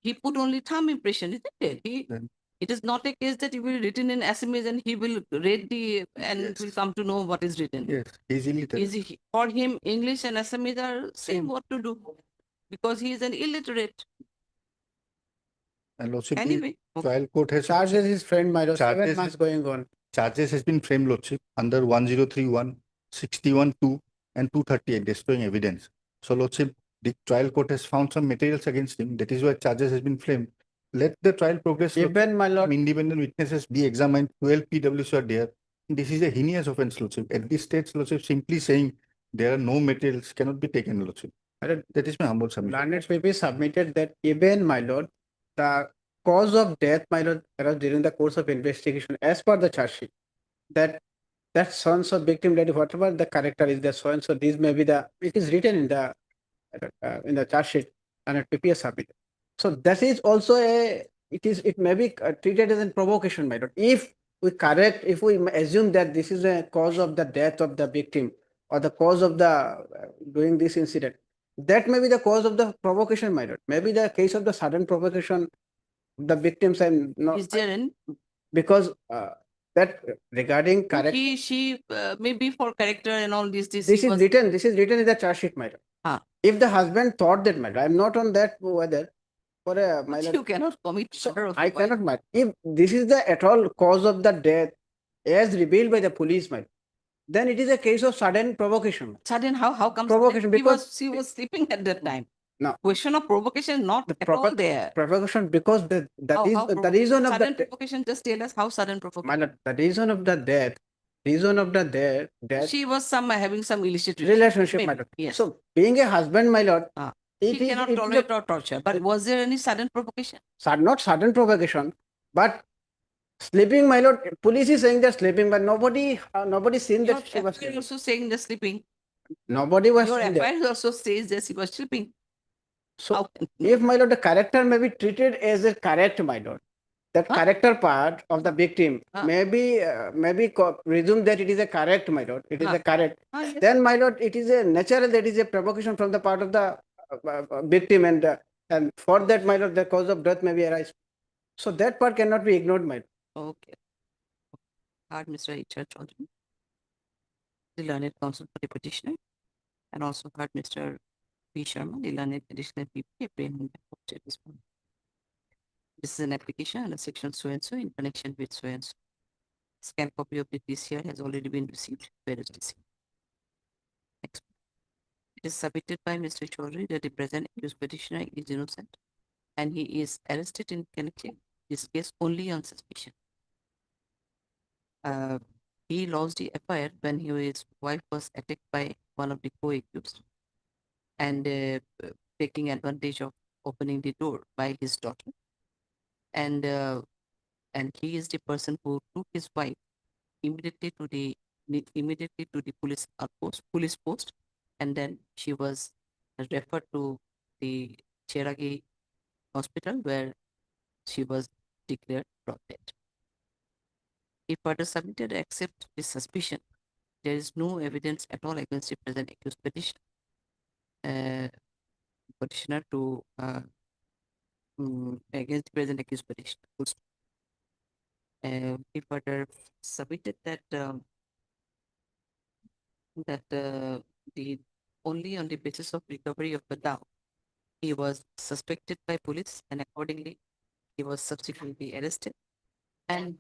He put only thumb impression, isn't it? It is not a case that he will written in Assamese and he will read and will come to know what is written. Yes, easily. For him, English and Assamese are same what to do because he is an illiterate. And Lordship, Anyway, the trial court has Charges his friend, my lord. 7 Charges- months going on. charges has been framed, Lordship, under 1031, 61(2), and 238, destroying evidence. So, Lordship, the trial court has found some materials against him. That is why charges has been framed. Let the trial progress. Even, my lord, Independent witnesses be examined. 12 PWs are there. This is a heinous offense, Lordship. At this stage, Lordship, simply saying there are no materials cannot be taken, Lordship. That is my humble submission. Learned PP submitted that even, my lord, the cause of death, my lord, arose during the course of investigation, as per the charge sheet, that so-and-so victim lady, whatever the character is, the so-and-so, this may be the, it is written in the charge sheet and at PPS submitted. So that is also it may be treated as a provocation, my lord. If we assume that this is a cause of the death of the victim or the cause of the doing this incident, that may be the cause of the provocation, my lord. Maybe the case of the sudden provocation, the victims and not. Is there any? Because that regarding character. She may be for character and all this. This is written in the charge sheet, madam. If the husband thought that, madam, I'm not on that whether for a minor. You cannot commit murder of I the wife. cannot, madam. If this is the at all cause of the death as revealed by the police, madam, then it is a case of sudden provocation. Sudden how comes Provocation, because she was sleeping at that time. No. Question of provocation not at all there. Provocation because the How reason of sudden the provocation, just tell us how sudden provocation. madam, the reason of the death. She was having some illicit Relationship, maybe, my lord. yes. So being a husband, my lord, He cannot tolerate or torture. But was there any sudden provocation? not sudden provocation, but sleeping, my lord. Police is saying they're sleeping, but nobody seen that she was You're also saying they're sleeping. Nobody was Your seen there. FIR also says that she was sleeping. So if, my lord, the character may be treated as a correct, my lord, that character part of the victim maybe presume that it is a correct, my lord. It is a correct. Yes. Then, my lord, it is a natural that is a provocation from the part of the victim, and for that, my lord, the cause of death may be arise. So that part cannot be ignored, my lord. Okay. Heard Mr. H.R. Chaudhary, the learned counsel for the petitioner, and also heard Mr. P. Sharma, the learned additional PP, apprehended this one. This is an application under section so and so in connection with so and so. Scanned copy of the PCR has already been received. Where is this? Next. It is submitted by Mr. Chaudhary that the present accused petitioner is innocent and he is arrested in connection this case only on suspicion. He lost the FIR when his wife was attacked by one of the co-accused and taking advantage of opening the door by his daughter. And he is the person who took his wife immediately to the police post, and then she was referred to the Cheragi hospital where she was declared dead. He further submitted except this suspicion. There is no evidence at all against the present accused petitioner to against the present accused petitioner. He further submitted that the only on the basis of recovery of the doubt he was suspected by police, and accordingly he was subsequently arrested, and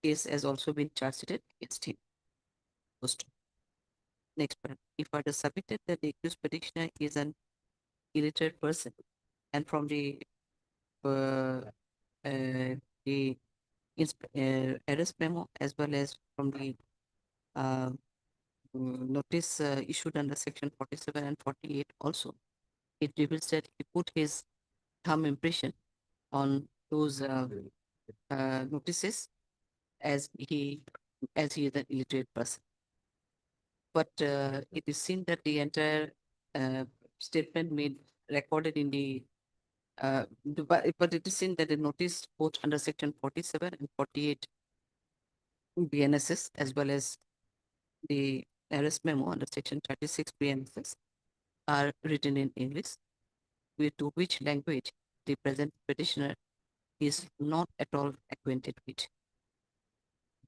case has also been charged against him. Next part. He further submitted that the accused petitioner is an illiterate person, and from the arrest memo as well as from the notice issued under section 47 and 48 also, it reveals that he put his thumb impression on those notices as he is an illiterate person. But it is seen that the entire statement made recorded in the but it is seen that the notice both under section 47 and 48 BNSS as well as the arrest memo under section 36 BNSS are written in English, to which language the present petitioner is not at all acquainted with.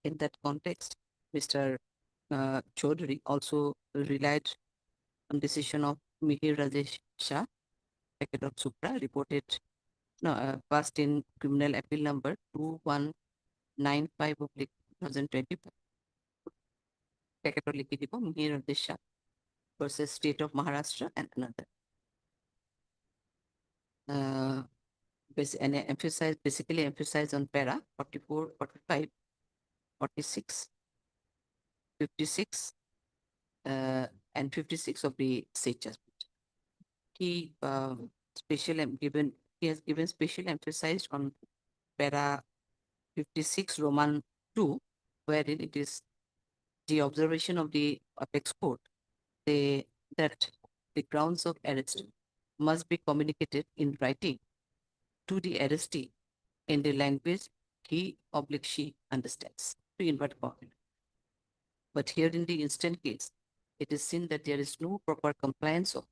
In that context, Mr. Chaudhary also relied on decision of Mihir Rajesh Shah, packet of Supra, reported passed in criminal appeal number 2195/2025. Packet of Likhi Dibo, Mihir Rajesh Shah versus State of Maharashtra and another. and basically emphasize on para 44, 45, 46, 56, and 56 of the state judgment. He he has given special emphasis on para 56 Roman 2, wherein it is the observation of the apex court that the grounds of arrest must be communicated in writing to the arrestee in the language he/she understands, to invert comma. But here in the instant case, it is seen that there is no proper compliance of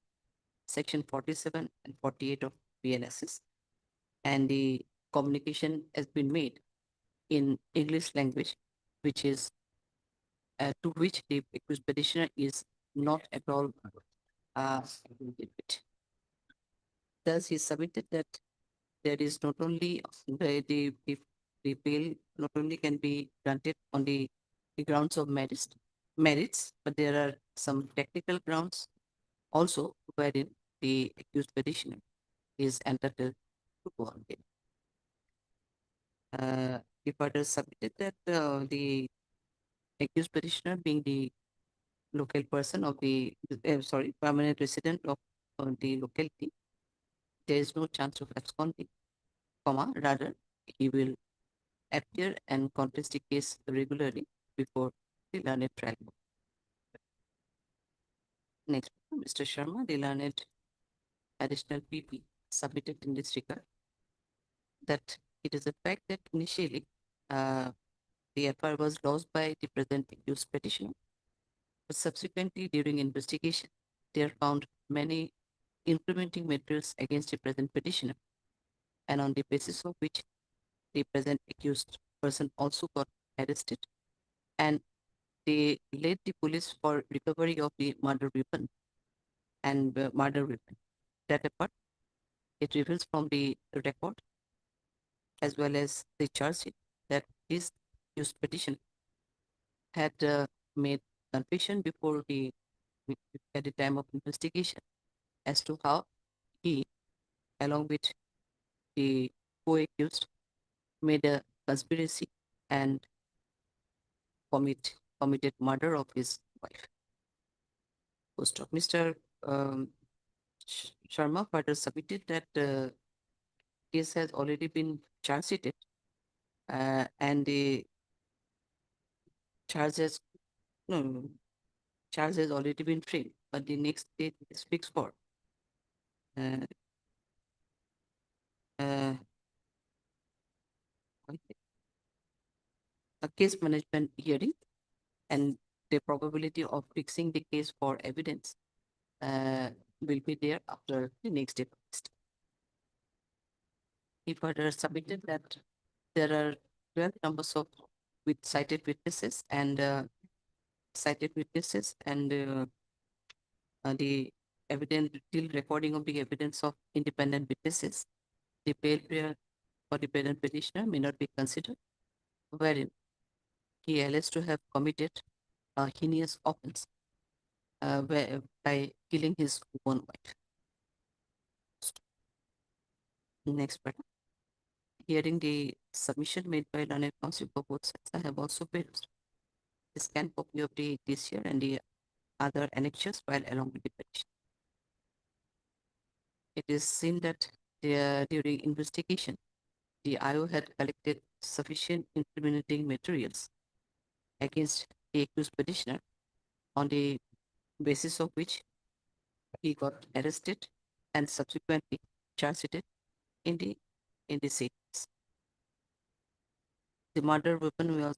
section 47 and 48 of BNSS, and the communication has been made in English language, which is to which the accused petitioner is not at all with. Thus, he submitted that there is not only the bail not only can be granted on the grounds of merits, but there are some technical grounds also wherein the accused petitioner is entitled to go on bail. The further submitted that the accused petitioner being the local person of the permanent resident of the locality, there is no chance of absconding, rather he will appear and contest the case regularly before the learned trial court. Next, Mr. Sharma, the learned additional PP submitted in this regard, that it is a fact that initially the FR was lost by the present accused petitioner, but subsequently during investigation, they are found many implementing materials against the present petitioner, and on the basis of which the present accused person also got arrested, and they led the police for recovery of the murder weapon and murder weapon. That apart, it reveals from the record as well as the charge sheet that this accused petitioner had made confession before at the time of investigation as to how he, along with the co-accused, made a conspiracy and committed murder of his wife. Post of Mr. Sharma further submitted that case has already been charge sheeted and the charge has already been framed, but the next date is fixed for a case management hearing, and the probability of fixing the case for evidence will be there after the next day. He further submitted that there are 12 numbers of cited witnesses and the detailed recording of the evidence of independent witnesses. The bail prayer for the present petitioner may not be considered, wherein he alleged to have committed a heinous offense by killing his own wife. Next part. Hearing the submission made by learned counsel for both sides, I have also produced the scanned copy of the DCR and the other annexures filed along with the petition. It is seen that during investigation, the IO had collected sufficient incriminating materials against the accused petitioner, on the basis of which he got arrested and subsequently charged in the same case. The murder weapon was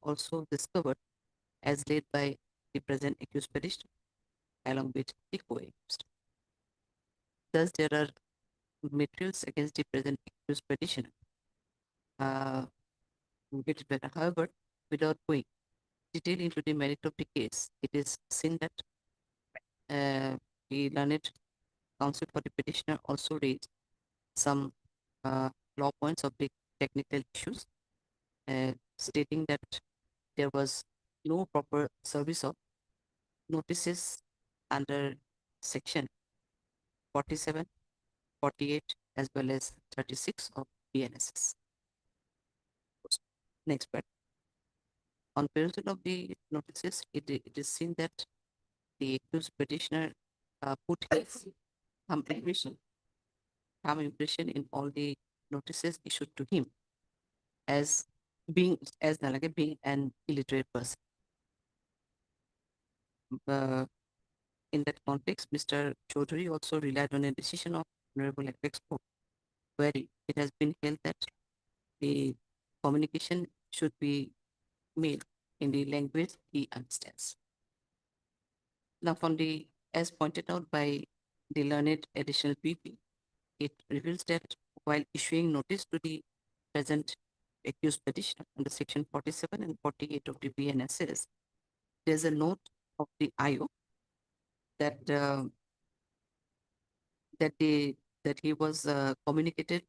also discovered as laid by the present accused petitioner along with the co-accused. Thus, there are materials against the present accused petitioner. However, without going detail into the merit of the case, it is seen that the learned counsel for the petitioner also raised some law points of the technical issues, stating that there was no proper service of notices under section 47, 48, as well as 36 of BNSS. Next part. On perusal of the notices, it is seen that the accused petitioner put his thumb impression in all the notices issued to him as being an illiterate person. In that context, Mr. Chaudhary also relied on a decision of Honorable Apex Court, where it has been held that the communication should be made in the language he understands. Now, as pointed out by the learned additional PP, it reveals that while issuing notice to the present accused petitioner under section 47 and 48 of the BNSS, there's a note of the IO that he was communicated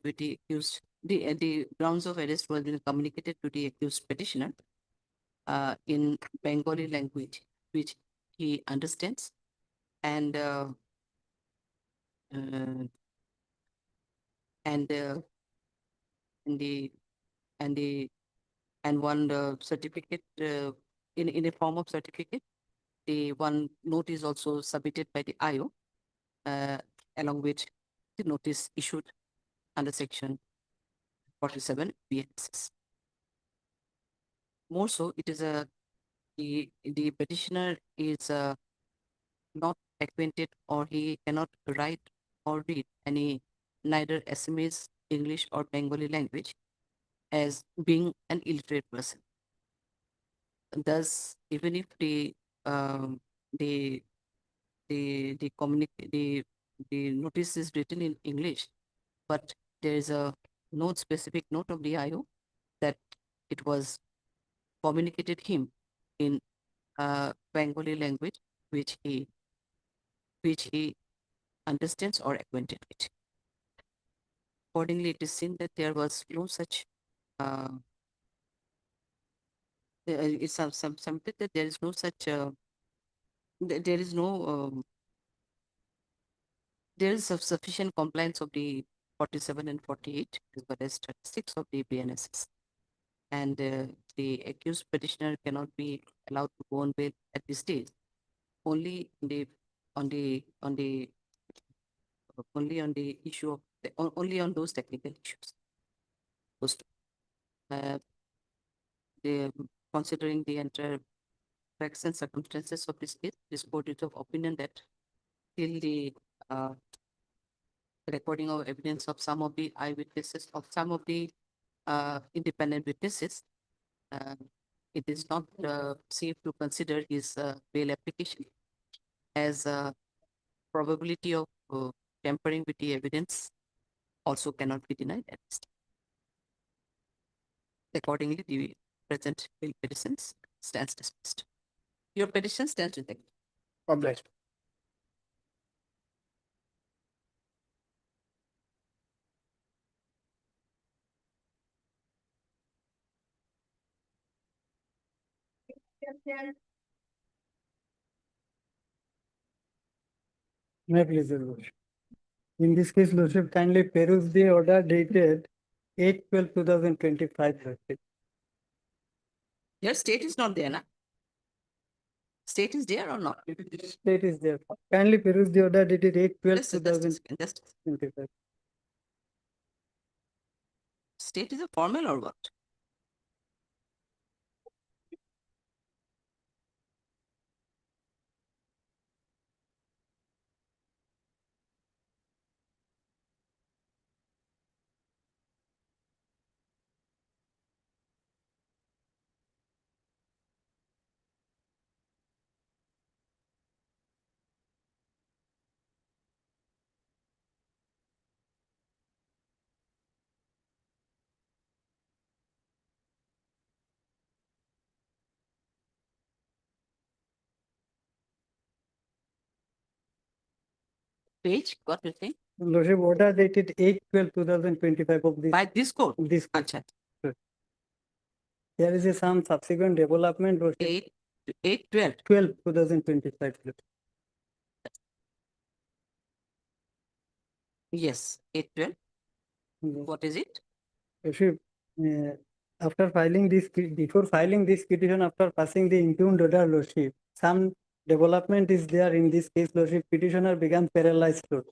with the accused. The grounds of arrest was been communicated to the accused petitioner in Bengali language, which he understands, and one certificate in a form of certificate. The one note is also submitted by the IO along with the notice issued under section 47 BNSS. More so, it is the petitioner is not acquainted, or he cannot write or read any neither Assamese, English, or Bengali language, as being an illiterate person. Thus, even if the notice is written in English, but there is a specific note of the IO that it was communicated him in Bengali language, which he understands or acquainted with. Accordingly, it is seen that there was no such it's submitted that there is no such there is no there is sufficient compliance of the 47 and 48 as well as 36 of the BNSS, and the accused petitioner cannot be allowed to go on bail at this stage. Only on the issue of only on those technical issues. Considering the entire facts and circumstances of this case, this court is of opinion that till the recording of evidence of some of the eyewitnesses, of some of the independent witnesses, it is not safe to consider his bail application, as probability of tampering with the evidence also cannot be denied at this time. Accordingly, the present bail petitions stands dismissed. Your petition stands rejected. Obliged. May I please, Your Lordship. In this case, Lordship, kindly peruse the order dated 8/12/2025. Lordship. Your state is not there, na? State is there or not? State is there. Kindly peruse the order dated 8/12/2025. Just state is a formal or what? Page, what you think? Lordship, order dated 8/12/2025 of this. By this court? This court. Achha. There is some subsequent development. Lordship. 8/12. 12/2025. Yes, 8/12. Yes. What is it? Lordship, after filing this, before filing this petition, after passing the impugned order, Lordship, some development is there in this case, Lordship. Petitioner began paralyzed, Lord.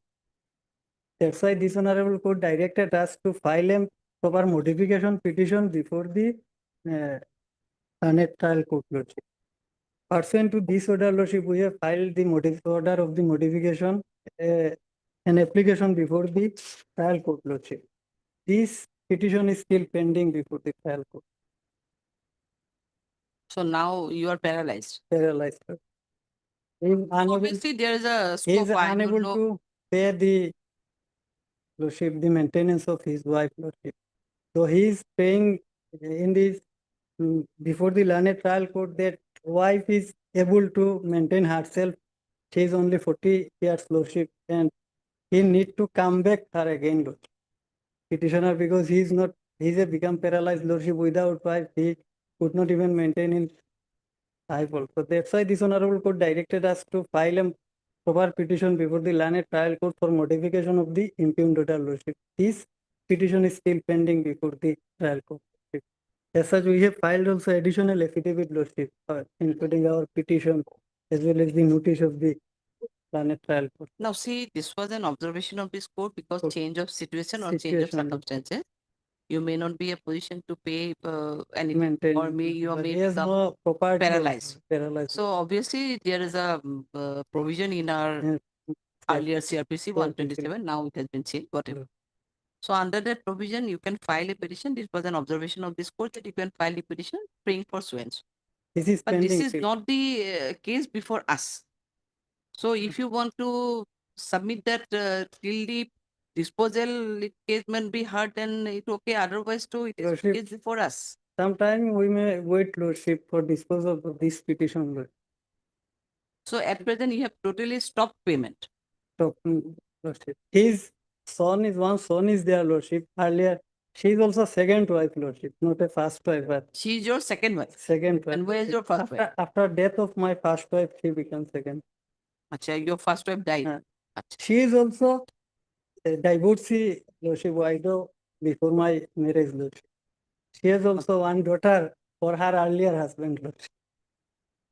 That's why this honorable court directed us to file a proper modification petition before the Senate trial court, Lordship. Pursuant to this order, Lordship, we have filed the order of the modification, an application before the trial court, Lordship. This petition is still pending before the trial court. So now you are paralyzed. Paralyzed. He is unable, Obviously, there is a he is scope. I don't unable know. to pay the Lordship, the maintenance of his wife, Lordship. So he is paying in this before the learned trial court that wife is able to maintain herself. She is only 40 years, Lordship, and he need to come back her again, Lordship. Petitioner, because he is not, he is a become paralyzed, Lordship. Without wife, he could not even maintain his life also. That's why this honorable court directed us to file a proper petition before the learned trial court for modification of the impugned order, Lordship. This petition is still pending before the trial court. As such, we have filed also additional affidavit, Lordship, including our petition as well as the notice of the learned trial court. Now, see, this was an observation of this court because Court. change of situation or change of Situation. circumstances. You may not be a position to pay anything, Maintain, or you but may he has become no property also, paralyzed. paralyzed. So obviously, there is a provision in our earlier CRPC 127. Now it has been changed, whatever. So under that provision, you can file a petition. This was an observation of this court that you can file a petition praying for suence. This is But this pending is still. not the case before us. So if you want to submit that till the disposal, case may be heard, then it okay. Otherwise, too, it is Lordship, it's for us. sometime we may wait, Lordship, for disposal of this petition, Lord. So at present, you have totally stopped payment. So, Lordship. His son is one son is there, Lordship. Earlier, she is also second wife, Lordship, not a first wife, but She is your second wife. second wife. And where is your first wife? After death of my first wife, she became second. Acha, your first wife died. Acha. She is also a divorcee, Lordship, widow before my marriage, Lordship. She has also one daughter for her earlier husband, Lordship.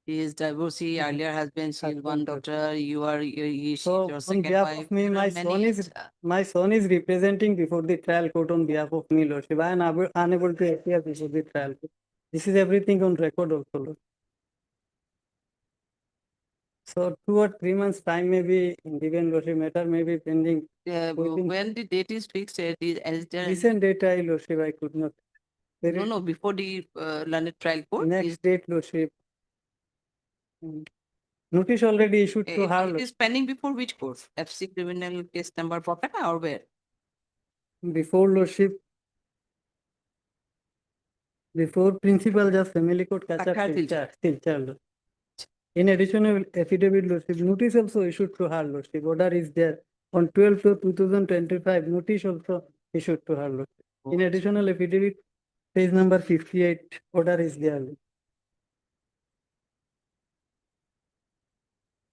He is divorcee, earlier husband, she is one daughter, you are she is So your on second behalf wife. of me, my son is representing before the trial court on behalf of me, Lordship. I am unable to appear before the trial court. This is everything on record also, Lord. So 2 or 3 months time may be given, Lordship. Matter may be pending. When the date is fixed, is there Recent date, Lordship, I could not. no, before the learned trial court. Next date, Lordship. Notice already issued to her. It is pending before which court? FC criminal case number Popata or where? Before, Lordship. Before Principal Judge Family Court, Kachar, Silchar. In addition, affidavit, Lordship, notice also issued to her, Lordship. Order is there on 12/2025. Notice also issued to her, Lordship. In additional affidavit, page number 58, order is there.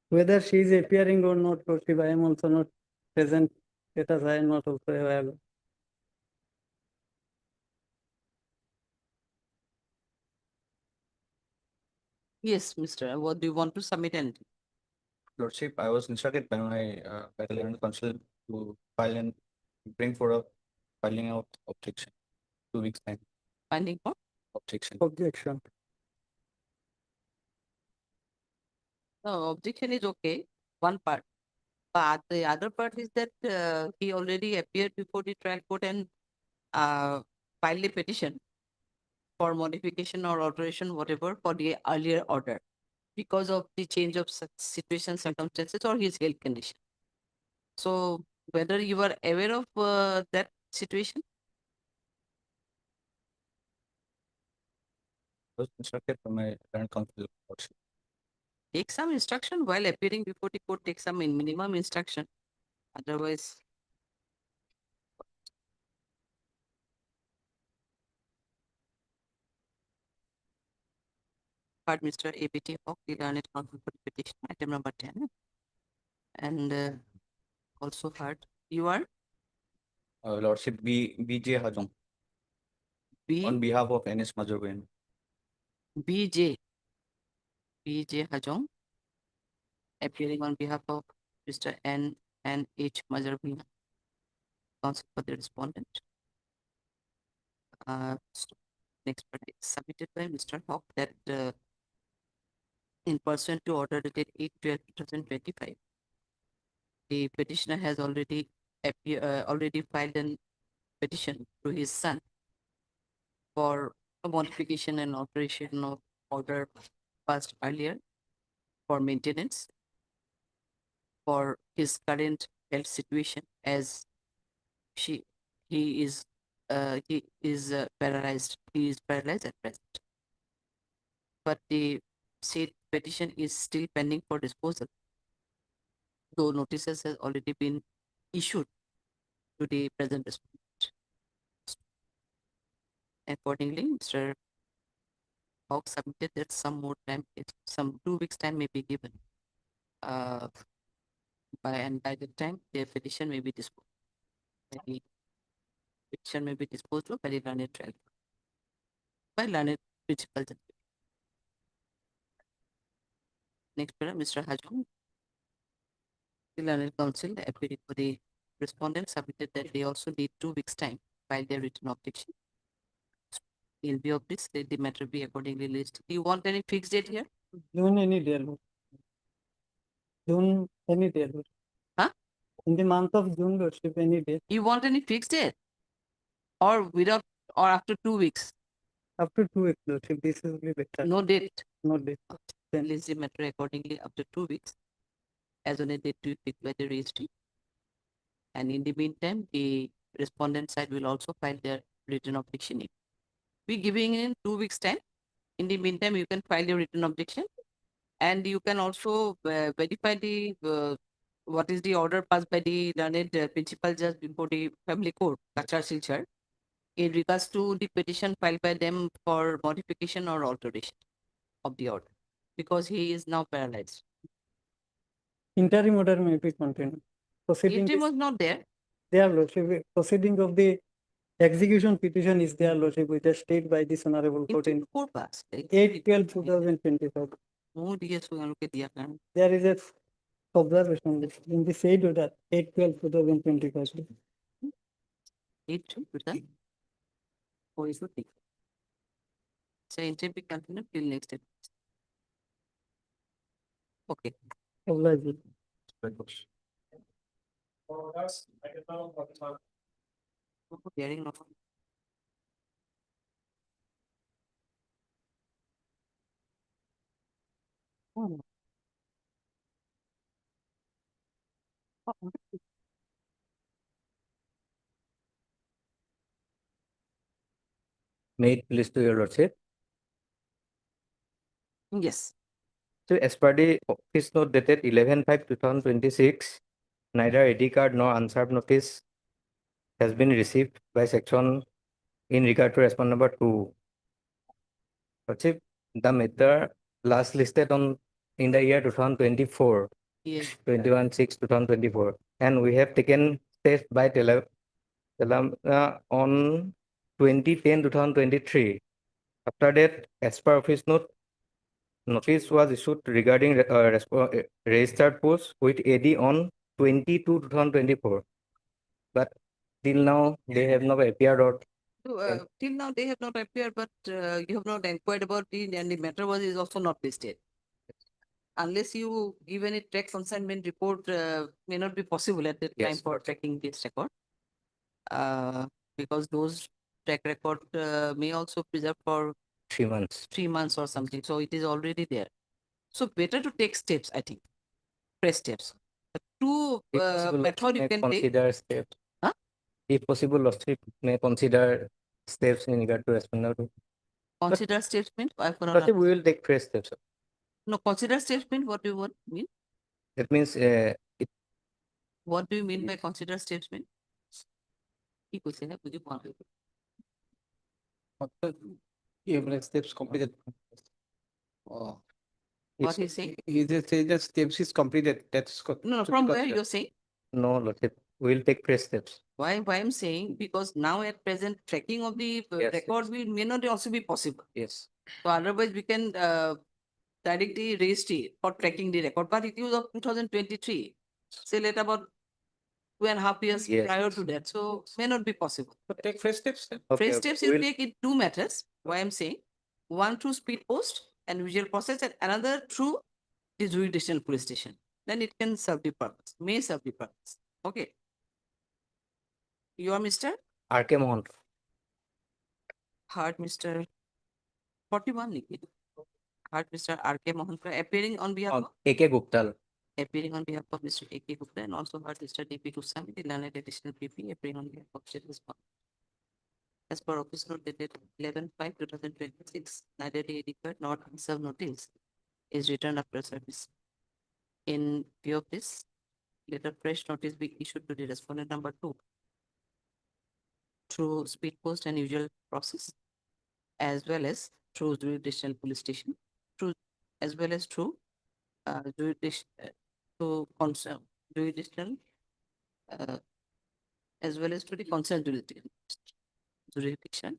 Whether she is appearing or not, Lordship, I am also not present. Status I am not also aware. Yes, Mr. What do you want to submit anything? Lordship, I was instructed by my by the learned counsel to file and bring for a filing out objection. 2 weeks time. Finding for? Objection. Objection. No, objection is okay, one part. But the other part is that he already appeared before the trial court and filed a petition for modification or alteration, whatever, for the earlier order because of the change of situation, circumstances, or his health condition. So whether you are aware of that situation? I was instructed by my learned counsel. Lordship. Take some instruction while appearing before the court, take some minimum instruction. Otherwise, heard Mr. ABT Hawk, the learned counsel for the petition, item number 10. And also heard, you are Lordship BJ Hajong on B, behalf of NS Majorgan. BJ Hajong, appearing on behalf of Mr. N and H Mazarbina, counsel for the respondent. Next part is submitted by Mr. Hawk that in pursuant to order dated 8/12/2025, the petitioner has already filed a petition to his son for a modification and alteration of order passed earlier for maintenance for his current health situation, as he is paralyzed. He is paralyzed at present. But the said petition is still pending for disposal, though notices has already been issued to the present respondent. Accordingly, Mr. Hawk submitted that some more time, some 2 weeks time may be given. By the time the petition may be disposed. The petition may be disposed of by the learned trial. By learned principal judge. Next, Mr. Hajong, the learned counsel appearing for the respondent submitted that they also need 2 weeks time to file their written objection. In view of this, let the matter be accordingly listed. Do you want any fixed date here? June any day, Lord. June any day, Lord. Huh? In the month of June, Lordship, any day. You want any fixed date? Or without, or after 2 weeks? After 2 weeks, Lordship, this will be better. No date. No date. Then list the matter accordingly after 2 weeks, as on a date to be picked by the registry. And in the meantime, the respondent side will also file their written objection. We giving in 2 weeks time. In the meantime, you can file your written objection, and you can also verify the what is the order passed by the learned principal judge before the family court, Kachar Silchar, in regards to the petition filed by them for modification or alteration of the order, because he is now paralyzed. Interim order may be continued. Proceeding Interim is was not there. there, Lordship. Proceeding of the execution petition is there, Lordship, which is stated by this honorable court in Court pass. 8/12/2025. There is a observation in the said order 8/12/2025. 8/12. Oh, is the thing. So interim be continued till next step. Okay. Obliged. Hearing no. Oh. May it please to your Lordship. Yes. So as per the office note dated 11/5/2026, neither ID card nor unserved notice has been received by section in regard to respondent number 2. Lordship, the matter last listed on in the year 2024, Yes. 21/6/2024, and we have taken steps by on 20/10/2023. After that, as per office note, notice was issued regarding registered post with AD on 22/2024, but till now they have not appeared or So, till now they have not appeared, but you have not inquired about it, and the matter was is also not listed. Unless you give any track consignment report, may not be possible at that time for tracking this record. Because those track record may also preserve for 3 months. 3 months or something. So it is already there. So better to take steps, I think. Press steps. The two If possible, method you may can take. consider steps. Huh? If possible, Lordship may consider steps in regard to respondent. Consider statement. Lordship, we will take fresh steps. No, consider statement. What do you mean? That means What do you mean by consider statement? কি কইছে না বুঝি পাওয়া যাবে। Steps completed. Oh. What he's saying? He just said the steps is completed. That's No, from where you're saying? No, Lordship, we'll take fresh steps. Why I'm saying, because now at present tracking of the Yes, record may not also be possible. Yes. So otherwise we can directly register for tracking the record, but it was of 2023. Say later about 2.5 years Yes. prior to that, so may not be possible. But take fresh steps. Then. Okay, Fresh okay, steps you we'll- take in two matters, why I'm saying. One through speed post and visual process, and another through the jurisdictional police station. Then it can serve the purpose, may serve the purpose. Okay. You are Mr. RK Mohan. Hard Mr. 41 Nikki. Hard Mr. RK Mohan appearing on behalf of AK Guptal. appearing on behalf of Mr. AK Gupta and also heard Mr. DP Kusami, the learned additional PP appearing on behalf of Chettis. As per office note dated 11/5/2026, neither the record nor serve notice is returned after service. In view of this, let a fresh notice be issued to the respondent number 2 through speed post and usual process, as well as through jurisdictional police station, through as well as through to concern jurisdictional as well as to the concerned jurisdiction.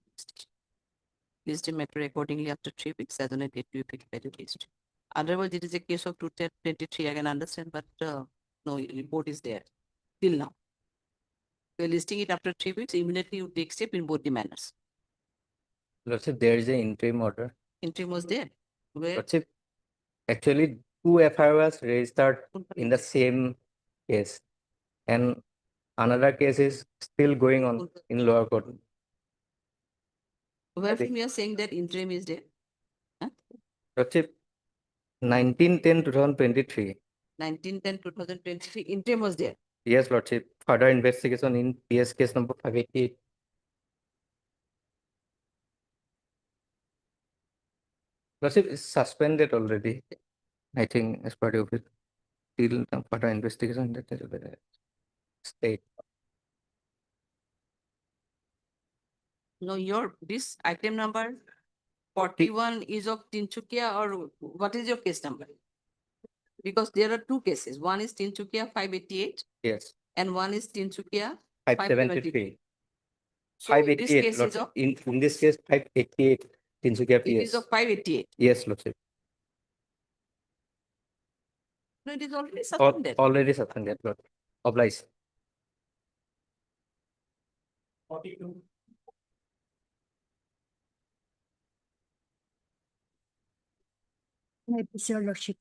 List the matter accordingly after 3 weeks as on a date to effect by the list. Otherwise, it is a case of 2023. I can understand, but no report is there till now. We're listing it after 3 weeks. Immediately, you take step in both the manners. Lordship, there is an interim order. Interim was there. Where Lordship, actually, 2 FIR was registered in the same case, and another case is still going on in lower court. where from you are saying that interim is there? Lordship, 19/10/2023. 19/10/2023 interim was there. Yes, Lordship. Further investigation in PS case number 588. Lordship is suspended already. I think as part of it. Till further investigation that is the state. No, this item number 41 is of Tinsukia, or what is your case number? Because there are two cases. One is Tinsukia 588 Yes. and one is Tinsukia 573. So this 588. case is Lordship. of, In this case, 588. Tinsukia it is PS. of 588. Yes, Lordship. No, it is already suspended. Already suspended, Lord. Obliged. 42. Your Lordship.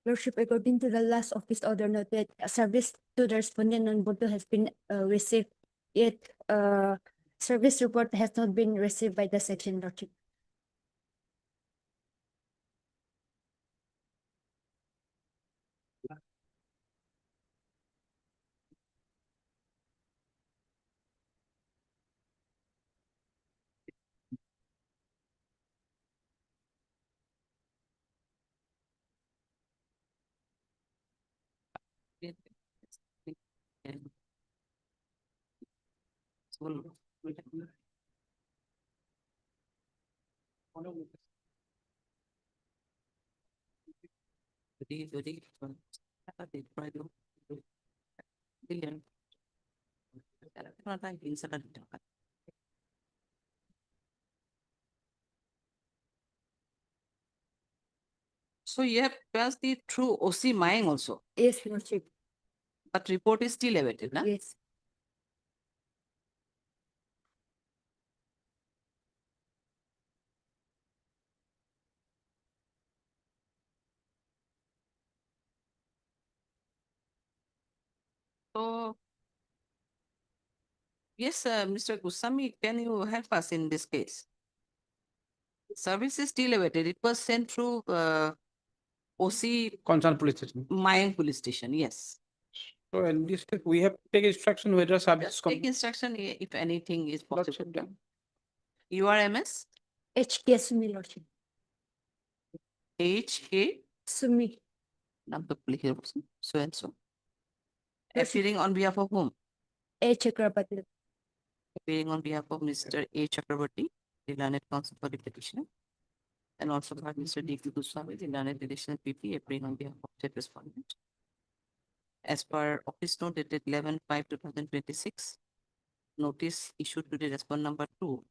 Lordship, according to the last office order noted, a service to the respondent on Bodo has been received, yet service report has not been received by the section, Lordship. So you have passed the through OC Mayang also, Yes, Lordship. but report is still awaited, na? Yes. So, yes, Mr. Gusami, can you help us in this case? Service is still awaited. It was sent through OC Concerned police station. Mayang police station, yes. So in this case, we have to take instruction whether service Just take instruction if anything is possible. Lordship done. You are MS? HK Sumi, Lordship. HK? Sumi. Number please, so and so. Appearing on behalf of whom? A Chakrabarti. Appearing on behalf of Mr. A. Chakrabarti, the learned counsel for the petitioner. and also by Mr. D.K. Goswami, the learned additional PP, appearing on behalf of said respondent. As per office note dated 11/5/2026, notice issued to the respondent number 2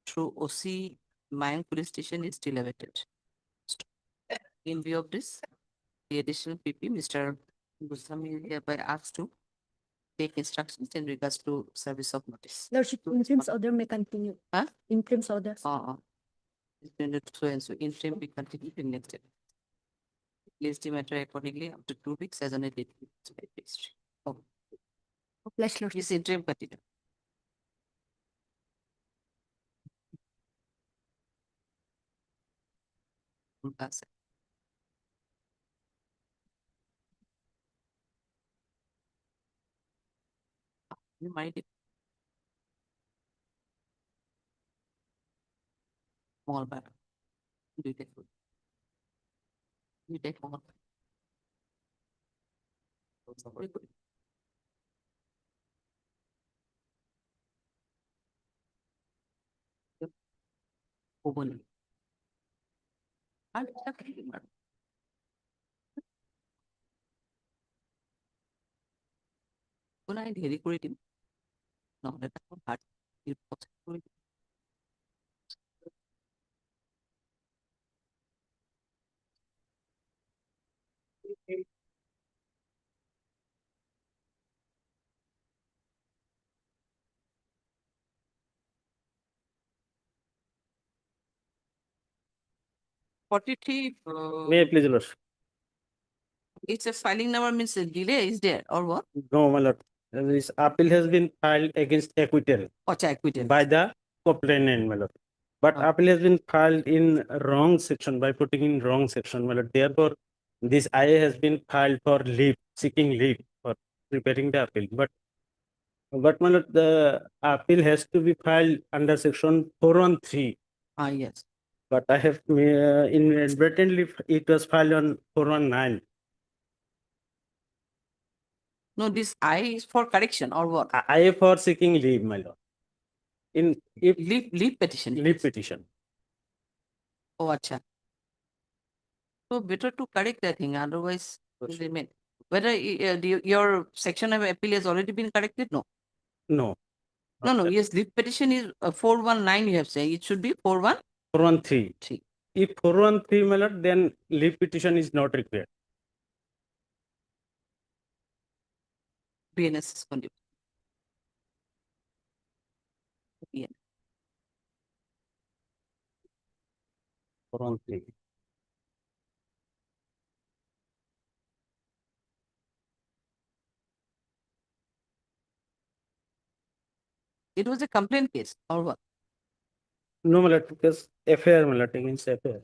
through OC Mayang Police Station is still awaited. In view of this, the additional PP, Mr. Goswami is hereby asked to take instructions in regards to service of notice. Lordship, interim's order may continue. Huh? Interim's order. It's been so and so interim be continued in next step. Place the matter accordingly up to 2 weeks as on a date. Oh, Flash Lordship. yes, interim continue. That's it. You might it. Small bag. You take food. You take more. Very good. Open. And পুনः হেৰি কৰি দিম নহ'লে তাকো ভাত কৰি দিম। 43. May I please, Lord? It's a filing number means a delay is there or what? No, my lord. This appeal has been filed against acquittal Acquittal. by the complainant, my lord. But appeal has been filed in wrong section by putting in wrong section, my lord. Therefore, this IA has been filed for leave, seeking leave for preparing the appeal. But my lord, the appeal has to be filed under section 413. Yes. But I have inadvertently it was filed on 419. No, this I is for correction or what? I for seeking leave, my lord. In if leave petition. Leave petition. Oh, acha. So better to correct that thing, otherwise it will remain. Whether your section of appeal has already been corrected? No. No. No, yes, leave petition is 419 you have said. It should be 413. If 413, my lord, then leave petition is not required. BNS is conducive. Yeah. 413. It was a complaint case or what? No, my lord, because FIR, my lord, against FIR.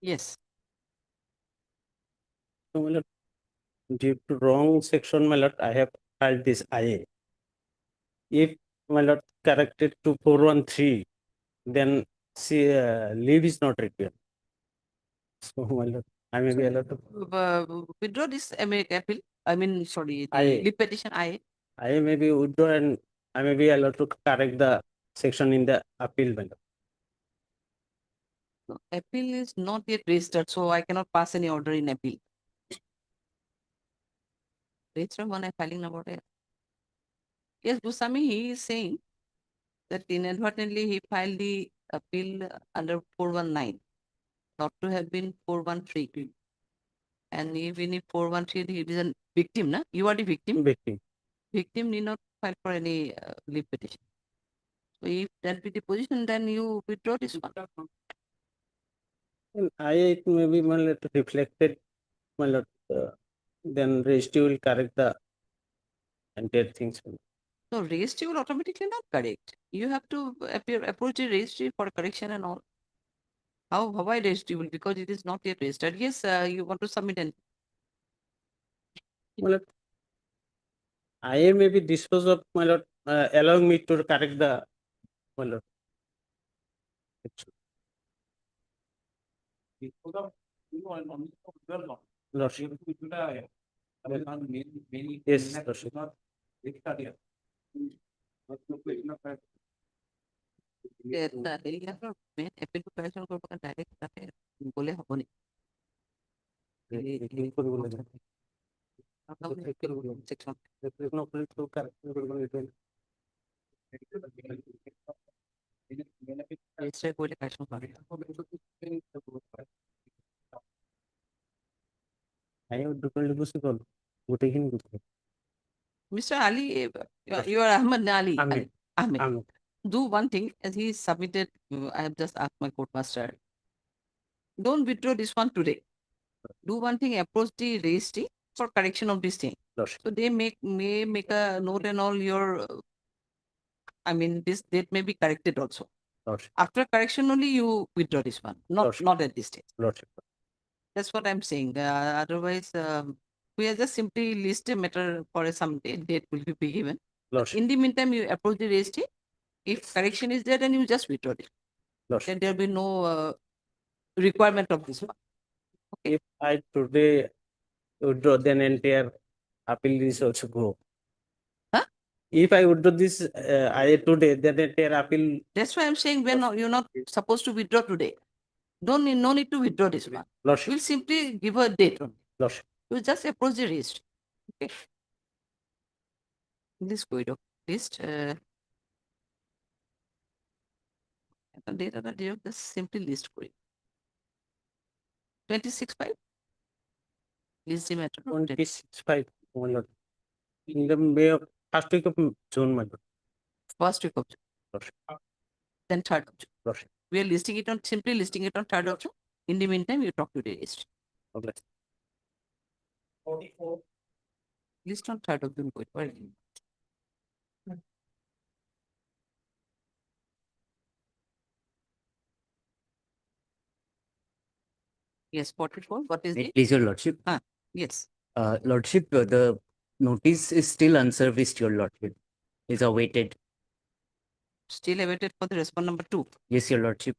Yes. No, my lord, due to wrong section, my lord, I have filed this IA. If my lord corrected to 413, then see, leave is not required. So my lord, I may be allowed to. Withdraw this appeal. I mean, sorry, the IA. leave petition IA. I may be withdraw and I may be allowed to correct the section in the appeal, my lord. No, appeal is not yet registered, so I cannot pass any order in appeal. Register one filing number. Yes, Goswami, he is saying that inadvertently he filed the appeal under 419, not to have been 413. And even if 413, he is a victim, na? You are the victim. Victim. Victim need not file for any leave petition. So if that be the position, then you withdraw this one. And IA it may be my lord reflected, my lord. Then registry will correct the entire things. So registry will automatically not correct. You have to approach the registry for correction and all. How I registry will, because it is not yet registered. Yes, you want to submit an. My lord, IA may be disposed of, my lord, allowing me to correct the, my lord. Lordship. Yes, Lordship. appeal to correction করব কারণ direct তাকে বলে হবনি। Section. Register করলে correction পাবে। IA would do possible. গোটেইখিনি করতে। Mr. Ali, you are Ahmed Ali. Ahmed. Ahmed. Ahmed. Do one thing, as he submitted, I have just asked my court master. Don't withdraw this one today. Do one thing, approach the registry for correction of this thing. Lordship. So they may make a note and all your, I mean, this date may be corrected also. Lordship. After correction only you withdraw this one, Lordship. not at this stage. Lordship. That's what I'm saying. Otherwise, we are just simply list a matter for some date will be given. Lordship. In the meantime, you approach the registry. If correction is there, then you just withdraw it. Lordship. Then there will be no requirement of this one. If I today withdraw, then entire appeal is also go. Huh? If I withdraw this IA today, then entire appeal. That's why I'm saying you're not supposed to withdraw today. No need to withdraw this one. Lordship. We'll simply give a date only. Lordship. You just approach the registry. Okay. This going of list. Data just simply list for it. 26/5. List the matter. 26/5, my lord. In the May of first week of June, my lord. First week of June. Lordship. Then 3rd of June. Lordship. We are listing it on, simply listing it on 3rd of June. In the meantime, you talk to the registry. Okay. 44. List on 3rd of June. Yes, 44. What is it? Please, your lordship. Yes. Lordship, the notice is still unserviced, your lordship. Is awaited. Still awaited for the response number 2. Yes, your lordship.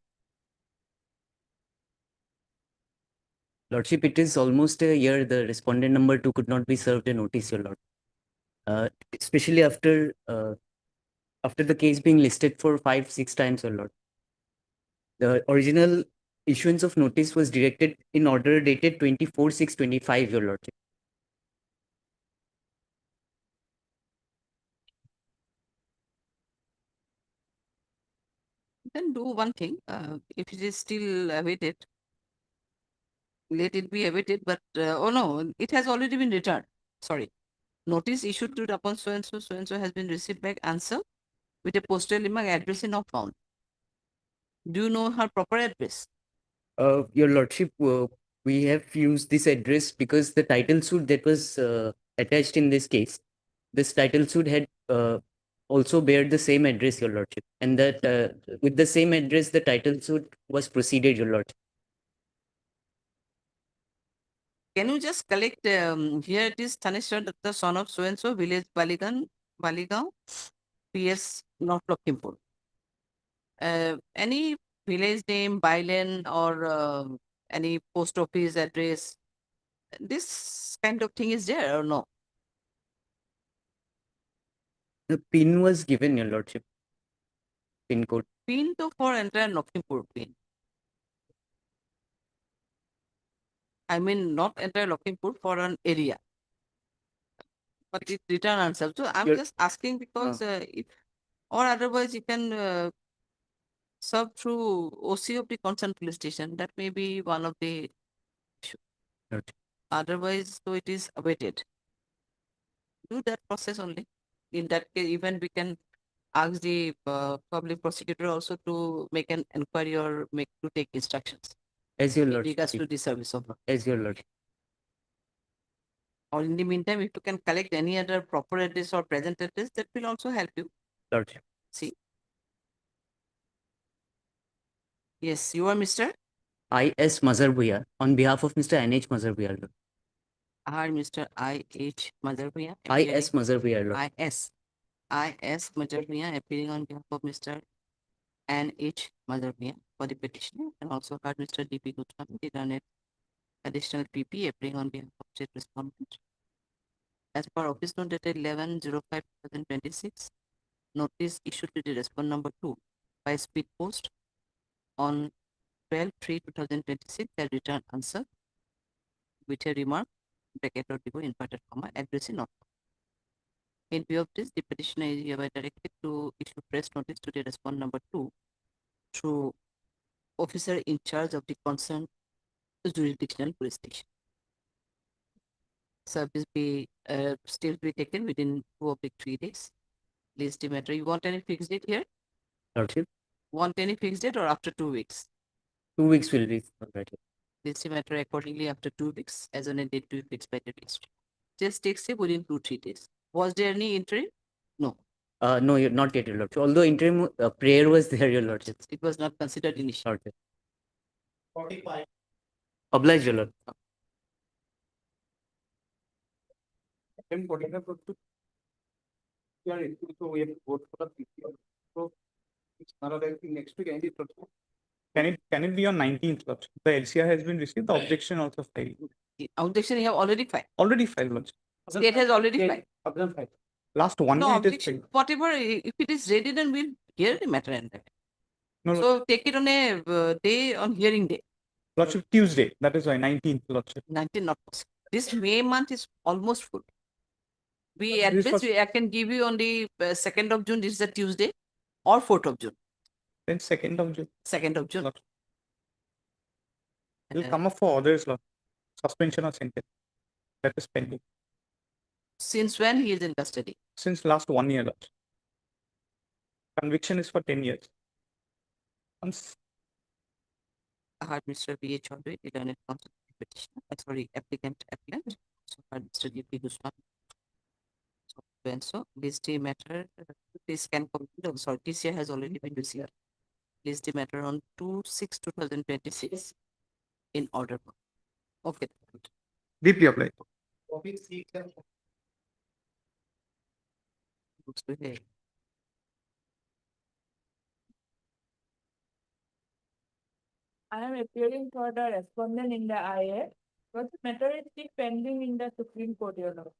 Lordship, it is almost a year the respondent number 2 could not be served a notice, your lord. Especially after the case being listed for 5-6 times, your lord. The original issuance of notice was directed in order dated 24/6/25, your lordship. Then do one thing. If it is still awaited, let it be awaited. But oh no, it has already been returned. Sorry. Notice issued to upon so and so has been received back answer with a postal remark address is not found. Do you know her proper address? Your lordship, we have used this address because the title suit that was attached in this case, this title suit had also bear the same address, your lordship, and that with the same address, the title suit was proceeded, your lordship. can you just collect, here it is Thanishwar Datta, son of so-and-so, village Baligaon, PS North Lakhimpur. Any village name, byline, or any post office address, this kind of thing is there or no? The pin was given, Your Lordship. Pin code. Pin to for entire Lakhimpur pin. I mean, not entire Lakhimpur, for an area. But it return answer. So I'm You're- just asking because if, or otherwise you can serve through OC of the concerned police station. That may be one of the issue. Right. Otherwise, so it is awaited. Do that process only. In that case, even we can ask the public prosecutor also to make an inquiry or to take instructions As Your in Lordship. regards to the service of law. As Your Lordship. Or in the meantime, if you can collect any other proper address or present address, that will also help you. Lordship. See. Yes, you are Mr. I.S. Mazarbuya on behalf of Mr. N.H. Mazarbuya. Lord. R. Mr. I.H. Mazarbuya. I.S. Mazarbuya. Lord. I.S. Mazarbuya appearing on behalf of Mr. N.H. Mazarbuya for the petitioner, and also heard Mr. D.P. Gutram, the learned additional PP appearing on behalf of state respondent. As per office note dated 11/05/2026, notice issued to the respondent number 2 by speed post on 12/3/2026, the return answer with a remark, bracket or double inverted comma, address not. In view of this, the petitioner is hereby directed to issue press notice to the respondent number 2 through officer in charge of the concerned jurisdictional police station. Service be still be taken within 2 or 3 days. List the matter. You want any fixed date here? Lordship. Want any fixed date or after 2 weeks? 2 weeks will be right. List the matter accordingly after 2 weeks as on a date to be fixed by the registry. Just takes it within 2-3 days. Was there any interim? No. No, you're not yet, Your Lordship. Although interim prayer was there, Your Lordship. It was not considered initial. Lordship. 45. Obliged, Your Lord. Then whatever to so we have to go for the PPO. So it's another thing next week. Can it be on 19th? Lordship? The LCR has been received. The objection also filed. The objection you have already filed. Already filed. Lordship. State has already filed. Last one No day it is objection. filed. Whatever, if it is ready, then we'll hear the matter and that. No, So take it on a day on hearing day. Lordship, Tuesday. That is why 19th. Lordship. 19 not possible. This May month is almost full. We But at this best was- I can give you on the 2nd of June. This is a Tuesday, or 4th of June. Then 2nd of June. 2nd of June. It will come up for others. Lord. Suspension or sentence. That is pending. Since when he is in custody? Since last 1 year. Lord. Conviction is for 10 years. Once I heard Mr. B. H. Chaudhary, the learned counsel petitioner, sorry, applicant. So heard Mr. D.P. Guzman. So when so, this the matter, this can complete. Oh, sorry, this year has already been received. This the matter on 2/6/2026 in order. Okay. deeply applied. Looks good. I am appearing for the respondent in the IA, but the matter is still pending in the Supreme Court, Your Lord.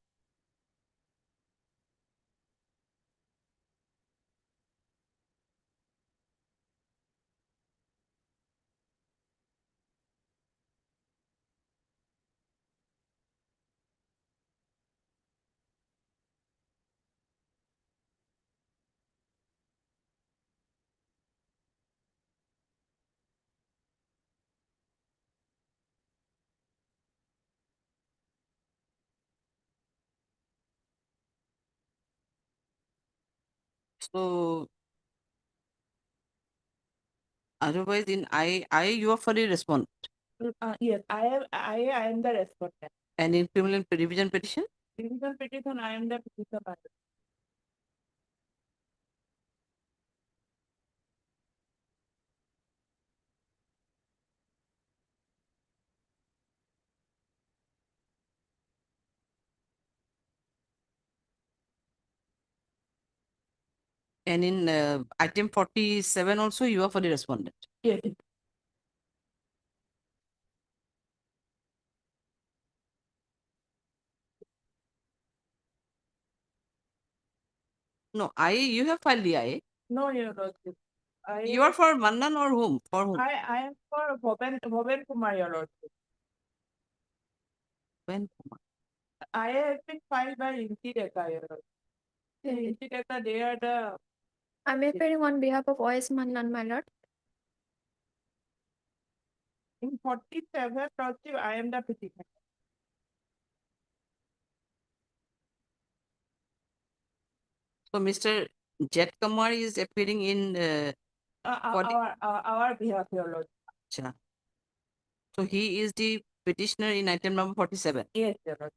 So otherwise in I you are fully respondent. Yes, I am the respondent. And in criminal revision petition? Revision petition, I am the petitioner. And in item 47 also, you are for the respondent. Yes. No, you have filed the IA. No, Your Lordship. You are for Mannan or whom? For whom? I am for Bhoben Kumar, Your Lordship. When Kumar. I have been filed by Inti Deka, Your Lordship. Inti Deka, they are the. I'm appearing on behalf of OS Mannan, my lord. In 47, Lordship, I am the petitioner. So Mr. Jet Kumar is appearing in Our behalf, Your Lordship. Acha. So he is the petitioner in item number 47. Yes, Your Lordship.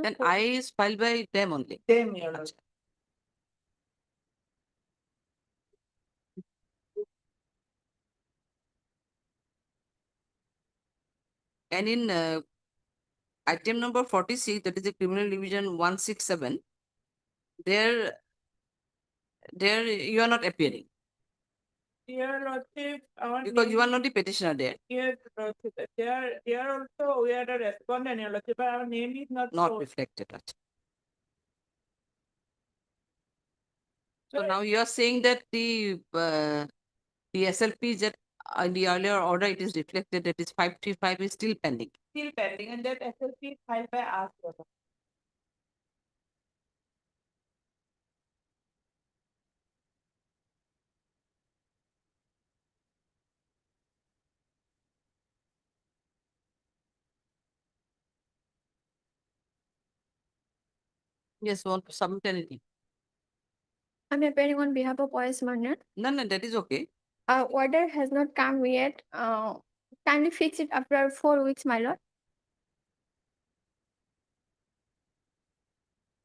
Then I is filed by them only. Same, Your Lordship. And in item number 46, that is the criminal division 167, there you are not appearing Your Lordship, our because you are name not the petitioner there. Yes, Lordship. There also we are the respondent, Your Lordship, but our name is not Not shown. reflected. Acha. So now you are saying that the SLP that in the earlier order it is reflected that is 535 is still pending. Still pending, and that SLP is filed by us, Your Lordship. Yes, want to submit anything. I'm appearing on behalf of OS Mannan. No, that is okay. Order has not come yet. Kindly fix it after 4 weeks, my lord.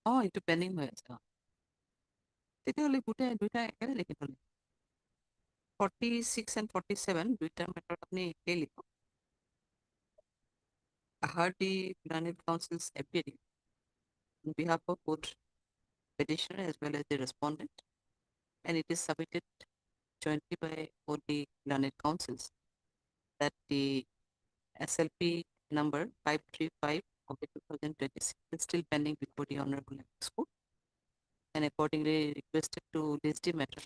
Oh, itu pending হয়ে আছে। তেতিয়াহ'লে দুইটা একেবাৰে লিখি থলে 46 and 47 দুইটা method আপনি একেই লিখক। Heard the Planet Council's appearing on behalf of both petitioner as well as the respondent, and it is submitted jointly by both the Planet Councils that the SLP number 535 of the 2026 is still pending before the Honorable Apex Court, and accordingly requested to list the matter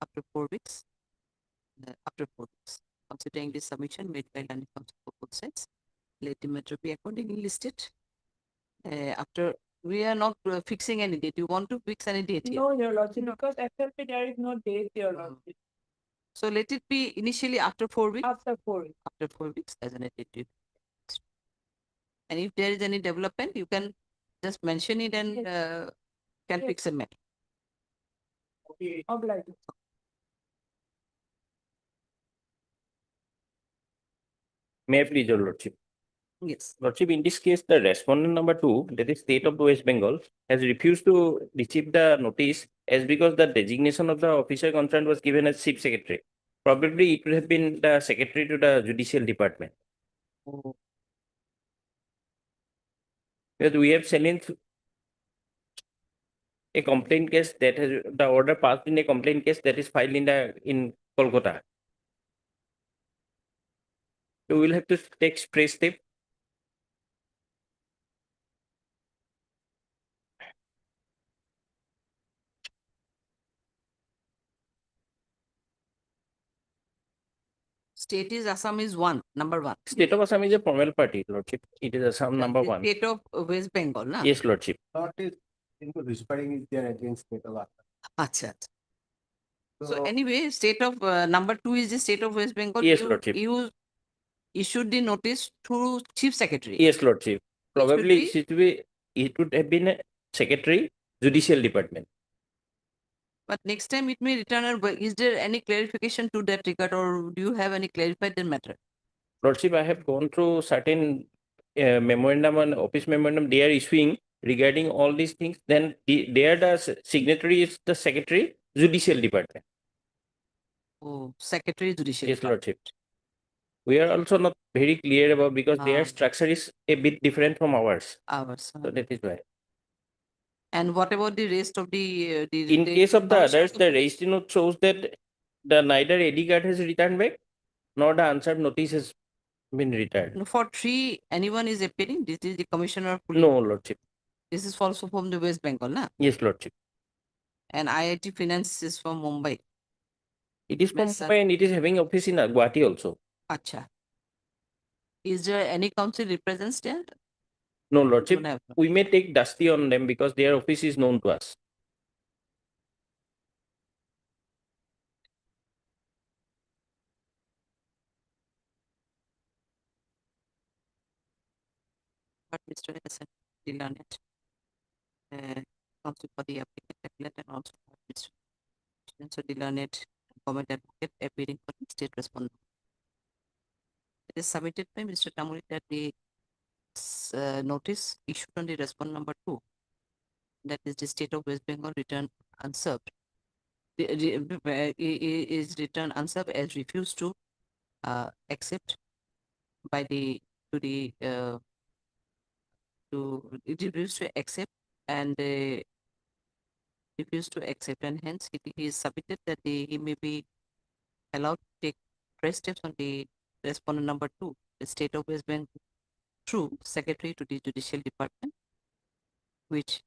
after 4 weeks. Considering the submission made by Planet Council for both sides, let the matter be accordingly listed. After we are not fixing any date. You want to fix any date here? No, Your Lordship, because SLP there is no date, Your Lordship. So let it be initially after 4 weeks. After 4 weeks. After 4 weeks as an date. And if there is any development, you can just mention it and can fix a matter. Okay. Obliged. May I please, Your Lordship? Yes. Lordship, in this case, the respondent number 2, that is State of West Bengal, has refused to receive the notice as because the designation of the officer concerned was given as Chief Secretary. Probably it would have been the Secretary to the Judicial Department. Oh. Because we have challenged a complaint case that has the order passed in a complaint case that is filed in Kolkata. So we'll have to take fresh step. State is Assam is number one. State of Assam is a formal party, Lordship. It is Assam number The 1. State of West Bengal, na? Yes, Lordship. Not is whispering is there against state of Assam. Acha. So anyway, state of number 2 is the State of West Bengal. Yes, Lordship. You issued the notice through Chief Secretary. Yes, Lordship. Probably it would have been a Secretary, Judicial Department. But next time it may return. Is there any clarification to that regard, or do you have any clarified the matter? Lordship, I have gone through certain memorandum and office memorandum they are issuing regarding all these things. Then the signatory is the Secretary, Judicial Department. Oh, Secretary Judicial. Yes, Lordship. We are also not very clear about because their Ah. structure is a bit different from ours. Hours. So that is why. And what about the rest of the? In case of the others, the registry note shows that the neither ID card has returned back, nor the answered notice has been returned. No, for 3, anyone is appearing. This is the commissioner of police. No, Lordship. This is also from the West Bengal, na? Yes, Lordship. And IIT Finance is from Mumbai. It is from Yes, sir. Mumbai and it is having office in Gauhati also. Acha. Is there any council represents there? No, Lordship. Don't have. We may take Dusty on them because their office is known to us. But Mr. Hassan Dilanet, counsel for the applicant appellant and also Mr. So Dilanet, government advocate appearing for the state respondent. It is submitted by Mr. Tamuri that the notice issued on the respondent number 2, that is the state of West Bengal returned unserved. Is returned unserved as refused to accept by the to the to it refused to accept and refused to accept, and hence he is submitted that he may be allowed to take fresh steps on the respondent number 2, the state of West Bengal, through secretary to the judicial department, which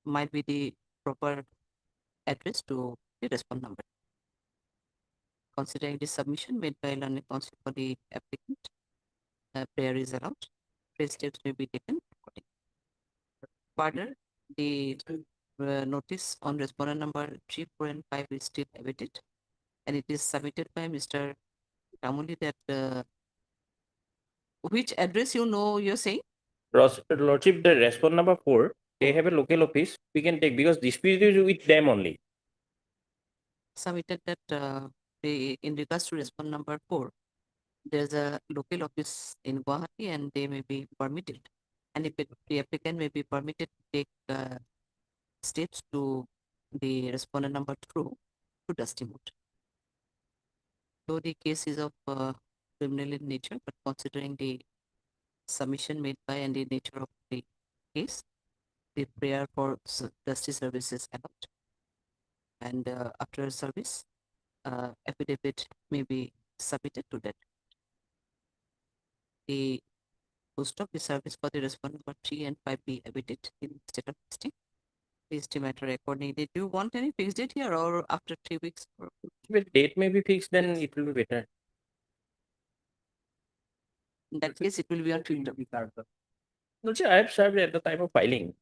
might be the proper address to the respondent number. Considering the submission made by learned counsel for the applicant, prayer is allowed. Fresh steps may be taken accordingly. Further, the notice on respondent number 3, 4, and 5 is still awaited, and it is submitted by Mr. Tamuli that which address you're saying? Lordship, the respondent number 4, they have a local office. We can take because dispute is with them only. Submitted that in regards to respondent number 4, there's a local office in Gauhati and they may be permitted. And if the applicant may be permitted to take steps to the respondent number 2 to dusty mode. Though the case is of criminal in nature, but considering the submission made by and the nature of the case, the prayer for dusty service is allowed. And after service, affidavit may be submitted to that. The post of the service for the respondent number 3 and 5 be awaited in state of listing. Please to matter accordingly. Do you want any fixed date here or after 3 weeks? Well, date may be fixed, then it will be better. In that case, it will be on Twitter. No, sir, I have served at the time of filing.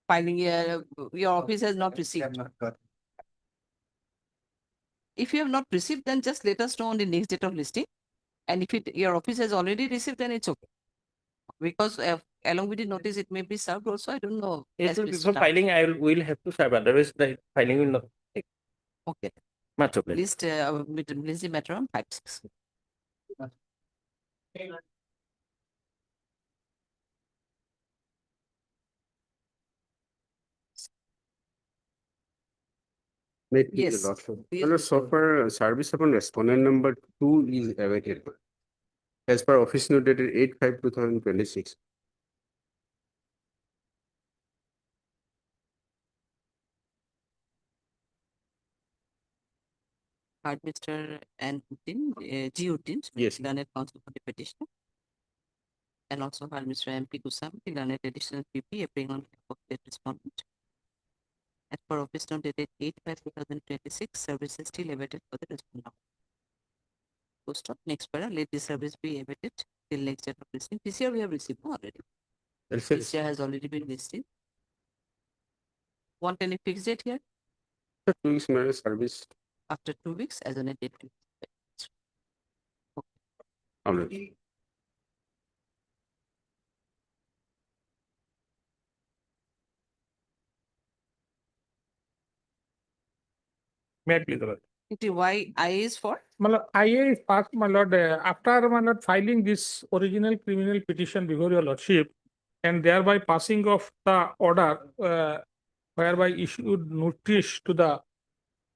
Filing your office has not received. If you have not received, then just let us know on the next date of listing. And if your office has already received, then it's okay. Because along with the notice, it may be served also. I don't know. Yes, before filing, will have to serve. Otherwise, the filing will not take. Okay. Much okay. List the matter on 5, 6. Yes. Well, so far, service upon respondent number 2 is awaited. As per office note dated 8/5/2026. Heard Mr. G. Yes. Learned counsel for the petitioner. And also heard Mr. MP Kusam, the learned additional PP appearing on behalf of the respondent. As per office note dated 8/5/2026, service is still awaited for the respondent. Post of next para, let the service be awaited till next date of listing. This year we have received already. This year has already been listed. Want any fixed date here? 2 weeks marriage service. After 2 weeks, as on a date. Already. May I please, Lord? Why I is for? My lord, IA is passed, my lord, after my lord filing this original criminal petition before your lordship, and thereby passing of the order, whereby issued notice to the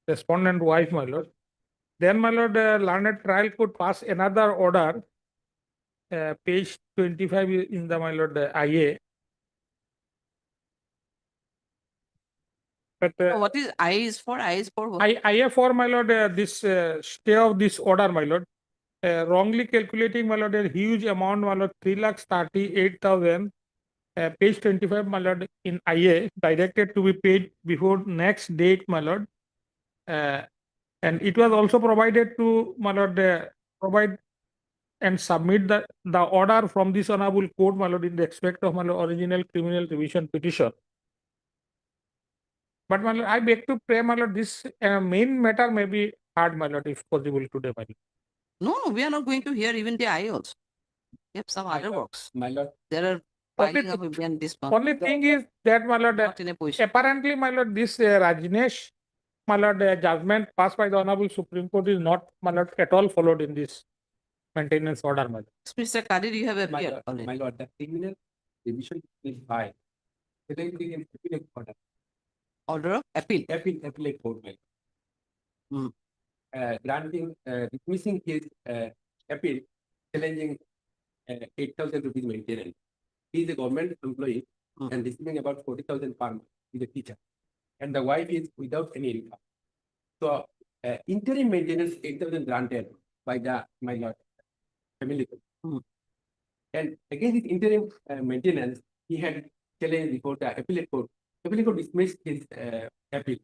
respondent wife, my lord, Then, my lord, learned trial could pass another order, page 25 in the, my lord, IA. But What is I is for? I is for what? IA for, my lord, this stay of this order, my lord. Wrongly calculating, my lord, a huge amount, my lord, 3,38,000. Page 25, my lord, in IA, directed to be paid before next date, my lord. And it was also provided to, my lord, provide and submit the order from this honorable court, my lord, in respect of, my lord, original criminal revision petition. But, my lord, I beg to pray, my lord, this main matter may be heard, my lord, if possible today, my lord. No, we are not going to hear even the I also. We have some other works. My lord. There are Only, piling up again this month. only thing is that, my lord, Not in a position. apparently, my lord, this Rajneesh, my lord, judgment passed by the honorable Supreme Court is not, my lord, at all followed in this maintenance order, my lord. Mr. Kadir, you have My appeared lord, already. my lord, the criminal revision is by. Appellate order. Order of appeal. Appellate court, my lord. Granting, dismissing his appeal, challenging 8,000 rupees maintenance. He is a government employee and receiving about 40,000 per month. He's a teacher. And the wife is without any income. So, interim maintenance 8,000 granted by the, my lord, family. And against this interim maintenance, he had challenged before the appellate court. Appellate court dismissed his appeal.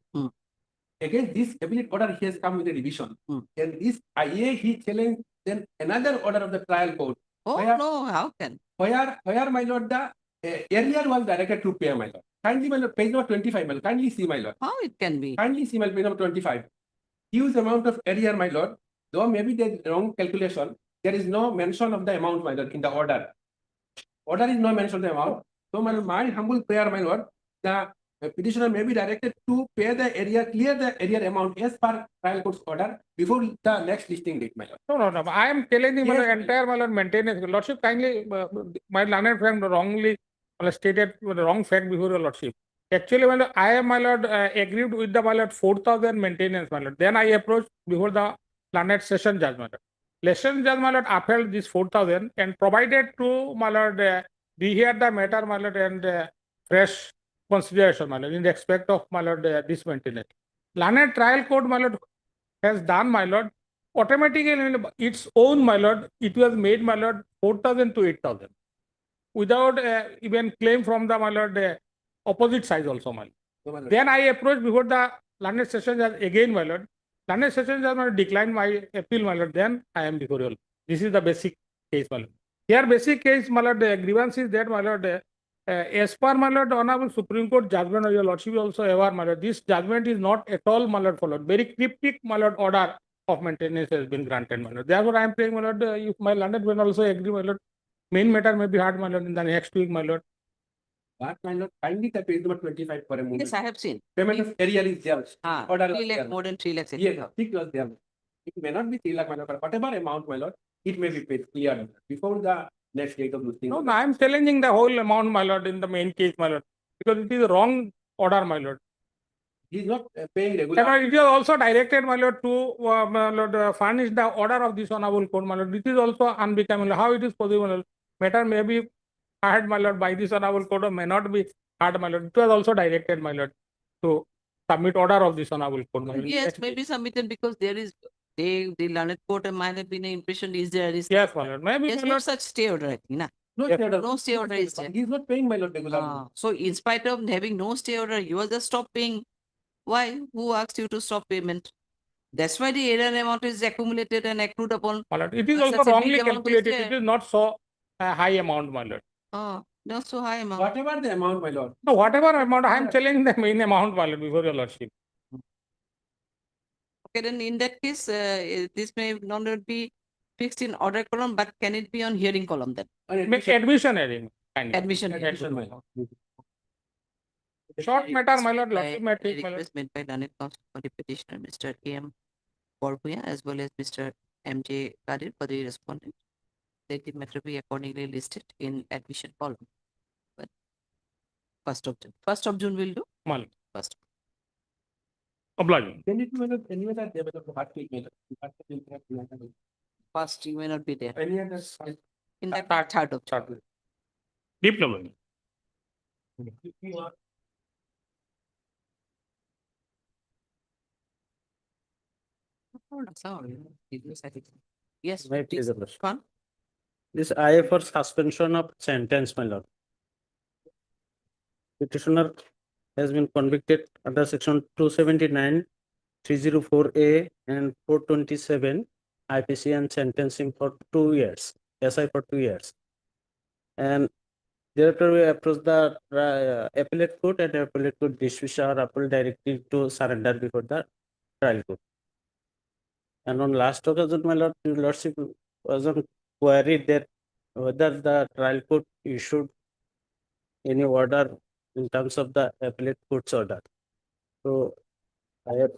Against this appellate order, he has come with a revision. And this IA, he challenged then another order of the trial court. Oh, no, how can? Where, my lord, the earlier was directed to pay, my lord. Kindly, my lord, page number 25, my lord. Kindly see, my lord. How it can be? Kindly see, my lord, page number 25. Huge amount of area, my lord. Though maybe there's wrong calculation, there is no mention of the amount, my lord, in the order. Order is no mention of the amount. So, my humble prayer, my lord, the petitioner may be directed to pay the area, clear the area amount as per trial court's order before the next listing date, my lord. No. I am telling him, Yes, the entire, my lord, maintenance. Lordship, kindly, my learned friend wrongly stated the wrong fact before your lordship. Actually, my lord, I am, my lord, agreed with the, my lord, 4,000 maintenance, my lord. Then I approached before the learned session judge, my lord. Session judge, my lord, upheld this 4,000 and provided to, my lord, rehear the matter, my lord, and fresh consideration, my lord, in respect of, my lord, this maintenance. Learned trial court, my lord, has done, my lord, automatically its own, my lord, it was made, my lord, 4,000 to 8,000 without even claim from the, my lord, opposite side also, my lord. Then I approached before the learned session judge again, my lord. Learned session judge, my lord, declined my appeal, my lord. Then I am before you. This is the basic case, my lord. Here, basic case, my lord, the grievance is that, my lord, as per, my lord, honorable Supreme Court judgment of your lordship is also aware, my lord, this judgment is not at all, my lord, followed. Very cryptic, my lord, order of maintenance has been granted, my lord. Therefore, I am saying, my lord, if my learned will also agree, my lord, main matter may be heard, my lord, in the next week, my lord. But, my lord, kindly the page number 25 for a moment. Yes, I have seen. Payment of area is there. Order 3 was lakh, there. more than 3 lakhs. Yes, 6 was there. It may not be 3 lakh, my lord, but whatever amount, my lord, it may be paid clear before the next date of listing. No, I am challenging the whole amount, my lord, in the main case, my lord, because it is a wrong order, my lord. He is not paying regular. And it is also directed, my lord, to my lord, furnish the order of this honorable court, my lord. This is also unbecoming. How it is possible, my lord? Matter may be heard, my lord, by this honorable court or may not be heard, my lord. It was also directed, my lord, to submit order of this honorable court, my lord. Yes, maybe submitted because there is the learned court might have been an impression is there is. Yes, my lord. Maybe, There's my no lord. such stay order, I think, na? No Yes. stay order. No stay order is there. He is not paying, my lord, regularly. So in spite of having no stay order, you are just stop paying. Why? Who asked you to stop payment? That's why the error amount is accumulated and accrued upon. My lord, it is Such also a big wrongly amount is calculated. there. It is not so high amount, my lord. Oh, not so high amount. Whatever the amount, my lord. No, whatever amount, I am telling the main amount, my lord, before your lordship. Okay, then in that case, this may not be fixed in order column, but can it be on hearing column then? Admission hearing. Admission. Admission, my lord. Short matter, my lord, By lordship may take, my lord. request made by learned counsel for the petitioner, Mr. A.M. Borpuya, as well as Mr. M.J. Kadir for the respondent. Let the matter be accordingly listed in admission column. But 1st of June. 1st of June will do? My lord. 1st. Obliging. First, you may not be there. Any other? In the part third of Chart. Diploma. Yes, Right, please. is a question. Fun. This IA for suspension of sentence, my lord. Petitioner has been convicted under section 279, 304A and 427 IPC and sentenced him for 2 years, SI for 2 years. And thereafter we approach the appellate court, and appellate court dismiss our appeal directly to surrender before the trial court. And on last occasion, my lord, your lordship was on query that whether the trial court issued any order in terms of the appellate court's order. So I have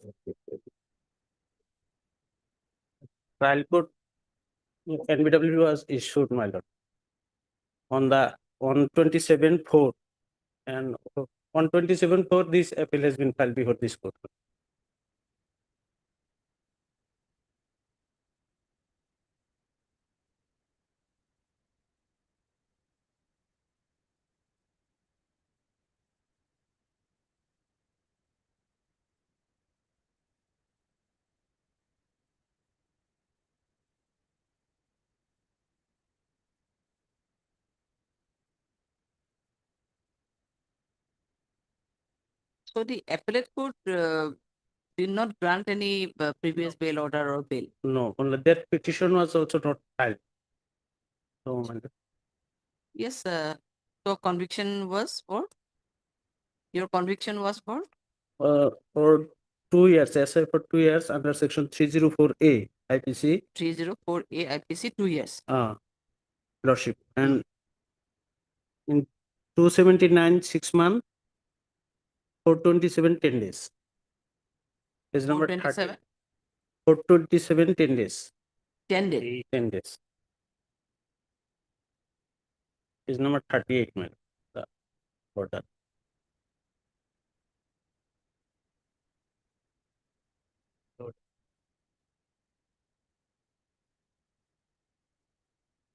trial court NBW was issued, my lord, on the on 27/4, and on 27/4 this appeal has been filed before this court. So the appellate court did not grant any previous bail order or bail. No, only that petition was also not filed. So, my lord, Yes, so conviction was for? Your conviction was for? for 2 years, SI for 2 years under section 304A IPC. 304A IPC 2 years. Lordship, and in 279 6 months, 427 10 days. Is number 30. 427? 427 10 days. 10 days. 10 days. Is number 38, man. The order.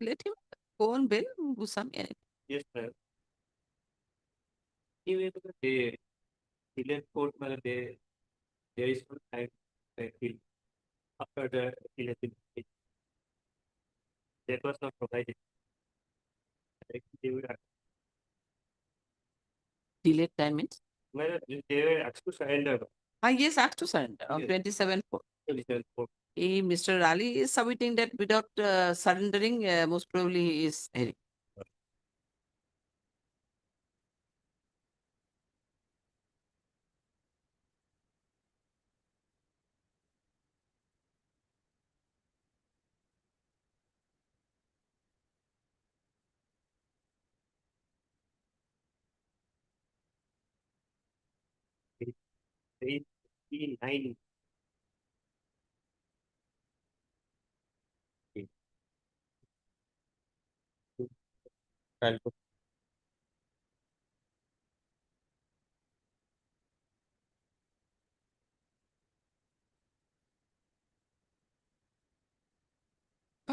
Let him go on bail, do some anything. Yes, sir. Even the delayed court, there is no time appeal after the appeal has been made. That was not provided. They were Delayed time means? they were asked to surrender. Yes, asked to surrender on Yes. 27/4. 27/4. Mr. Ali is submitting that without surrendering, most probably he is hearing. Page 9. Trial court.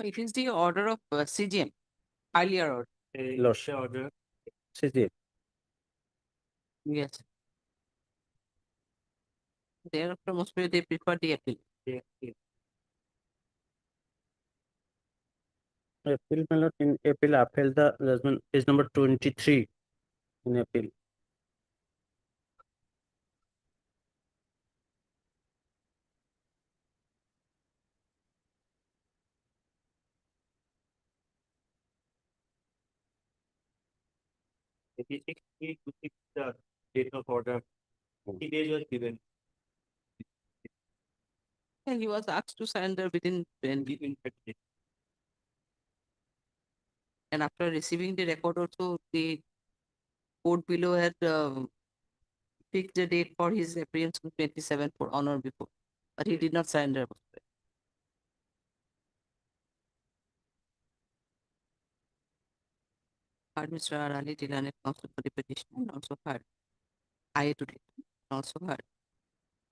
It is the order of CGM, earlier order. Lordship. Order. CGM. Yes. Thereafter, most probably they prefer the appeal. Yeah. Appeal, my lord, in appeal upheld the judgment is number 23 in appeal. Maybe 6 the date of order. 30 days was given. And he was asked to surrender within 20. Within 30 days. And after receiving the record also, the court below had fixed the date for his appearance on 27 for honor before, but he did not surrender. Heard Mr. R. Ali Tilane counsel for the petition and also heard IA today, also heard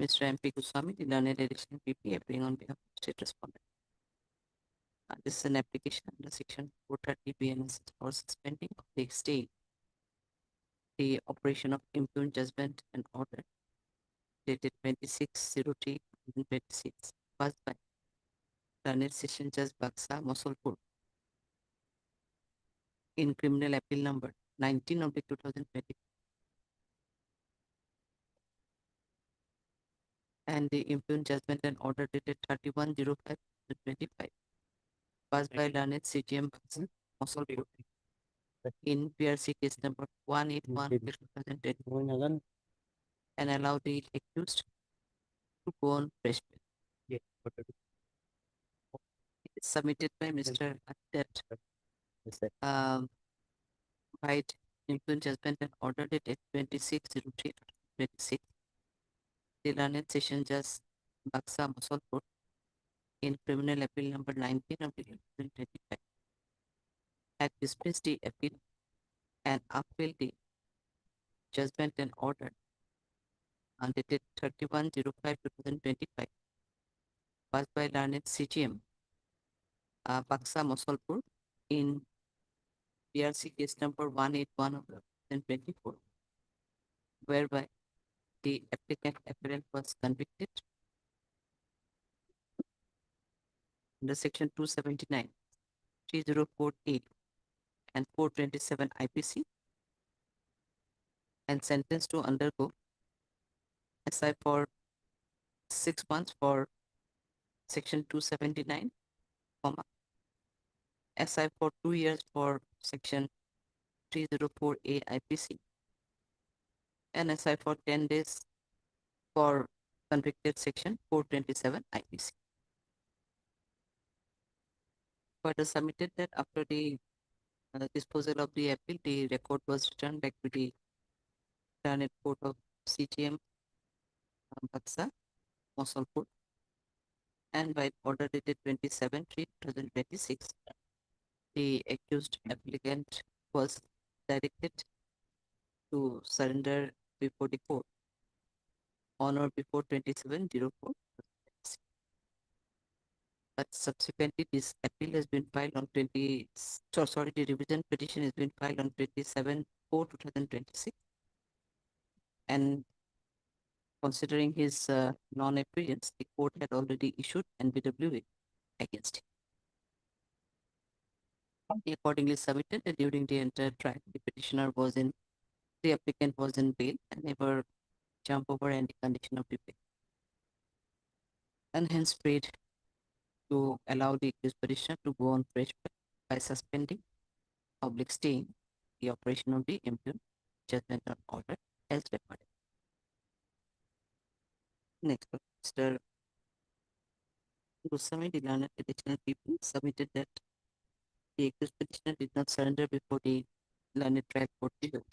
Mr. MP Goswami, the learned additional PP, appearing on behalf of state respondent. This is an application under section 430 BNS for suspending of the stay, the operation of impugned judgment and order dated 26/03/2026, passed by learned session judge Baksa Mosolpur in criminal appeal number 19 of the 2020, and the impugned judgment and order dated 31/05/2025, passed by learned CGM Baksa Mosolpur in PRC case number 181/2020, and allow the accused to go on fresh bail. It is submitted by Mr. That by impugned judgment and order dated 26/03/2026, the learned session judge Baksa Mosolpur in criminal appeal number 19 of the 2025 had dismissed the appeal and upheld the judgment and order dated 31/05/2025, passed by learned CGM Baksa Mosolpur in PRC case number 181 of 2024, whereby the applicant apparent was convicted under section 279, 304A and 427 IPC, and sentenced to undergo SI for 6 months for section 279, SI for 2 years for section 304A IPC, and SI for 10 days for convicted section 427 IPC. Further submitted that after the disposal of the appeal, the record was returned back to the learned court of CGM Baksa Mosolpur, and by order dated 27/3/2026, the accused applicant was directed to surrender before the court on or before 27/04. But subsequently, this appeal has been filed on the revision petition has been filed on 27/4/2026, and considering his non-appearance, the court had already issued NBWA against him. He accordingly submitted that during the entire trial, the applicant was in bail and never jumped over any condition of the bail, and hence prayed to allow the accused petitioner to go on fresh bail by suspending public staying the operation of the impugned judgment or order as recorded. Next, Mr. Goswami, the learned additional people, submitted that the accused petitioner did not surrender before the learned trial court below,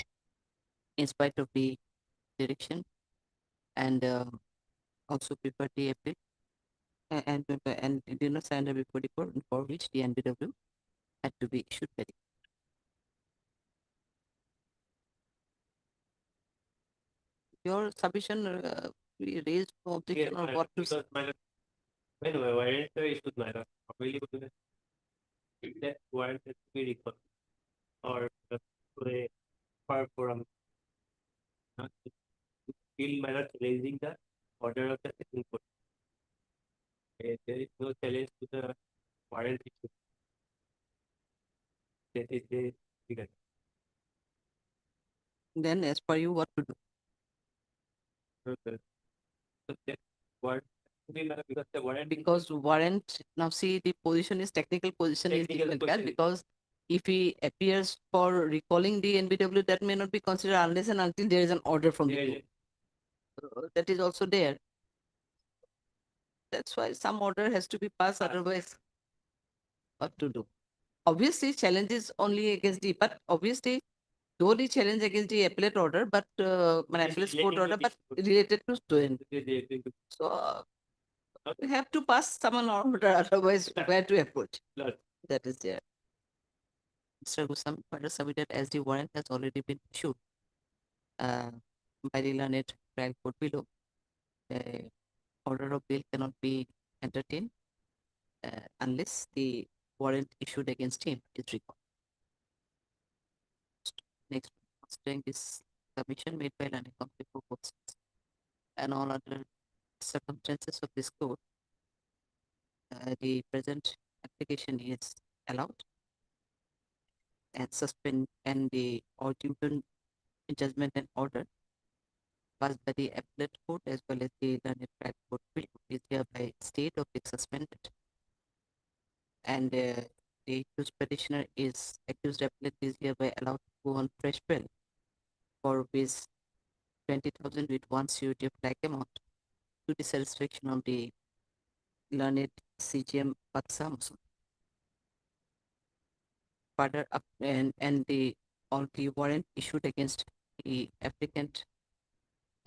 in spite of the direction, and also preferred the appeal and did not surrender before the court, for which the NBW had to be issued by the court. Your submission we raised no objection or what to say? When warrant issued, my lord, available that warrant has to be recalled or to a far forum. Feel my lord raising the order of the Supreme Court. There is no challenge to the warrant issue. That is the figure. Then, as per you, what to do? So that warrant because the warrant Because warrant, now see, the position is technical position is Technical difficult, position. because if he appears for recalling the NBW, that may not be considered unless and until there is an order from the court. That is also there. That's why some order has to be passed, otherwise what to do? Obviously, challenge is only against the, but obviously, though the challenge against the appellate order, but appellate court order, but related to student. So we have to pass some order, otherwise where to approach? That is there. Mr. Goswami further submitted as the warrant has already been issued by the learned trial court below, order of bail cannot be entertained unless the warrant issued against him is recalled. Next, considering this submission made by an accomplished purpose and all other circumstances of this code, the present application is allowed and suspend and the ordinance judgment and order passed by the appellate court as well as the learned trial court is hereby stayed or is suspended. And the accused petitioner is accused appellate is hereby allowed to go on fresh bail for rupees 20,000 with 1 surety of like amount to the satisfaction of the learned CGM Patsamusu. Further up and the all the warrant issued against the applicant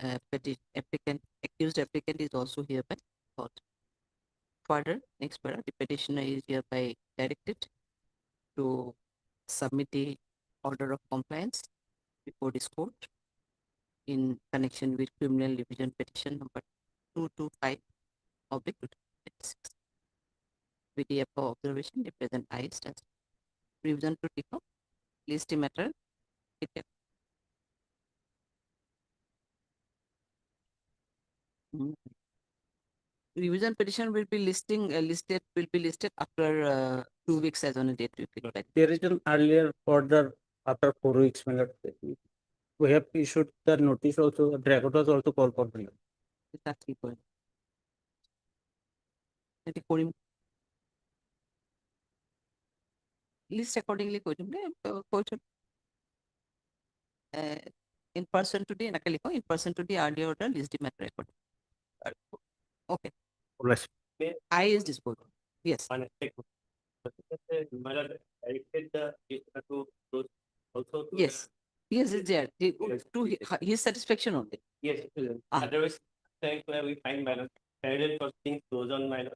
accused applicant is also hereby called. Further, next para, the petitioner is hereby directed to submit the order of compliance before this court in connection with criminal revision petition number 225 of the 2026. With the above observation, the present eyes as revision to take list the matter. Revision petition will be listed after 2 weeks as on a date. There is an earlier order after 4 weeks. My lord. We have issued the notice also. The record was also called for. That's the point. List accordingly in person today in person today earlier order list the matter record. Okay. I is disposed. Yes. Yes. Yes, it's there. To his satisfaction only. Yes. Otherwise, we find my lord, parallel proceedings goes on my lord.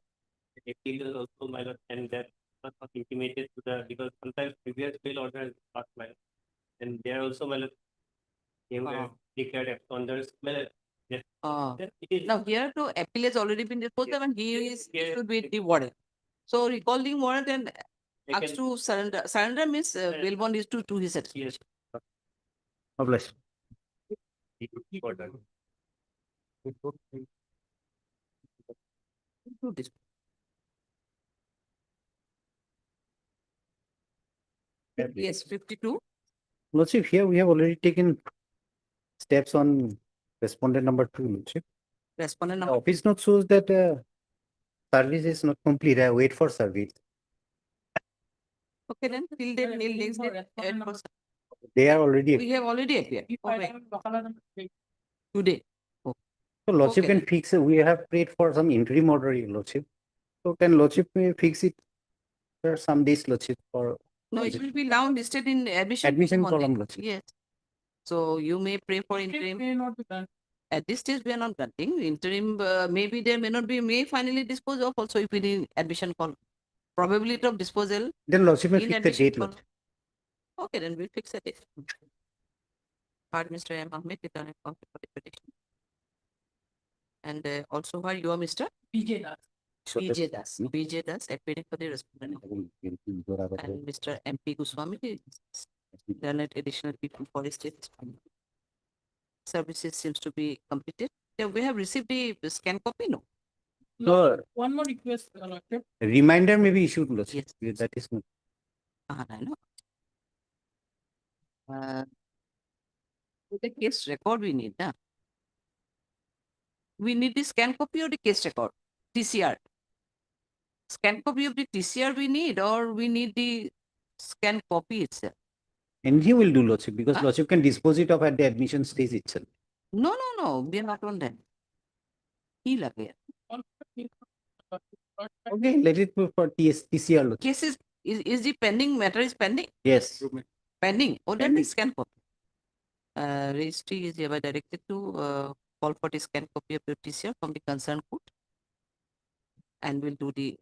Appeal is also my lord, and that was not intimated to the because sometimes previous bail order is not my lord. And there also my lord, they were declared absconders. Well, yes. Now here to appeal has already been disposed of and he should be the warrant. So recalling warrant and asked to surrender. Surrender means bail bond is to his satisfaction. Obliged. Do this. Yes, 52. Lordship, here we have already taken steps on respondent number 2, Lordship. Respondent The number. office note shows that service is not complete. I wait for service. Okay, then till date, nil links date, 8%. They are already. We have already appeared. Okay. Today. So Lordship Okay, can fix it. We have prayed for some interim order, Lordship. So can Lordship may fix it for some days, Lordship, for No, it will be now listed in admission. admission only. column, Lordship. Yes. So you may pray for interim. May not be done. At this stage, we are not granting interim. Maybe there may not be, may finally dispose of also if we need admission call. Probability of disposal. Then Lordship may in fix the admission date, call. Lordship. Okay, then we'll fix the date. Part Mr. M. Ahmed return a copy for the petition. And also where you are Mr. PJ Das. PJ Das. PJ Das appearing for the respondent. And Mr. MP Goswami, learned additional people for the state. Services seems to be completed. Yeah, we have received the scan copy, no? So One more request, Lordship. reminder may be issued, Lordship. Yes. That is not. I know. The case record we need, huh? We need the scan copy or the case record, TCR. Scan copy of the TCR we need, or we need the scan copy itself. And he will do, Lordship, because Lordship can dispose it of at the admission stage itself. No, we are not on that. He lage. Okay, let it go for TCR, Lordship. Case is the pending matter is pending? Yes. Pending. Oh, that is scan copy. Registry is hereby directed to call for the scan copy of your TCR from the concerned court, and will do the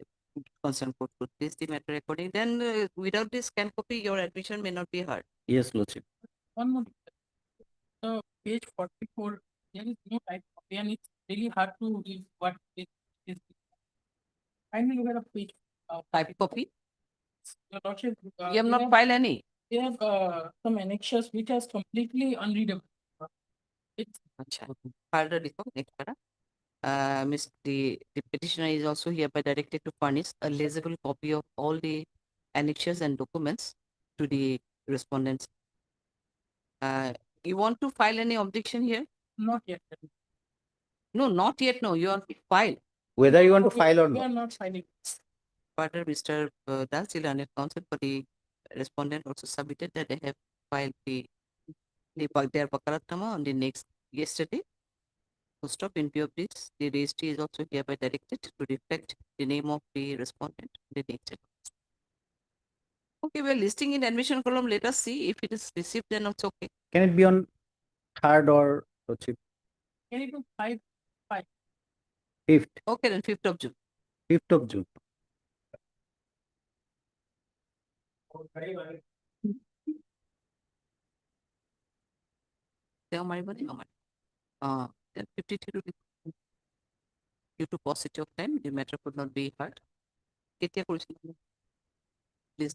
concerned court to place the matter recording. Then without this scan copy, your admission may not be heard. Yes, Lordship. One more. Page 44, there is no type copy and it's really hard to read what it is. Kindly look at the page. Type copy. Your Lordship. You have not filed any. They have some annexures which is completely unreadable. It's Acha. Further देखो next para. The petitioner is also hereby directed to furnish a legible copy of all the annexures and documents to the respondents. You want to file any objection here? not yet. No, not yet. No, you are file. Whether you want to file or We are not. not filing. Further, Mr. Das, the learned counsel for the respondent also submitted that they have filed their Bakaratama on the next yesterday. To stop in view of this, the registry is also hereby directed to reflect the name of the respondent in the next records. Okay, we are listing in admission column. Let us see if it is received, then it's okay. Can it be on 3rd or Lordship? Can you do 5? 5th? Okay, then 5th of June. 5th of June. Then 53 due to paucity of time, the matter could not be heard. Please